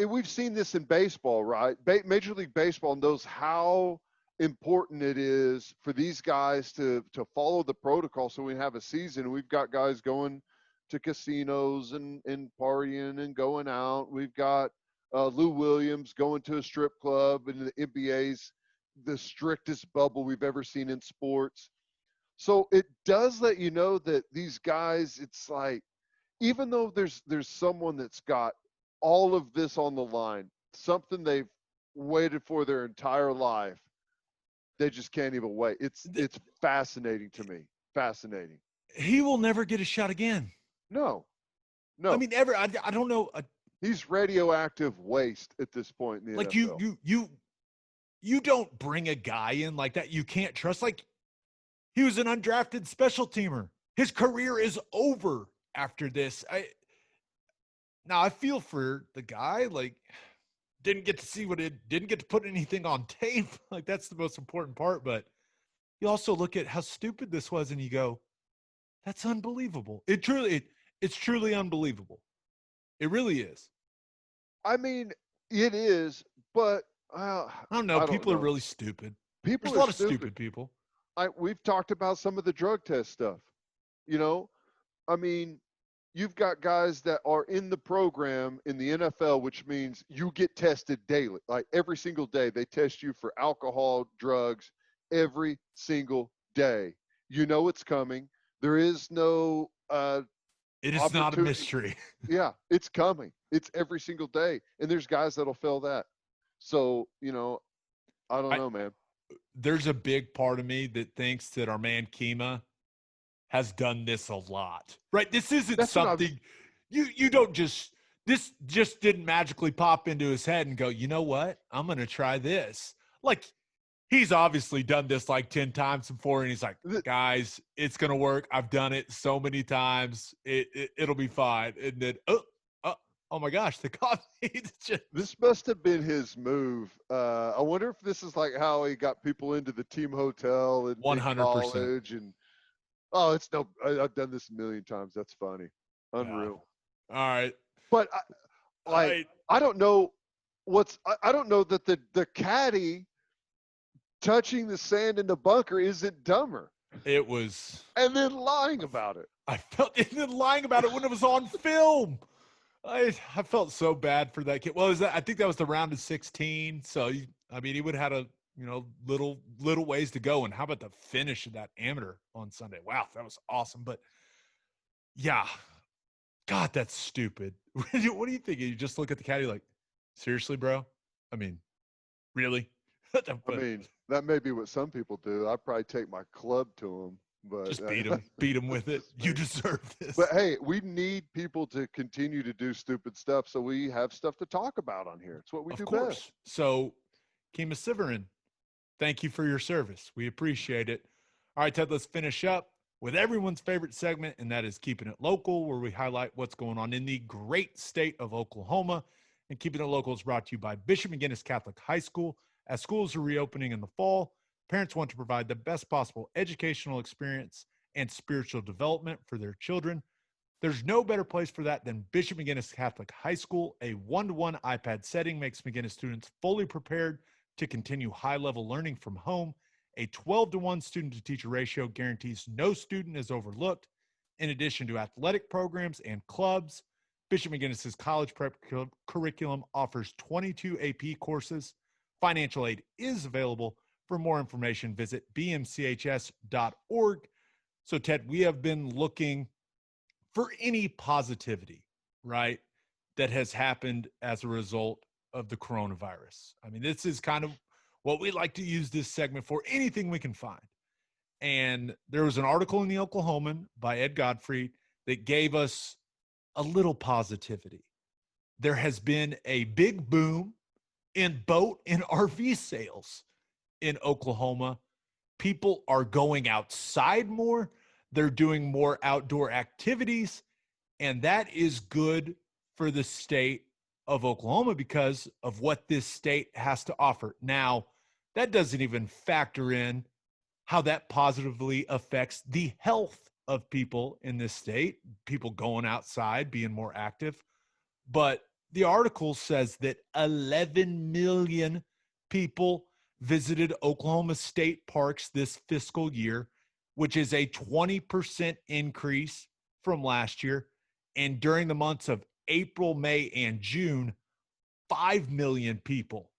we've seen this in baseball, right? Major League Baseball knows how important it is for these guys to follow the protocol. So we have a season. We've got guys going to casinos and partying and going out. We've got Lou Williams going to a strip club, and the NBA's the strictest bubble we've ever seen in sports. So it does let you know that these guys, it's like, even though there's someone that's got all of this on the line, something they've waited for their entire life, they just can't even wait. It's fascinating to me. Fascinating. He will never get a shot again. No. I mean, ever. I don't know. He's radioactive waste at this point in the like NFL. you don't bring a guy in like that you can't trust. Like, he was an undrafted special teamer. His career is over after this. Now I feel for the guy. Like, didn't get to put anything on tape. Like, that's the most important part. But you also look at how stupid this was, and you go, that's unbelievable. It's truly unbelievable. It really is. I mean, it is, but I don't know. People are really stupid. There's a lot of stupid people. We've talked about some of the drug test stuff. You know, I mean, you've got guys that are in the program in the NFL, which means you get tested daily. Like, every single day, they test you for alcohol, drugs, every single day. You know it's coming. There is no it is not a mystery. Yeah, it's coming. It's every single day. And there's guys that'll fail that. So, you know, I don't know, man. There's a big part of me that thinks that our man Kima has done this a lot, right? This isn't something you don't just, this just didn't magically pop into his head and go, you know what? I'm going to try this. Like, he's obviously done this like 10 times before, and he's like, guys, it's going to work. I've done it so many times. It'll be fine. And then, oh my gosh, the coffee. This must have been his move. I wonder if this is like how he got people into the team hotel in 100%. College. And I've done this a million times. That's funny. Unreal. Yeah. All right. But I don't know I don't know that the caddy touching the sand in the bunker isn't dumber. It was. And then lying about it. Lying about it when it was on film. I felt so bad for that kid. Well, I think that was the round of 16. So I mean, he would have had little ways to go. And how about the finish of that amateur on Sunday? Wow, that was awesome. But yeah, God, that's stupid. What do you think? You just look at the caddy like, seriously, bro? I mean, really? I mean, that may be what some people do. I'd probably take my club to them, but just beat him with it. You deserve this. But hey, we need people to continue to do stupid stuff, so we have stuff to talk about on here. It's what we do best. So, Kima Siverin, thank you for your service. We appreciate it. All right, Ted, let's finish up with everyone's favorite segment, and that is Keeping It Local, where we highlight what's going on in the great state of Oklahoma. And Keeping It Local is brought to you by Bishop McGinnis Catholic High School. As schools are reopening in the fall, parents want to provide the best possible educational experience and spiritual development for their children. There's no better place for that than Bishop McGinnis Catholic High School. A 1-to-1 iPad setting makes McGinnis students fully prepared to continue high-level learning from home. A 12-to-1 student-to-teacher ratio guarantees no student is overlooked. In addition to athletic programs and clubs, Bishop McGinnis's college prep curriculum offers 22 AP courses. Financial aid is available. For more information, visit bmchs.org. So, Ted, we have been looking for any positivity, right, that has happened as a result of the coronavirus. I mean, this is kind of what we like to use this segment for, anything we can find. And there was an article in the Oklahoman by Ed Godfrey that gave us a little positivity. There has been a big boom in boat and RV sales in Oklahoma. People are going outside more. They're doing more outdoor activities. And that is good for the state of Oklahoma because of what this state has to offer. Now, that doesn't even factor in how that positively affects the health of people in this state, people going outside, being more active. But the article says that 11 million people visited Oklahoma state parks this fiscal year, which is a 20% increase from last year. And during the months of April, May, and June, 5 million people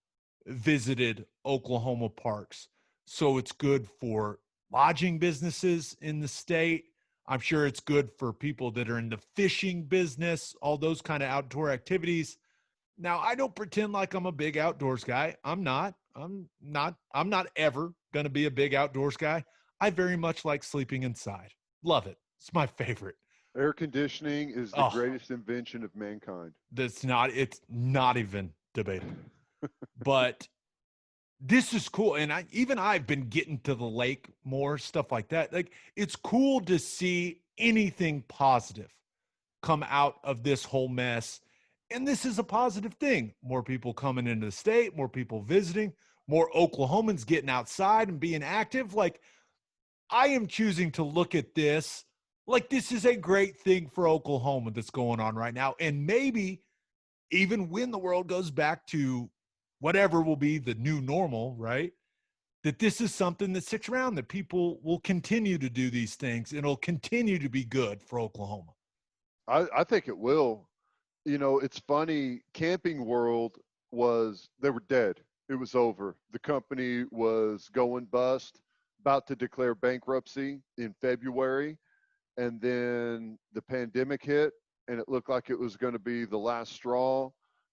visited Oklahoma parks. So it's good for lodging businesses in the state. I'm sure it's good for people that are in the fishing business, all those kind of outdoor activities. Now, I don't pretend like I'm a big outdoors guy. I'm not ever going to be a big outdoors guy. I very much like sleeping inside. Love it. It's my favorite. Air conditioning is the greatest invention of mankind. It's not even debatable. But this is cool. And I've been getting to the lake more, stuff like that. Like, it's cool to see anything positive come out of this whole mess. And this is a positive thing. More people coming into the state, more people visiting, more Oklahomans getting outside and being active. Like, I am choosing to look at this like this is a great thing for Oklahoma that's going on right now. And maybe even when the world goes back to whatever will be the new normal, right, that this is something that sticks around, that people will continue to do these things, and it'll continue to be good for Oklahoma. I think it will. You know, it's funny. Camping World they were dead. It was over. The company was going bust, about to declare bankruptcy in February. And then the pandemic hit, and it looked like it was going to be the last straw.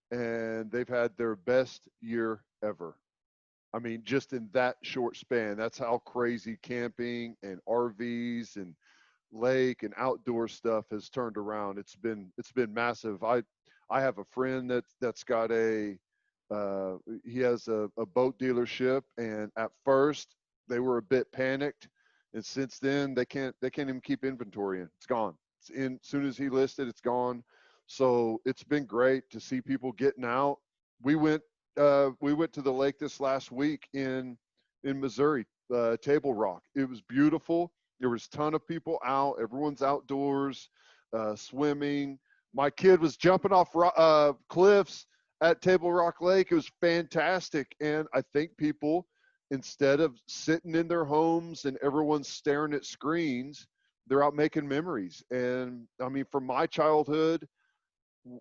And they've had their best year ever. I mean, just in that short span, that's how crazy camping and RVs and lake and outdoor stuff has turned around. It's been massive. I have a friend that's got he has a boat dealership, and at first they were a bit panicked, and since then they can't even keep inventory in. It's gone. It's in, as soon as he listed, it's gone. So it's been great to see people getting out. We went to the lake this last week in Missouri, Table Rock. It was beautiful. There was a ton of people out. Everyone's outdoors, swimming. My kid was jumping off cliffs at Table Rock Lake. It was fantastic. And I think people, instead of sitting in their homes and everyone's staring at screens, they're out making memories. And I mean, from my childhood,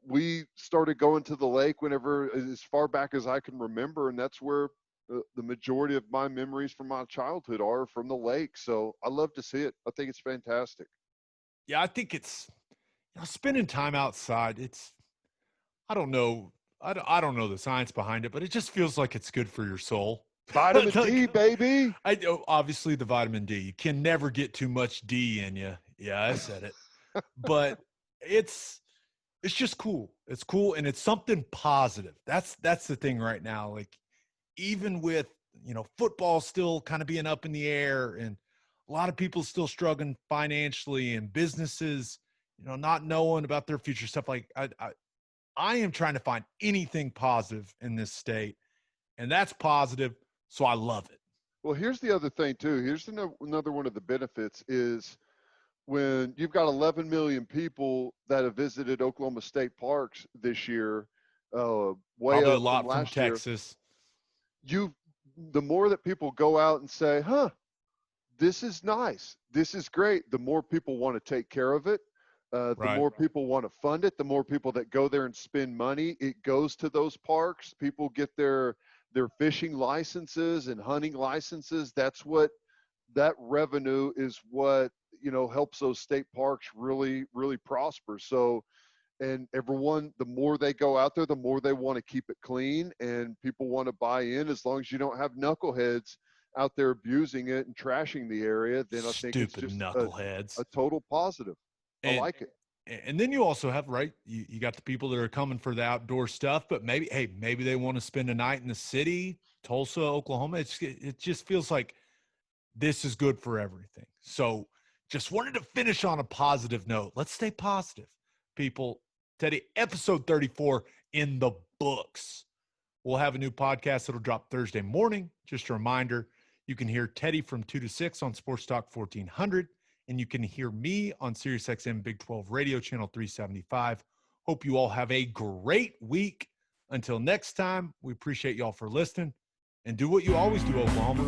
we started going to the lake whenever, as far back as I can remember, and that's where the majority of my memories from my childhood are from the lake. So I love to see it. I think it's fantastic. Yeah, I think it's spending time outside. I don't know. I don't know the science behind it, but it just feels like it's good for your soul. Vitamin D, baby. Obviously the vitamin D. You can never get too much D in you. Yeah, I said it. But it's just cool. It's cool, and it's something positive. That's the thing right now. Like, even with, football still kind of being up in the air, and a lot of people still struggling financially, and businesses, not knowing about their future stuff. Like, I am trying to find anything positive in this state, and that's positive. So I love it. Well, here's the other thing too. Here's another one of the benefits is when you've got 11 million people that have visited Oklahoma State parks this year, way Probably up a lot from from last Texas. year. The more that people go out and say, "Huh, this is nice. This is great." The more people want to take care of it. The Right. more people want to fund it. The more people that go there and spend money. It goes to those parks. People get their fishing licenses and hunting licenses. That revenue is what helps those state parks really, really prosper. So, and everyone, the more they go out there, the more they want to keep it clean, and people want to buy in. As long as you don't have knuckleheads out there abusing it and trashing the area, then I think it's Stupid just knuckleheads. a total positive. I like it. And then you also have, right, you got the people that are coming for the outdoor stuff, but maybe they want to spend a night in the city, Tulsa, Oklahoma. It just feels like this is good for everything. So just wanted to finish on a positive note. Let's stay positive, people. Teddy, episode 34 in the books. We'll have a new podcast that'll drop Thursday morning. Just a reminder, you can hear Teddy from 2 to 6 on Sports Talk 1400. And you can hear me on SiriusXM Big 12 Radio Channel 375. Hope you all have a great week. Until next time, we appreciate y'all for listening. And do what you always do, Oklahoma.